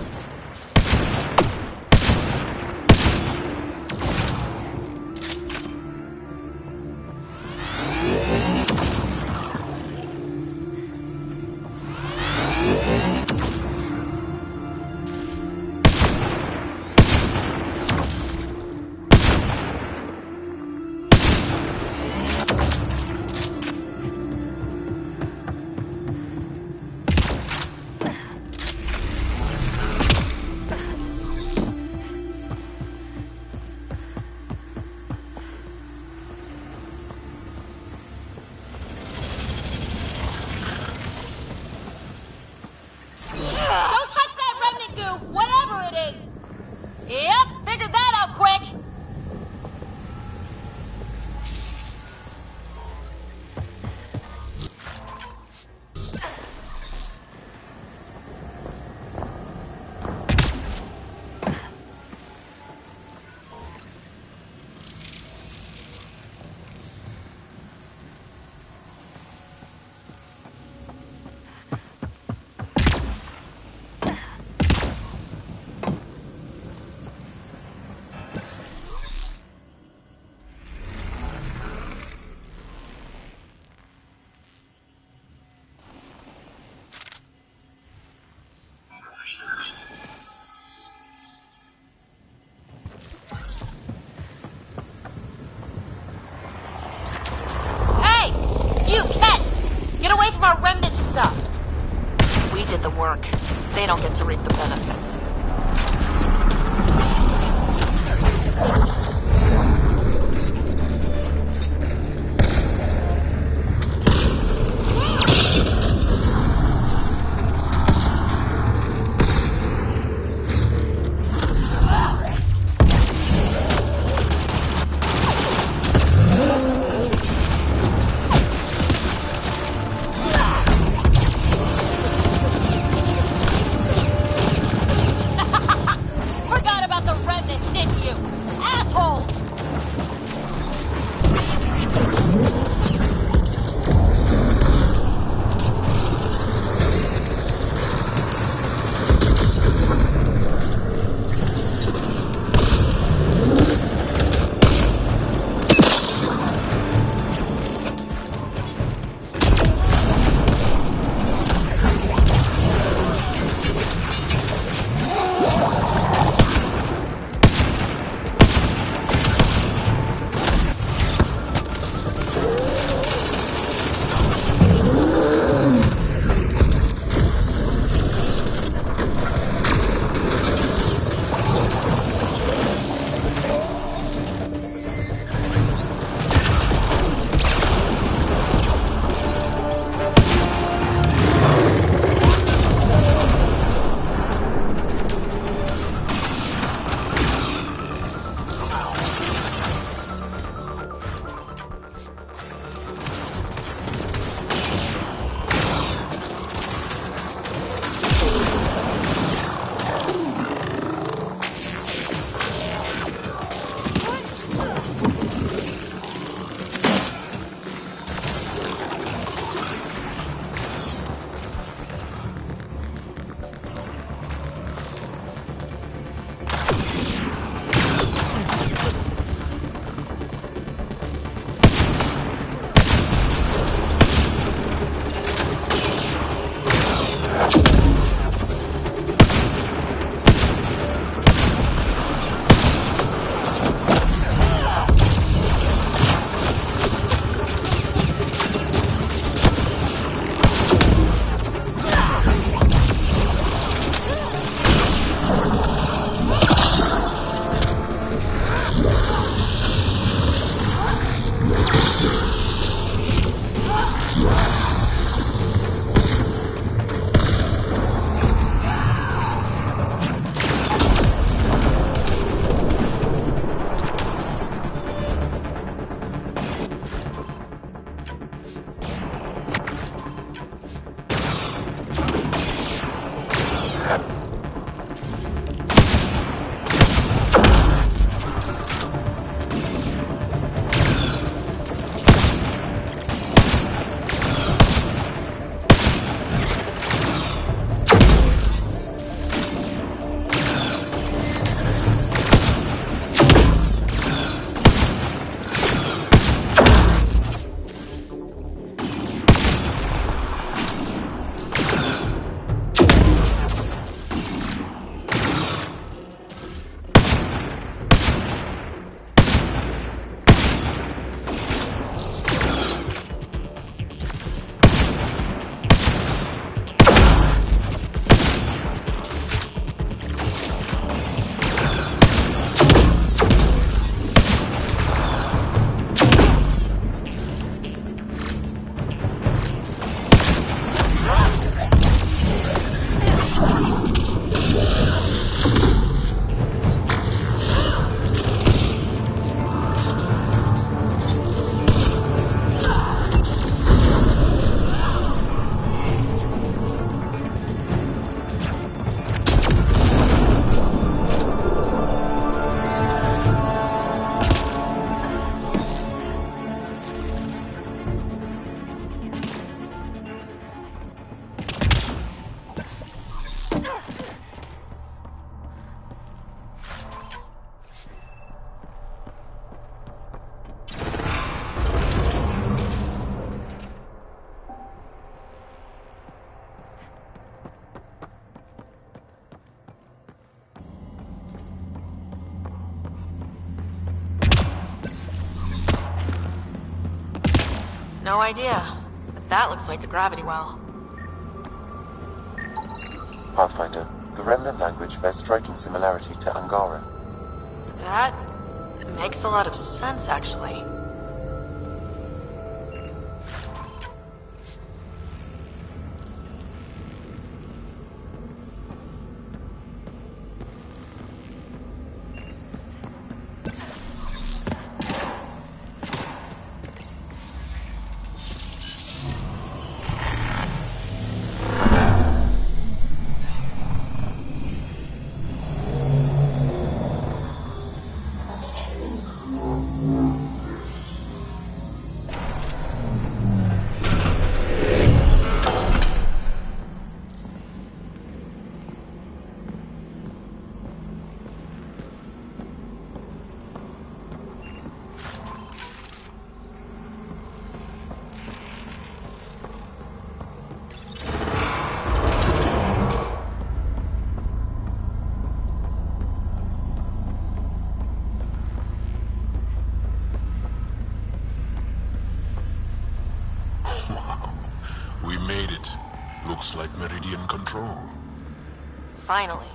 Our remnant stuff. We did the work. They don't get to reap the benefits. Forgot about the remnant, didn't you? Asshole! No idea. But that looks like a gravity well. Pathfinder, the Remnant language bears striking similarity to Angara. That makes a lot of sense, actually. We made it. Looks like Meridian control. Finally.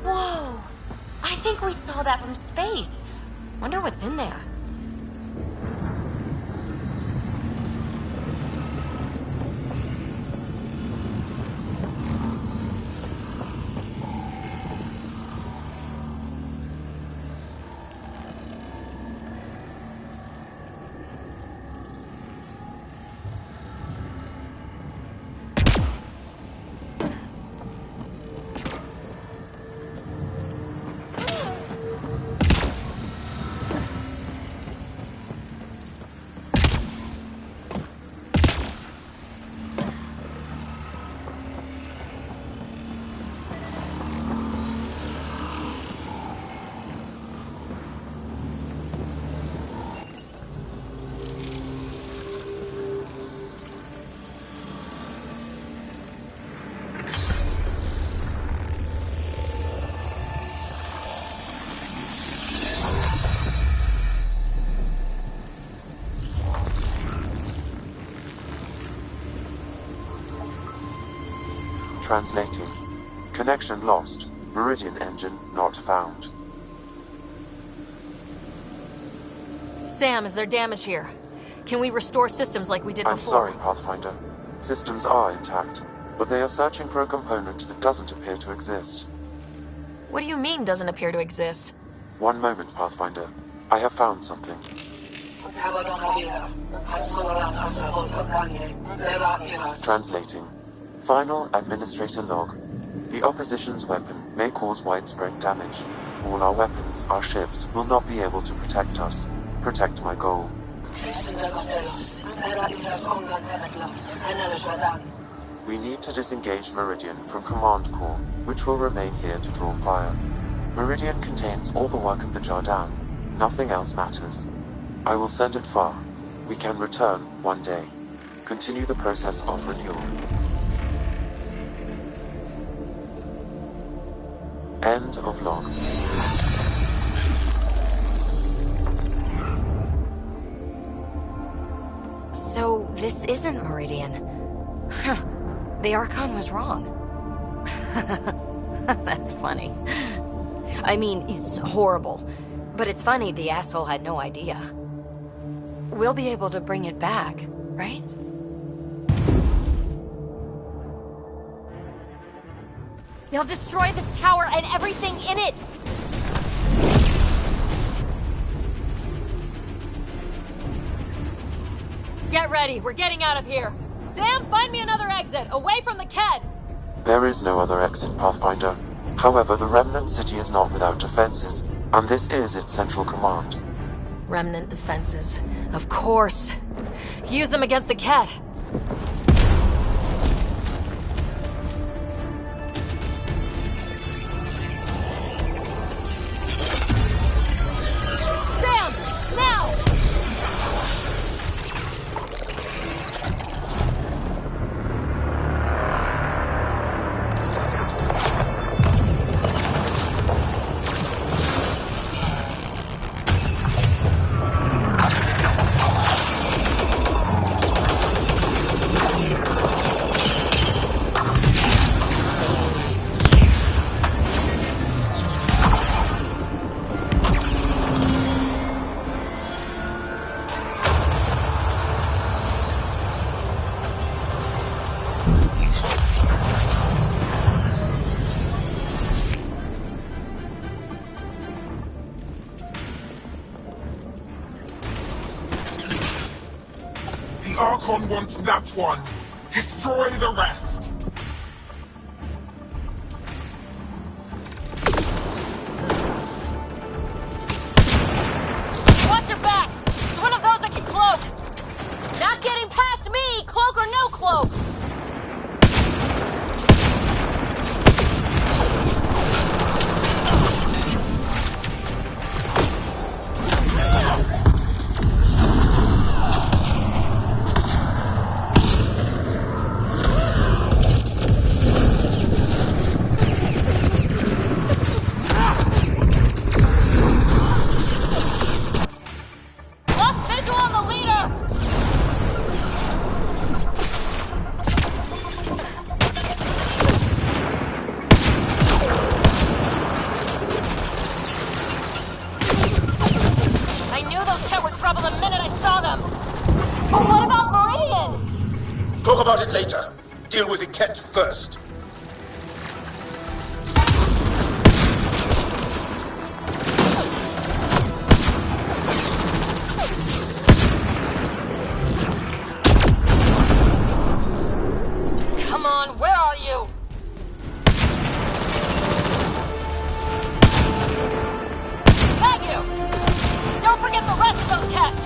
Whoa! I think we saw that from space. Wonder what's in there. Translating. Connection lost. Meridian engine not found. Sam, is there damage here? Can we restore systems like we did I'm before? sorry, Pathfinder. Systems are intact, but they are searching for a component that doesn't appear to exist. What do you mean doesn't appear to exist? One moment, Pathfinder. I have found something. Translating. Final Administrator log. The opposition's weapon may cause widespread damage. All our weapons, our ships, will not be able to protect us. Protect my goal. We need to disengage Meridian from Command Core, which will remain here to draw fire. Meridian contains all the work of the Jardan. Nothing else matters. I will send it far. We can return one day. Continue the process of renewal. End of log. So, this isn't Meridian. Huh. The Archon was wrong. That's funny. I mean, it's horrible. But it's funny the asshole had no idea. We'll be able to bring it back, right? They'll destroy this tower and everything in it! Get ready, we're getting out of here. Sam, find me another exit, away from the Ked! There is no other exit, Pathfinder. However, the Remnant City is not without defenses, and this is its central command. Remnant defenses. Of course. Use them against the Ked. Sam! Now! The Archon wants that one. Destroy the rest. Watch your backs! It's one of those that can cloak! Not getting past me, cloak or no cloak! Talk about it later. Deal with the Ket first. Come on, where are you? Thank you! Don't forget the rest of those cats!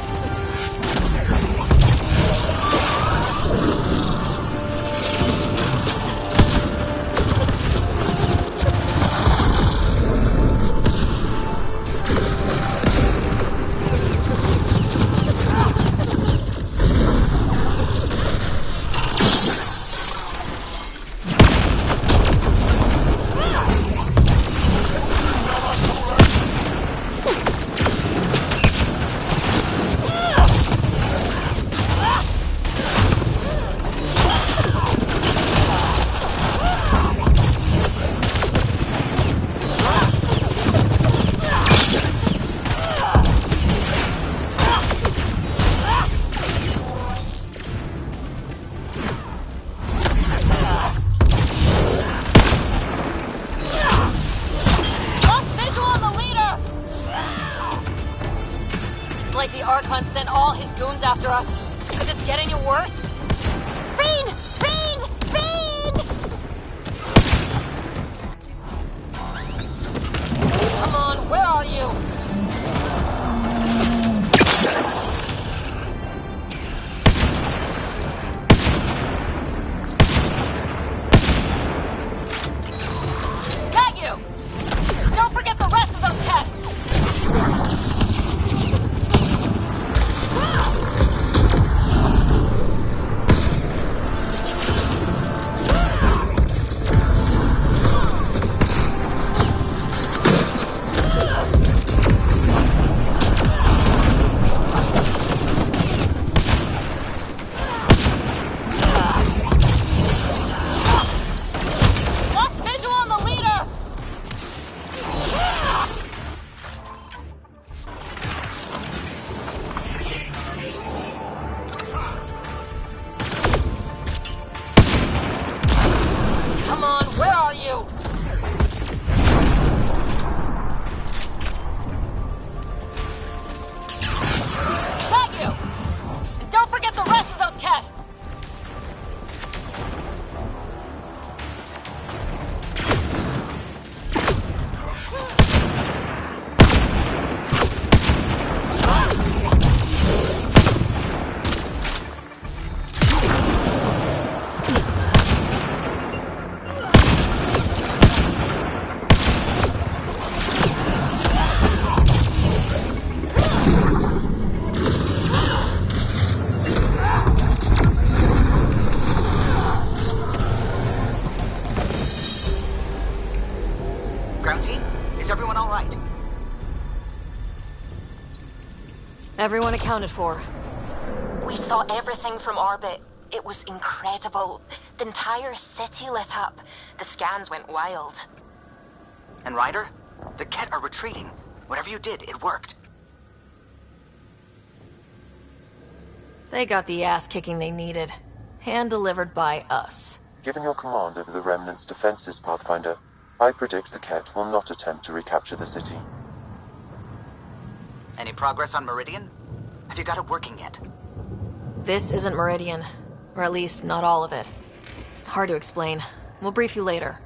After us. Could this get any worse? Fiend! Fiend! Fiend! Come on, where are you? Got you! Don't forget the rest of those cats! Everyone accounted for. We saw everything from orbit. It was incredible. The entire city lit up. The scans went wild. And Ryder? The Ket are retreating. Whatever you did, it worked. They got the ass-kicking they needed. Hand-delivered by us. Given your command over the Remnant's defenses, Pathfinder, I predict the Ket will not attempt to recapture the city. Any progress on Meridian? Have you got it working yet? This isn't Meridian. Or at least, not all of it. Hard to explain. We'll brief you later.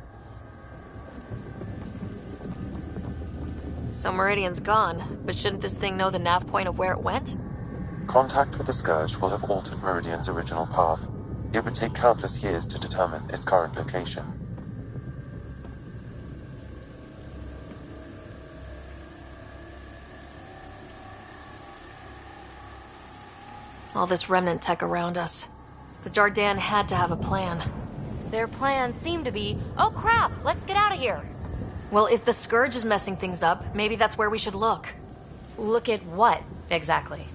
So Meridian's gone, but shouldn't this thing know the nav point of where it went? Contact with the Scourge will have altered Meridian's original path. It would take countless years to determine its current location. All this remnant tech around us. The Jardin had to have a plan. Their plan seemed to be, oh crap, let's get out of here. Well, if the Scourge is messing things up, maybe that's where we should look. Look at what, exactly?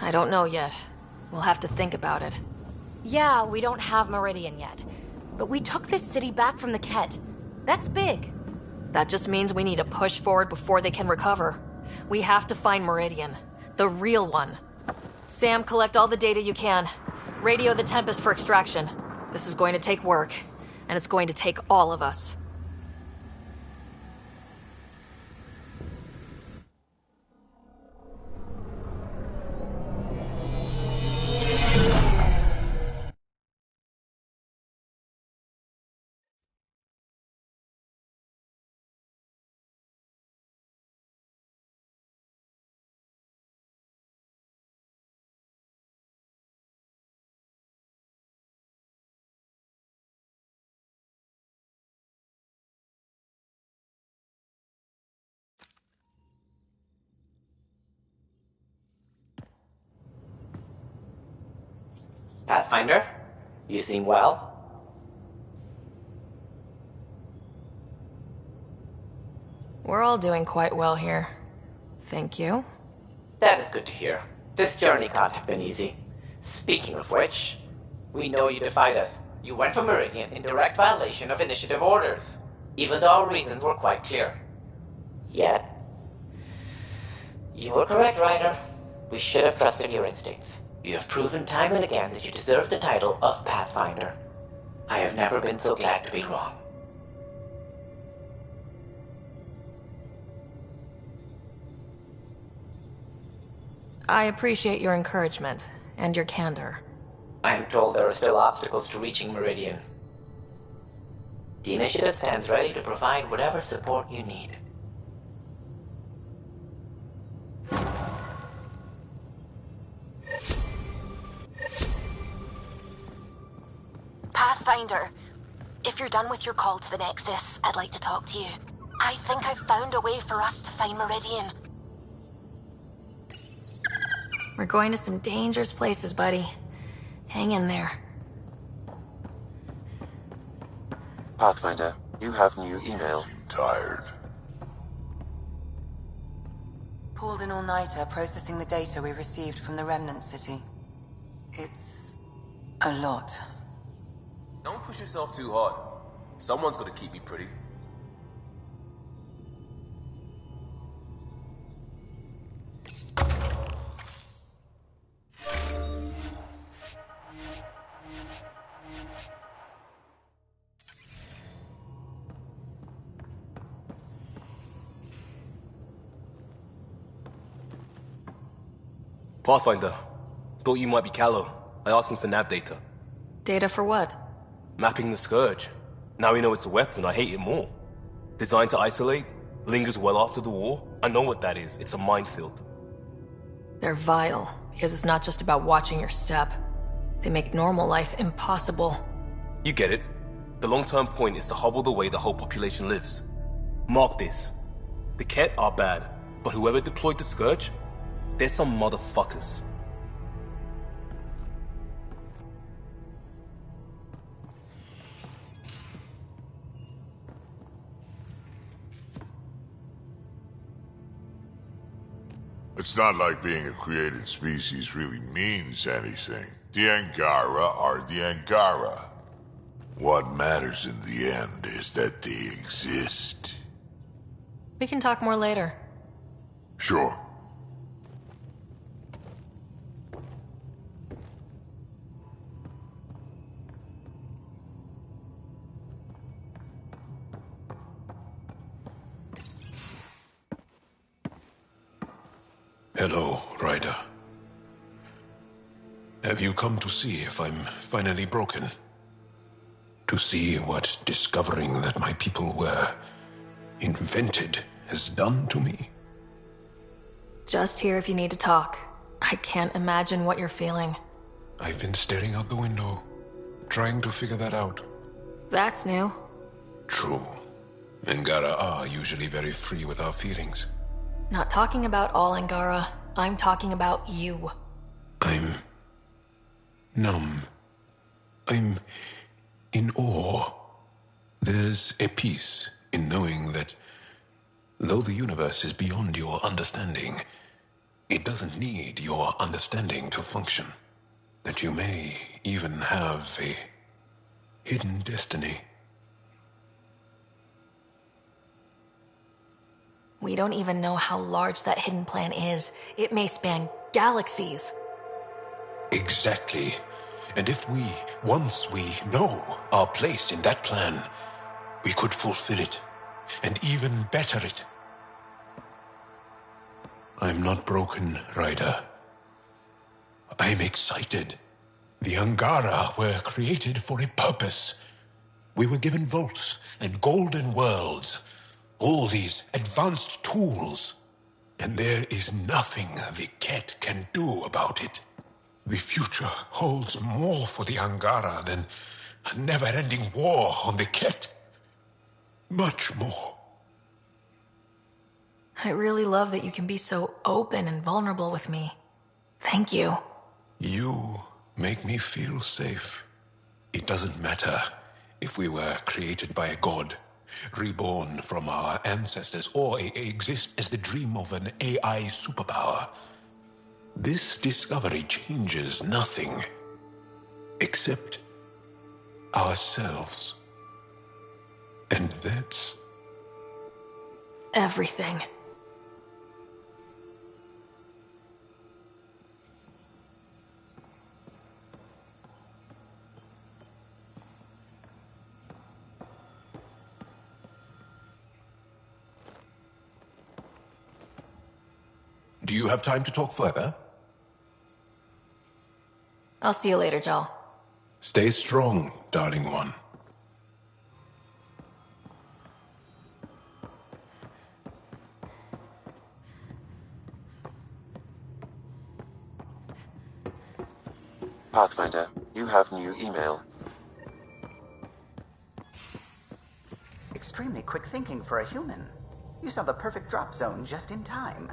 I don't know yet. We'll have to think about it. Yeah, we don't have Meridian yet. But we took this city back from the Ket. That's big. That just means we need to push forward before they can recover. We have to find Meridian. The real one. Sam, collect all the data you can. Radio the Tempest for extraction. This is going to take work, and it's going to take all of us. Pathfinder, you seem well. We're all doing quite well here. Thank you. That is good to hear. This journey can't have been easy. Speaking of which, we know you defied us. You went for Meridian in direct violation of initiative orders, even though our reasons were quite clear. Yet, you were correct, Ryder. We should have trusted your instincts. You have proven time and again that you deserve the title of Pathfinder. I have never been so glad to be wrong. I appreciate your encouragement, and your candor. I am told there are still obstacles to reaching Meridian. The initiative stands ready to provide whatever support you need. Pathfinder, if you're done with your call to the Nexus, I'd like to talk to you. I think I've found a way for us to find Meridian. We're going to some dangerous places, buddy. Hang in there. Pathfinder, you have new email. Tired. Pulled an all-nighter processing the data we received from the Remnant City. It's a lot. Don't push yourself too hard. Someone's got to keep you pretty. Pathfinder, thought you might be Callow. I asked him for nav data. Data for what? Mapping the Scourge. Now we know it's a weapon, I hate it more. Designed to isolate, lingers well after the war. I know what that is. It's a minefield. They're vile, because it's not just about watching your step. They make normal life impossible. You get it. The long-term point is to hobble the way the whole population lives. Mark this. The Ket are bad, but whoever deployed the Scourge, they're some motherfuckers. It's not like being a created species really means anything. The Angara are the Angara. What matters in the end is that they exist. We can talk more later. Sure. Hello, Ryder. Have you come to see if I'm finally broken? To see what discovering that my people were invented has done to me? Just here if you need to talk. I can't imagine what you're feeling. I've been staring out the window, trying to figure that out. That's new. True. Angara are usually very free with our feelings. Not talking about all Angara. I'm talking about you. I'm numb. I'm in awe. There's a peace in knowing that though the universe is beyond your understanding, it doesn't need your understanding to function. That you may even have a hidden destiny. We don't even know how large that hidden plan is. It may span galaxies. Exactly. And if once we know our place in that plan, we could fulfill it, and even better it. I'm not broken, Ryder. I'm excited. The Angara were created for a purpose. We were given vaults and golden worlds. All these advanced tools. And there is nothing the Ket can do about it. The future holds more for the Angara than a never-ending war on the Ket. Much more. I really love that you can be so open and vulnerable with me. Thank you. You make me feel safe. It doesn't matter if we were created by a god, reborn from our ancestors, or exist as the dream of an AI superpower. This discovery changes nothing except ourselves. And that's everything. Do you have time to talk further? I'll see you later, Jaal. Stay strong, darling one. Pathfinder, you have new email. Extremely quick thinking for a human. You saw the perfect drop zone just in time.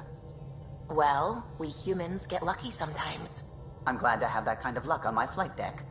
Well, we humans get lucky sometimes. I'm glad to have that kind of luck on my flight deck.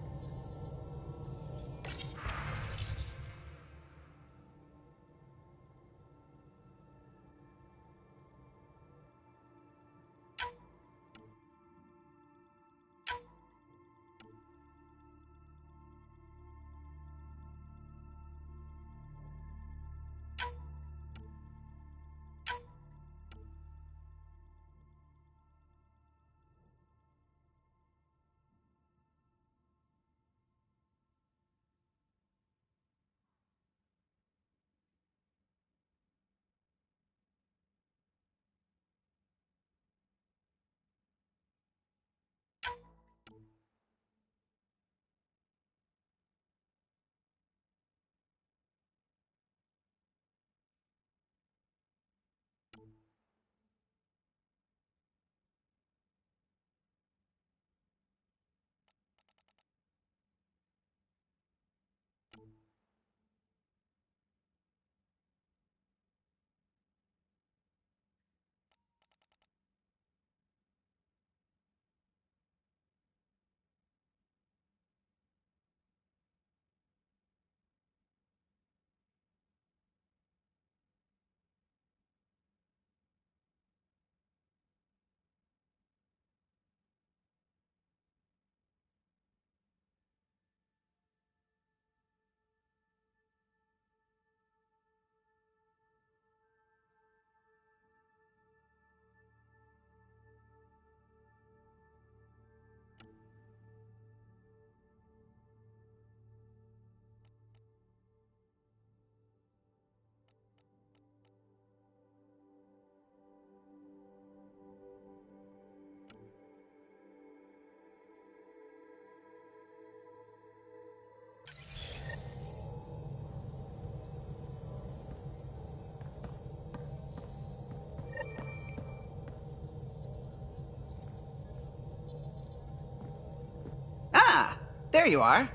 There you are.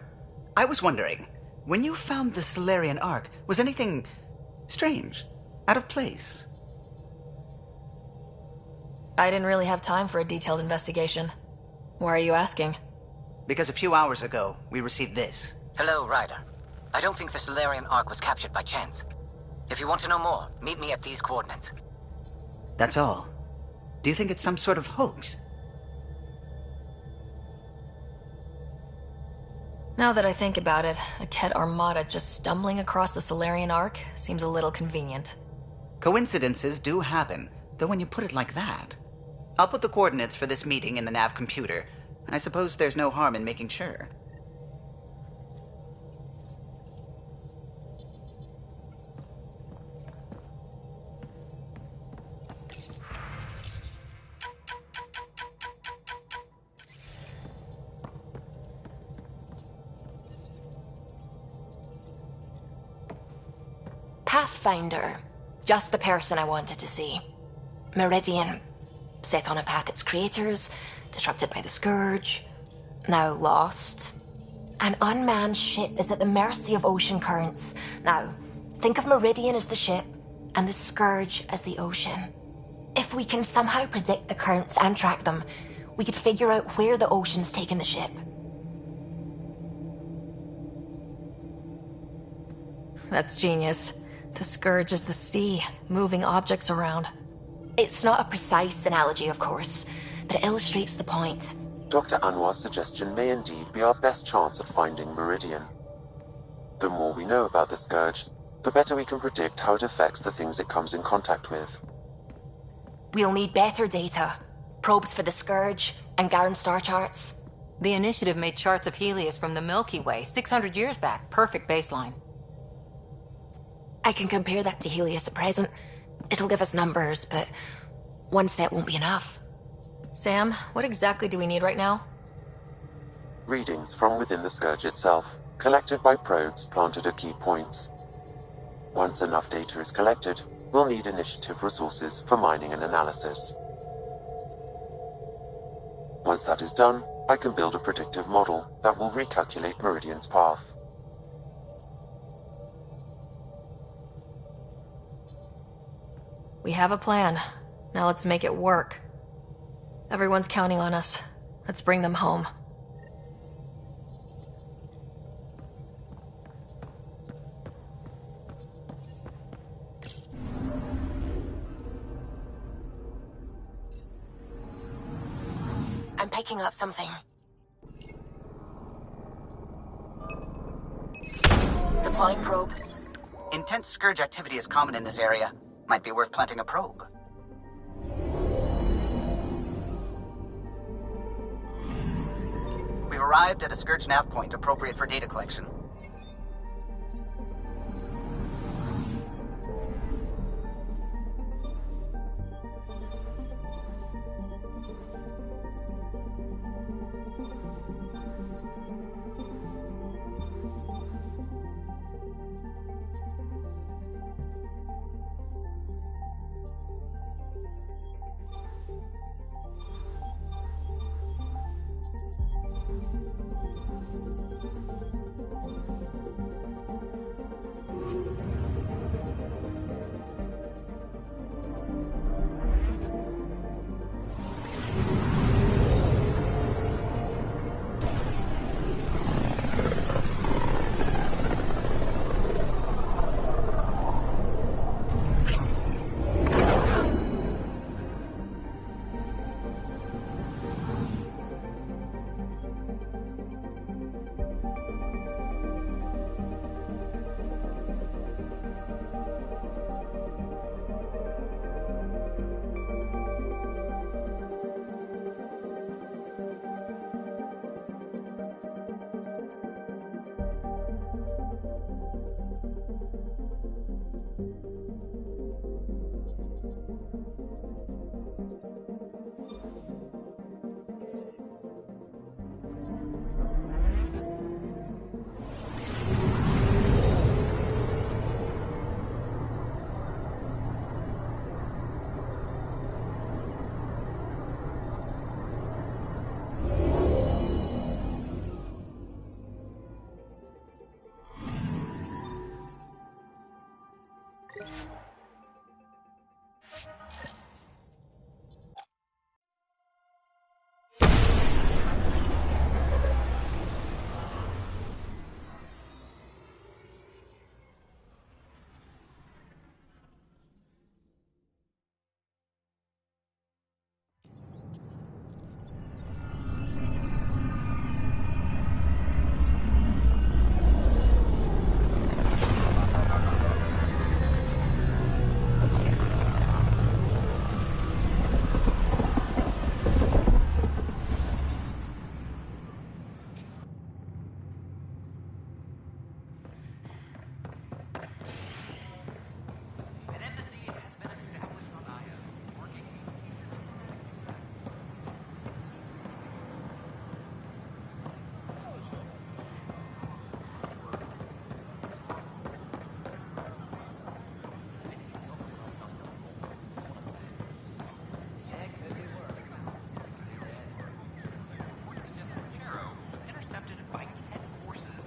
I was wondering, when you found the Solarian Ark, was anything strange? Out of place? I didn't really have time for a detailed investigation. Why are you asking? Because a few hours ago, we received this. Hello, Ryder. I don't think the Solarian Ark was captured by chance. If you want to know more, meet me at these coordinates. That's all. Do you think it's some sort of hoax? Now that I think about it, a Ket armada just stumbling across the Solarian Ark seems a little convenient. Coincidences do happen, though when you put it like that. I'll put the coordinates for this meeting in the nav computer. I suppose there's no harm in making sure. Pathfinder. Just the person I wanted to see. Meridian. Set on a path its creators, disrupted by the Scourge, now lost. An unmanned ship is at the mercy of ocean currents. Now, think of Meridian as the ship, and the Scourge as the ocean. If we can somehow predict the currents and track them, we could figure out where the ocean's taken the ship. That's genius. The Scourge is the sea, moving objects around. It's not a precise analogy, of course, but it illustrates the point. Dr. Anwar's suggestion may indeed be our best chance at finding Meridian. The more we know about the Scourge, the better we can predict how it affects the things it comes in contact with. We'll need better data. Probes for the Scourge, and Garen star charts. The Initiative made charts of Helios from the Milky Way 600 years back. Perfect baseline. I can compare that to Helios at present. It'll give us numbers, but one set won't be enough. Sam, what exactly do we need right now? Readings from within the Scourge itself, collected by probes planted at key points. Once enough data is collected, we'll need Initiative resources for mining and analysis. Once that is done, I can build a predictive model that will recalculate Meridian's path. We have a plan. Now let's make it work. Everyone's counting on us. Let's bring them home. I'm picking up something. Deploying probe. Intense Scourge activity is common in this area. Might be worth planting a probe. We've arrived at a Scourge nav point appropriate for data collection.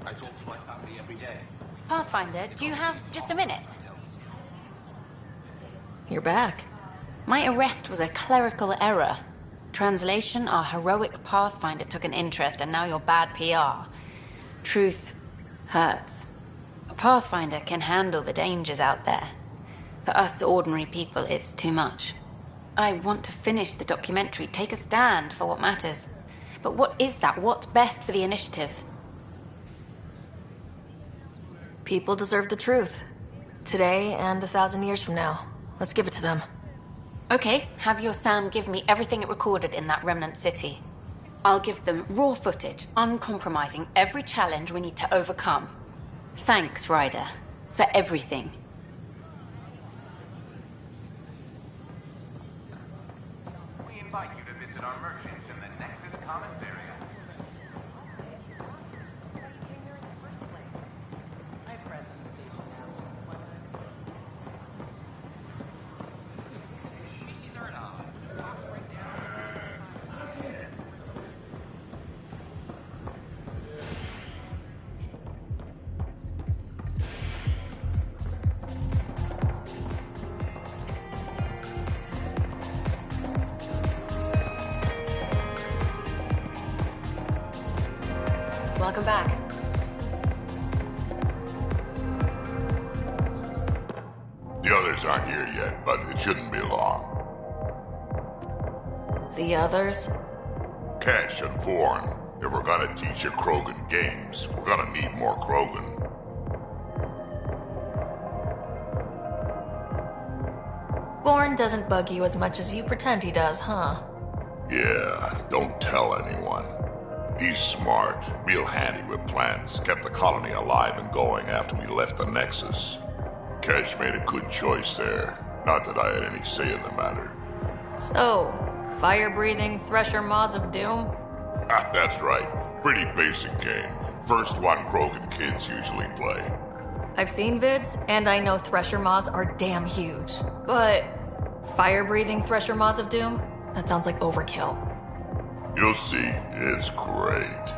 I talk to my family every day. Pathfinder, do you have just a minute? You're back. My arrest was a clerical error. Translation, our heroic Pathfinder took an interest, and now you're bad PR. Truth hurts. A Pathfinder can handle the dangers out there. For us ordinary people, it's too much. I want to finish the documentary, take a stand for what matters. But what is that? What's best for the initiative? People deserve the truth. Today and 1,000 years from now. Let's give it to them. Okay, have your Sam give me everything it recorded in that remnant city. I'll give them raw footage, uncompromising every challenge we need to overcome. Thanks, Ryder, for everything. We invite you to visit our merchants in the Nexus Commons area. Welcome back. The others aren't here yet, but it shouldn't be long. The others? Cash and Vorn. If we're gonna teach you Krogan games, we're gonna need more Krogan. Born doesn't bug you as much as you pretend he does, huh? Yeah, don't tell anyone. He's smart, real handy with plans, kept the colony alive and going after we left the Nexus. Kesh made a good choice there. Not that I had any say in the matter. So, fire-breathing Thresher Maws of Doom? That's right. Pretty basic game. First one Krogan kids usually play. I've seen vids, and I know Thresher Maws are damn huge. But fire-breathing Thresher Maws of Doom? That sounds like overkill. You'll see. It's great.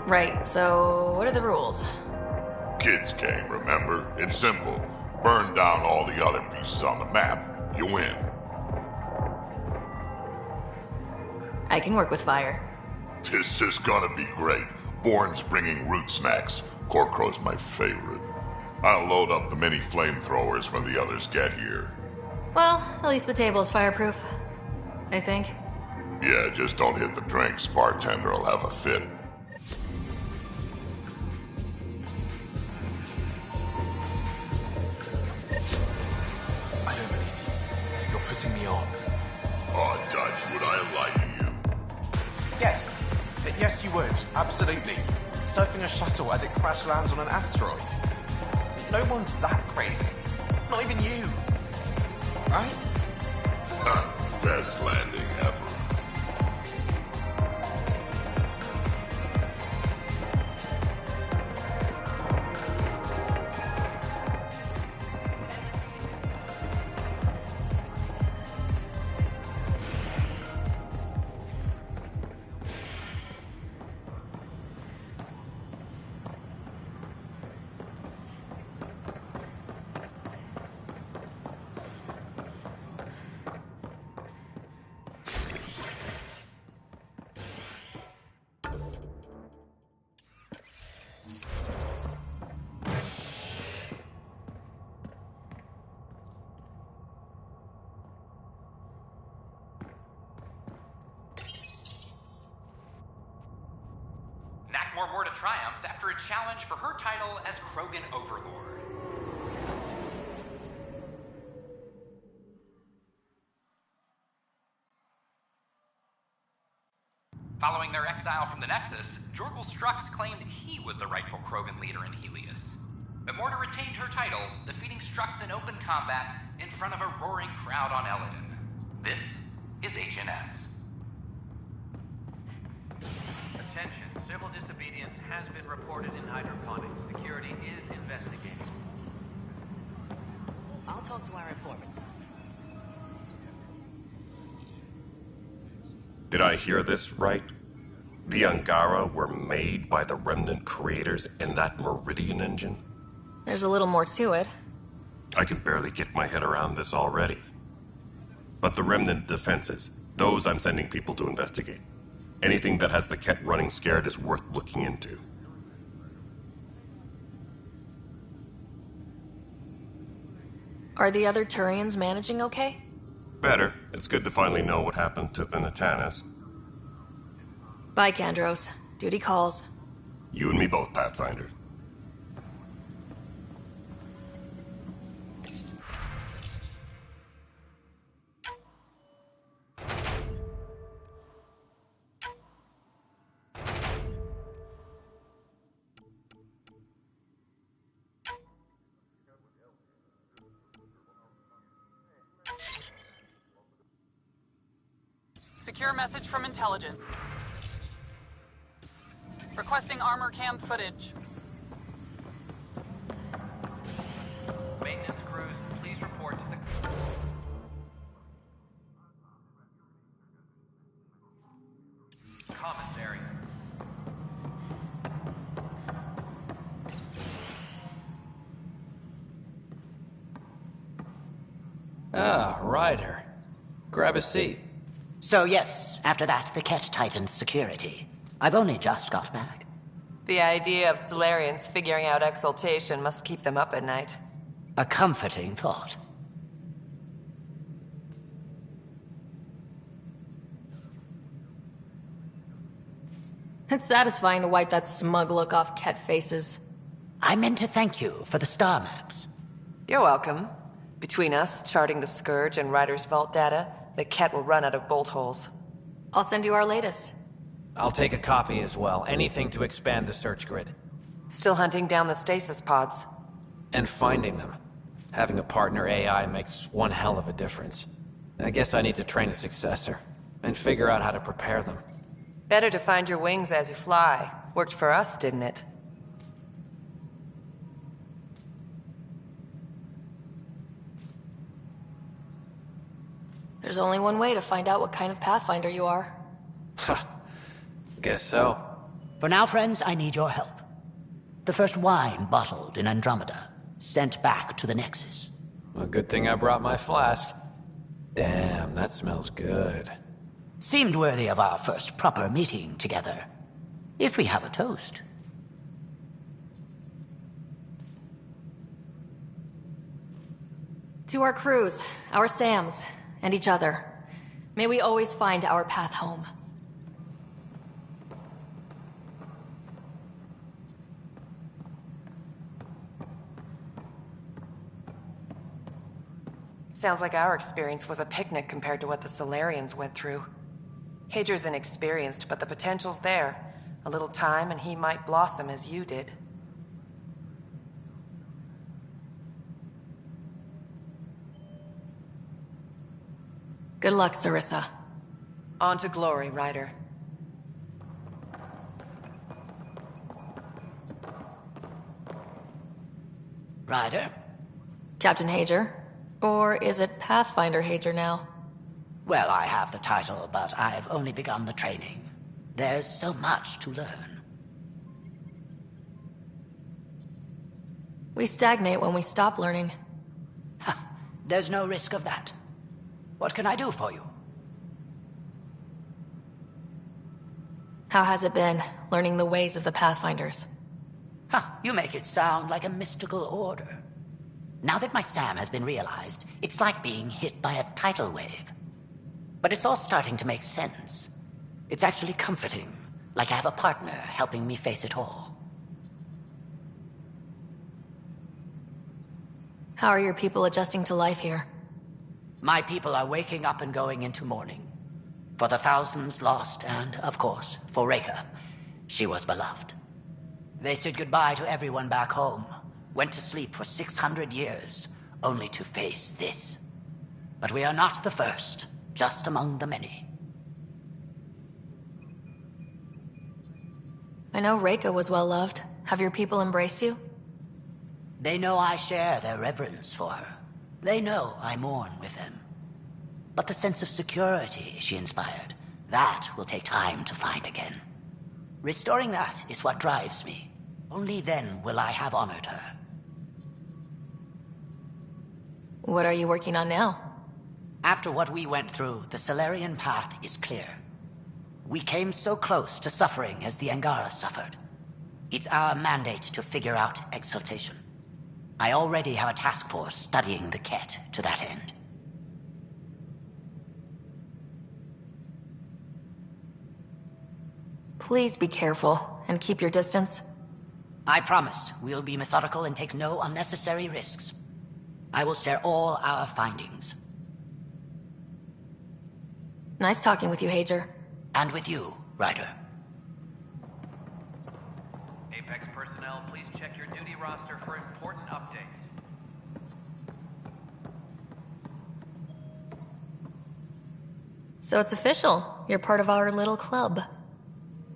Right, so what are the rules? Kids game, remember? It's simple. Burn down all the other pieces on the map. You win. I can work with fire. This is gonna be great. Born's bringing root snacks. Corcrow's my favorite. I'll load up the mini flamethrowers when the others get here. Well, at least the table's fireproof. I think. Yeah, just don't hit the drinks. Bartender will have a fit. I don't believe you. You're putting me on. Oh, Dutch, would I lie to you? Yes. Yes, you would. Absolutely. Surfing a shuttle as it crash lands on an asteroid. No one's that crazy. Not even you. Right? Best landing ever. Morta triumphs after a challenge for her title as Krogan Overlord. Following their exile from the Nexus, Jorgal Strux claimed he was the rightful Krogan leader in Helios. But Morta retained her title, defeating Strux in open combat in front of a roaring crowd on Eladon. This is HNS. Attention, civil disobedience has been reported in hydroponics. Security is investigating. I'll talk to our informants. Did I hear this right? The Angara were made by the Remnant creators in that Meridian engine? There's a little more to it. I can barely get my head around this already. But the Remnant defenses, those I'm sending people to investigate. Anything that has the Ket running scared is worth looking into. Are the other Turians managing okay? Better. It's good to finally know what happened to the Natanas. Bye, Kandros. Duty calls. You and me both, Pathfinder. Secure message from Intelligence. Requesting armor cam footage. Maintenance crews, please report to the... Commons area. Ah, Ryder. Grab a seat. So yes, after that, the Ket tightened security. I've only just got back. The idea of Solarians figuring out exaltation must keep them up at night. A comforting thought. It's satisfying to wipe that smug look off Ket faces. I meant to thank you for the star maps. You're welcome. Between us, charting the Scourge and Ryder's vault data, the Ket will run out of bolt holes. I'll send you our latest. I'll take a copy as well. Anything to expand the search grid. Still hunting down the stasis pods. And finding them. Having a partner AI makes one hell of a difference. I guess I need to train a successor. And figure out how to prepare them. Better to find your wings as you fly. Worked for us, didn't it? There's only one way to find out what kind of Pathfinder you are. Ha. Guess so. For now, friends, I need your help. The first wine bottled in Andromeda, sent back to the Nexus. A good thing I brought my flask. Damn, that smells good. Seemed worthy of our first proper meeting together. If we have a toast. To our crews, our Sams, and each other. May we always find our path home. Sounds like our experience was a picnic compared to what the Solarians went through. Hager's inexperienced, but the potential's there. A little time and he might blossom as you did. Good luck, Sarissa. On to glory, Ryder. Ryder? Captain Hager? Or is it Pathfinder Hager now? Well, I have the title, but I've only begun the training. There's so much to learn. We stagnate when we stop learning. There's no risk of that. What can I do for you? How has it been, learning the ways of the Pathfinders? You make it sound like a mystical order. Now that my Sam has been realized, it's like being hit by a tidal wave. But it's all starting to make sense. It's actually comforting, like I have a partner helping me face it all. How are your people adjusting to life here? My people are waking up and going into mourning. For the thousands lost, and, of course, for Reka. She was beloved. They said goodbye to everyone back home, went to sleep for 600 years, only to face this. But we are not the first, just among the many. I know Reka was well loved. Have your people embraced you? They know I share their reverence for her. They know I mourn with them. But the sense of security she inspired, that will take time to find again. Restoring that is what drives me. Only then will I have honored her. What are you working on now? After what we went through, the Solarian path is clear. We came so close to suffering as the Angara suffered. It's our mandate to figure out exaltation. I already have a task force studying the Ket to that end. Please be careful and keep your distance. I promise we'll be methodical and take no unnecessary risks. I will share all our findings. Nice talking with you, Hager. And with you, Ryder. Apex personnel, please check your duty roster for important updates. So it's official. You're part of our little club.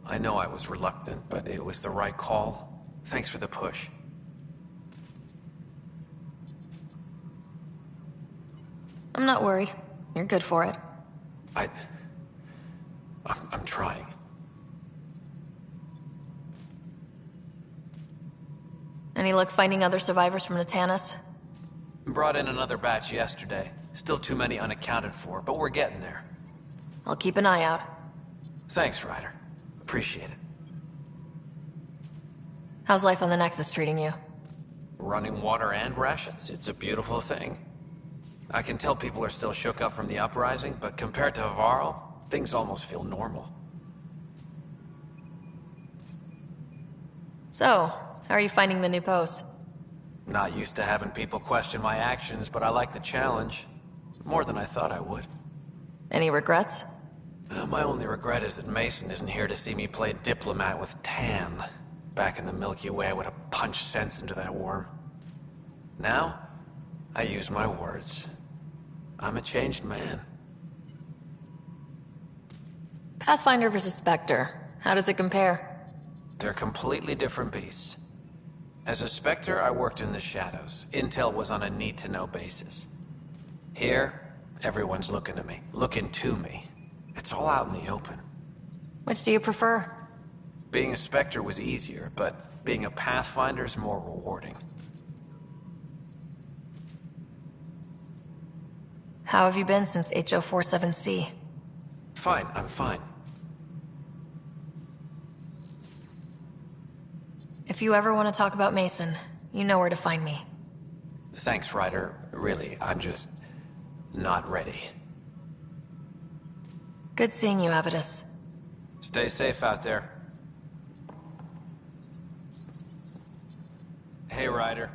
I know I was reluctant, but it was the right call. Thanks for the push. I'm not worried. You're good for it. I'm trying. Any luck finding other survivors from Natanis? Brought in another batch yesterday. Still too many unaccounted for, but we're getting there. I'll keep an eye out. Thanks, Ryder. Appreciate it. How's life on the Nexus treating you? Running water and rations. It's a beautiful thing. I can tell people are still shook up from the uprising, but compared to Varl, things almost feel normal. So, how are you finding the new post? Not used to having people question my actions, but I like the challenge. More than I thought I would. Any regrets? My only regret is that Mason isn't here to see me play diplomat with Tan. Back in the Milky Way, I would have punched sense into that worm. Now, I use my words. I'm a changed man. Pathfinder versus Spectre. How does it compare? They're completely different beasts. As a Spectre, I worked in the shadows. Intel was on a need-to-know basis. Here, everyone's looking at me, looking to me. It's all out in the open. Which do you prefer? Being a Spectre was easier, but being a Pathfinder is more rewarding. How have you been since HO47C? Fine, I'm fine. If you ever want to talk about Mason, you know where to find me. Thanks, Ryder. Really, I'm just not ready. Good seeing you, Avidus. Stay safe out there. Hey, Ryder.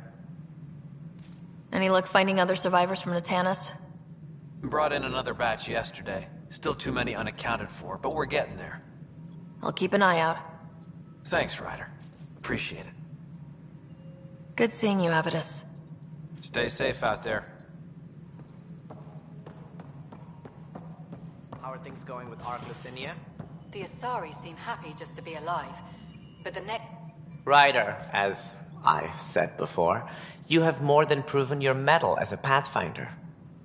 Any luck finding other survivors from Natanis? Brought in another batch yesterday. Still too many unaccounted for, but we're getting there. I'll keep an eye out. Thanks, Ryder. Appreciate it. Good seeing you, Avidus. Stay safe out there. How are things going with Ark Lucinia? The Asari seem happy just to be alive, but the Ryder, as I said before, you have more than proven your mettle as a Pathfinder.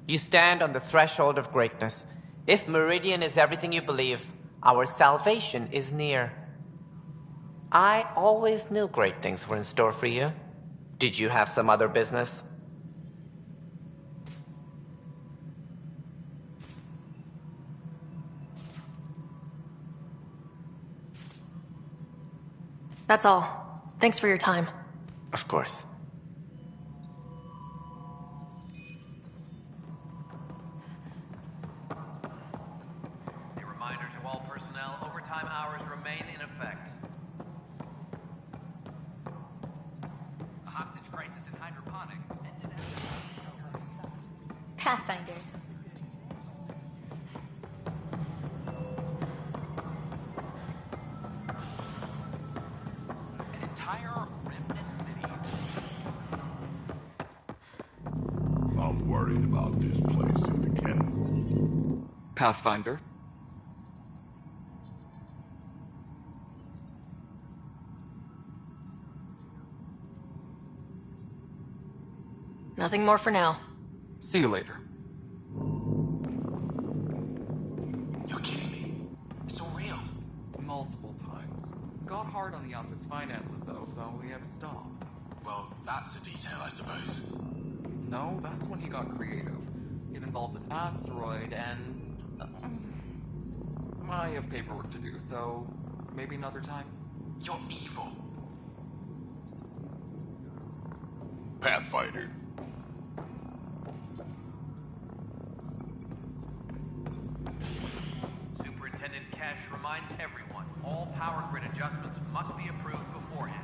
You stand on the threshold of greatness. If Meridian is everything you believe, our salvation is near. I always knew great things were in store for you. Did you have some other business? That's all. Thanks for your time. Of course. A reminder to all personnel, overtime hours remain in effect. A hostage crisis in hydroponics ended Pathfinder. an entire remnant city. I'm worried about this place if the Ken... Pathfinder. Nothing more for now. See you later. You're kidding me. It's so real. Multiple times. Got hard on the outfit's finances, though, so we had to stop. Well, that's a detail, I suppose. No, that's when he got creative. It involved an asteroid and... I have paperwork to do, so maybe another time. You're evil. Pathfinder. Superintendent Cash reminds everyone, all power grid adjustments must be approved beforehand.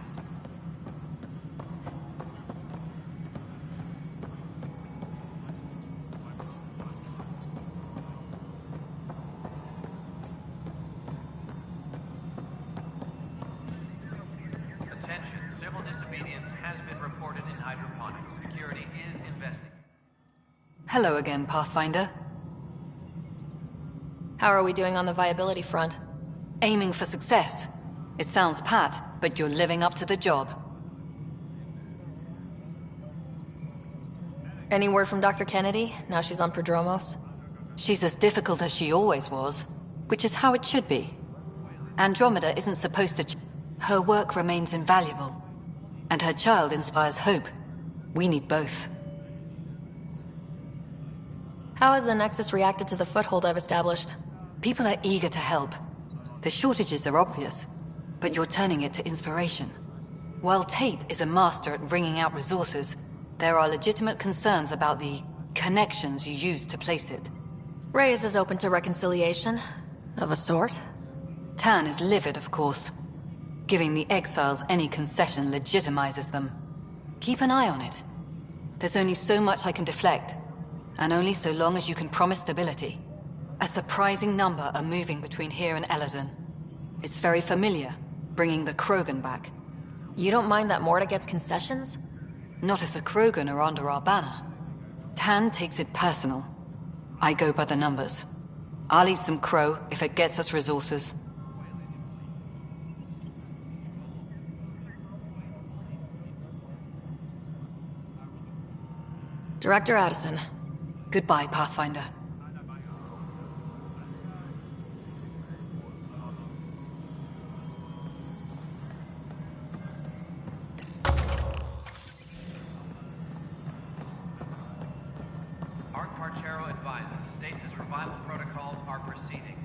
Attention, civil disobedience has been reported in hydroponics. Security is investigating. Hello again, Pathfinder. How are we doing on the viability front? Aiming for success. It sounds pat, but you're living up to the job. Any word from Dr. Kennedy, now she's on Prodromos? She's as difficult as she always was, which is how it should be. Andromeda isn't supposed to... Her work remains invaluable, and her child inspires hope. We need both. How has the Nexus reacted to the foothold I've established? People are eager to help. The shortages are obvious, but you're turning it to inspiration. While Tate is a master at wringing out resources, there are legitimate concerns about the connections you use to place it. Reyes is open to reconciliation, of a sort. Tan is livid, of course. Giving the exiles any concession legitimizes them. Keep an eye on it. There's only so much I can deflect, and only so long as you can promise stability. A surprising number are moving between here and Eladon. It's very familiar, bringing the Krogan back. You don't mind that Morta gets concessions? Not if the Krogan are under our banner. Tan takes it personal. I go by the numbers. I'll eat some crow if it gets us resources. Director Addison. Goodbye, Pathfinder. Parchero advises stasis revival protocols are proceeding.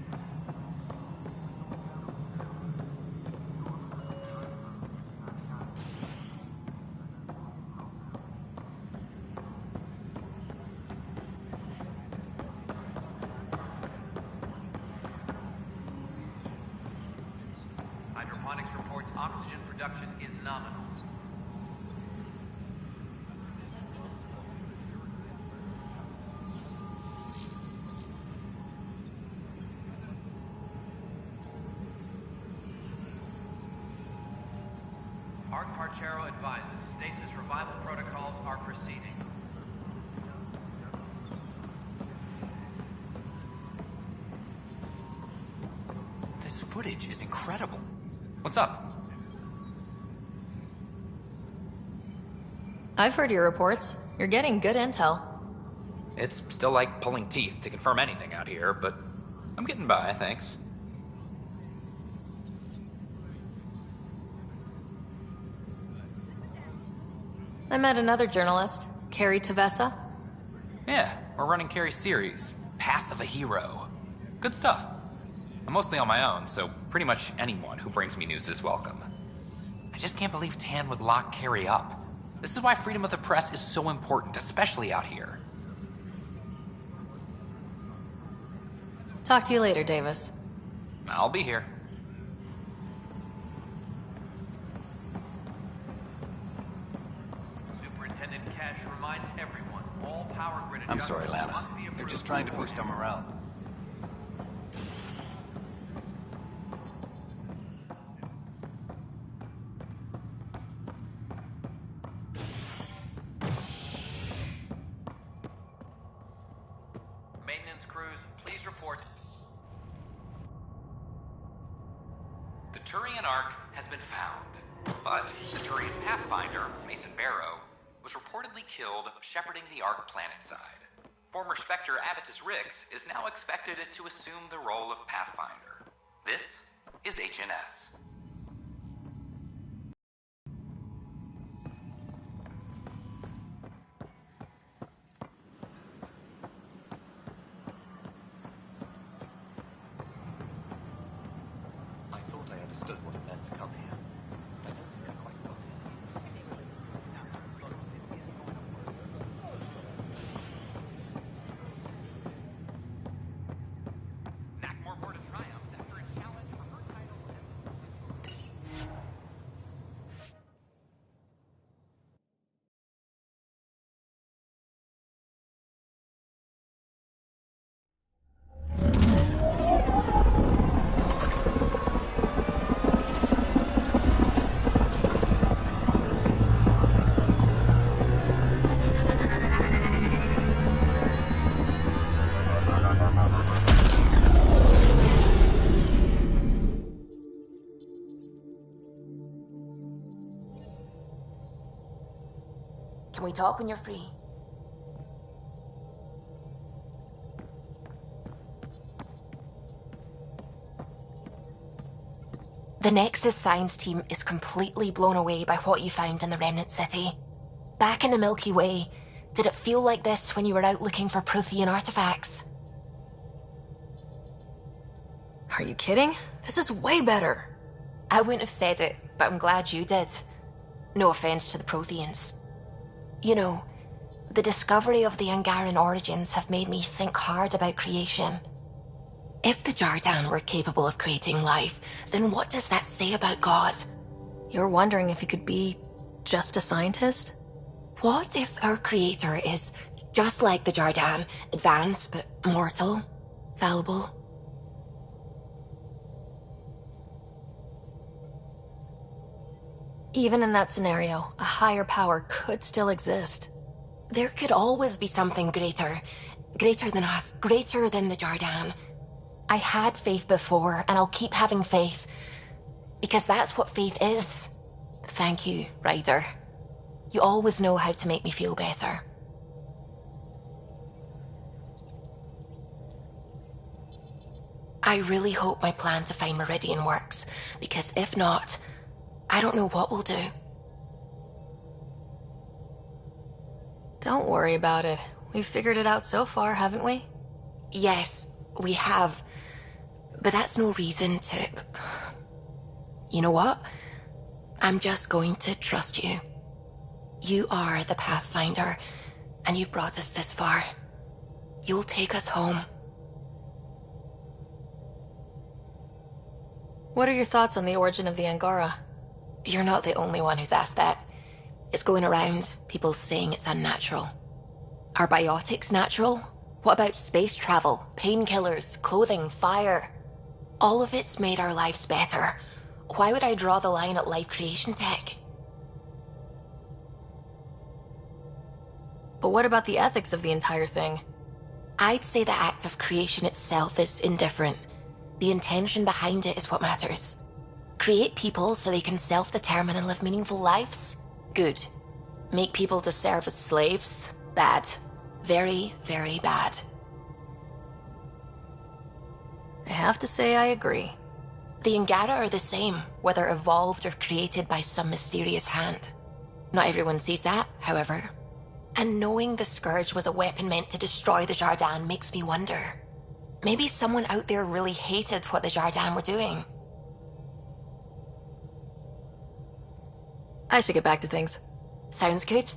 Hydroponics reports oxygen production is nominal. Parchero advises stasis revival protocols are proceeding. This footage is incredible. What's up? I've heard your reports. You're getting good intel. It's still like pulling teeth to confirm anything out here, but I'm getting by, thanks. I met another journalist, Carrie Tavessa. Yeah, we're running Carrie's series, Path of a Hero. Good stuff. I'm mostly on my own, so pretty much anyone who brings me news is welcome. I just can't believe Tan would lock Carrie up. This is why freedom of the press is so important, especially out here. Talk to you later, Davis. I'll be here. Superintendent Cash reminds everyone, all power grid I'm sorry, adjustments Lana. must be They're approved just trying to boost our beforehand. morale. Maintenance crews, please report. The Turian Ark has been found, but the Turian Pathfinder, Mason Barrow, was reportedly killed shepherding the Ark planetside. Former Spectre Avitus Rix is now expected to assume the role of Pathfinder. This is HNS. to come here. I don't think I quite got it. Nackmore wore to triumph after a challenge for her title as... Can we talk when you're free? The Nexus science team is completely blown away by what you found in the Remnant City. Back in the Milky Way, did it feel like this when you were out looking for Prothean artifacts? Are you kidding? This is way better. I wouldn't have said it, but I'm glad you did. No offense to the Protheans. You know, the discovery of the Angaran origins have made me think hard about creation. If the Jardan were capable of creating life, then what does that say about God? You're wondering if he could be just a scientist? What if our creator is just like the Jardan, advanced but mortal, fallible? Even in that scenario, a higher power could still exist. There could always be something greater. Greater than us, greater than the Jardan. I had faith before, and I'll keep having faith. Because that's what faith is. Thank you, Ryder. You always know how to make me feel better. I really hope my plan to find Meridian works, because if not, I don't know what we'll do. Don't worry about it. We've figured it out so far, haven't we? Yes, we have. But that's no reason to... You know what? I'm just going to trust you. You are the Pathfinder, and you've brought us this far. You'll take us home. What are your thoughts on the origin of the Angara? You're not the only one who's asked that. It's going around, people saying it's unnatural. Are biotics natural? What about space travel, painkillers, clothing, fire? All of it's made our lives better. Why would I draw the line at life creation tech? But what about the ethics of the entire thing? I'd say the act of creation itself is indifferent. The intention behind it is what matters. Create people so they can self-determine and live meaningful lives? Good. Make people to serve as slaves? Bad. Very, very bad. I have to say I agree. The Angara are the same, whether evolved or created by some mysterious hand. Not everyone sees that, however. And knowing the Scourge was a weapon meant to destroy the Jardan makes me wonder. Maybe someone out there really hated what the Jardan were doing. I should get back to things. Sounds good.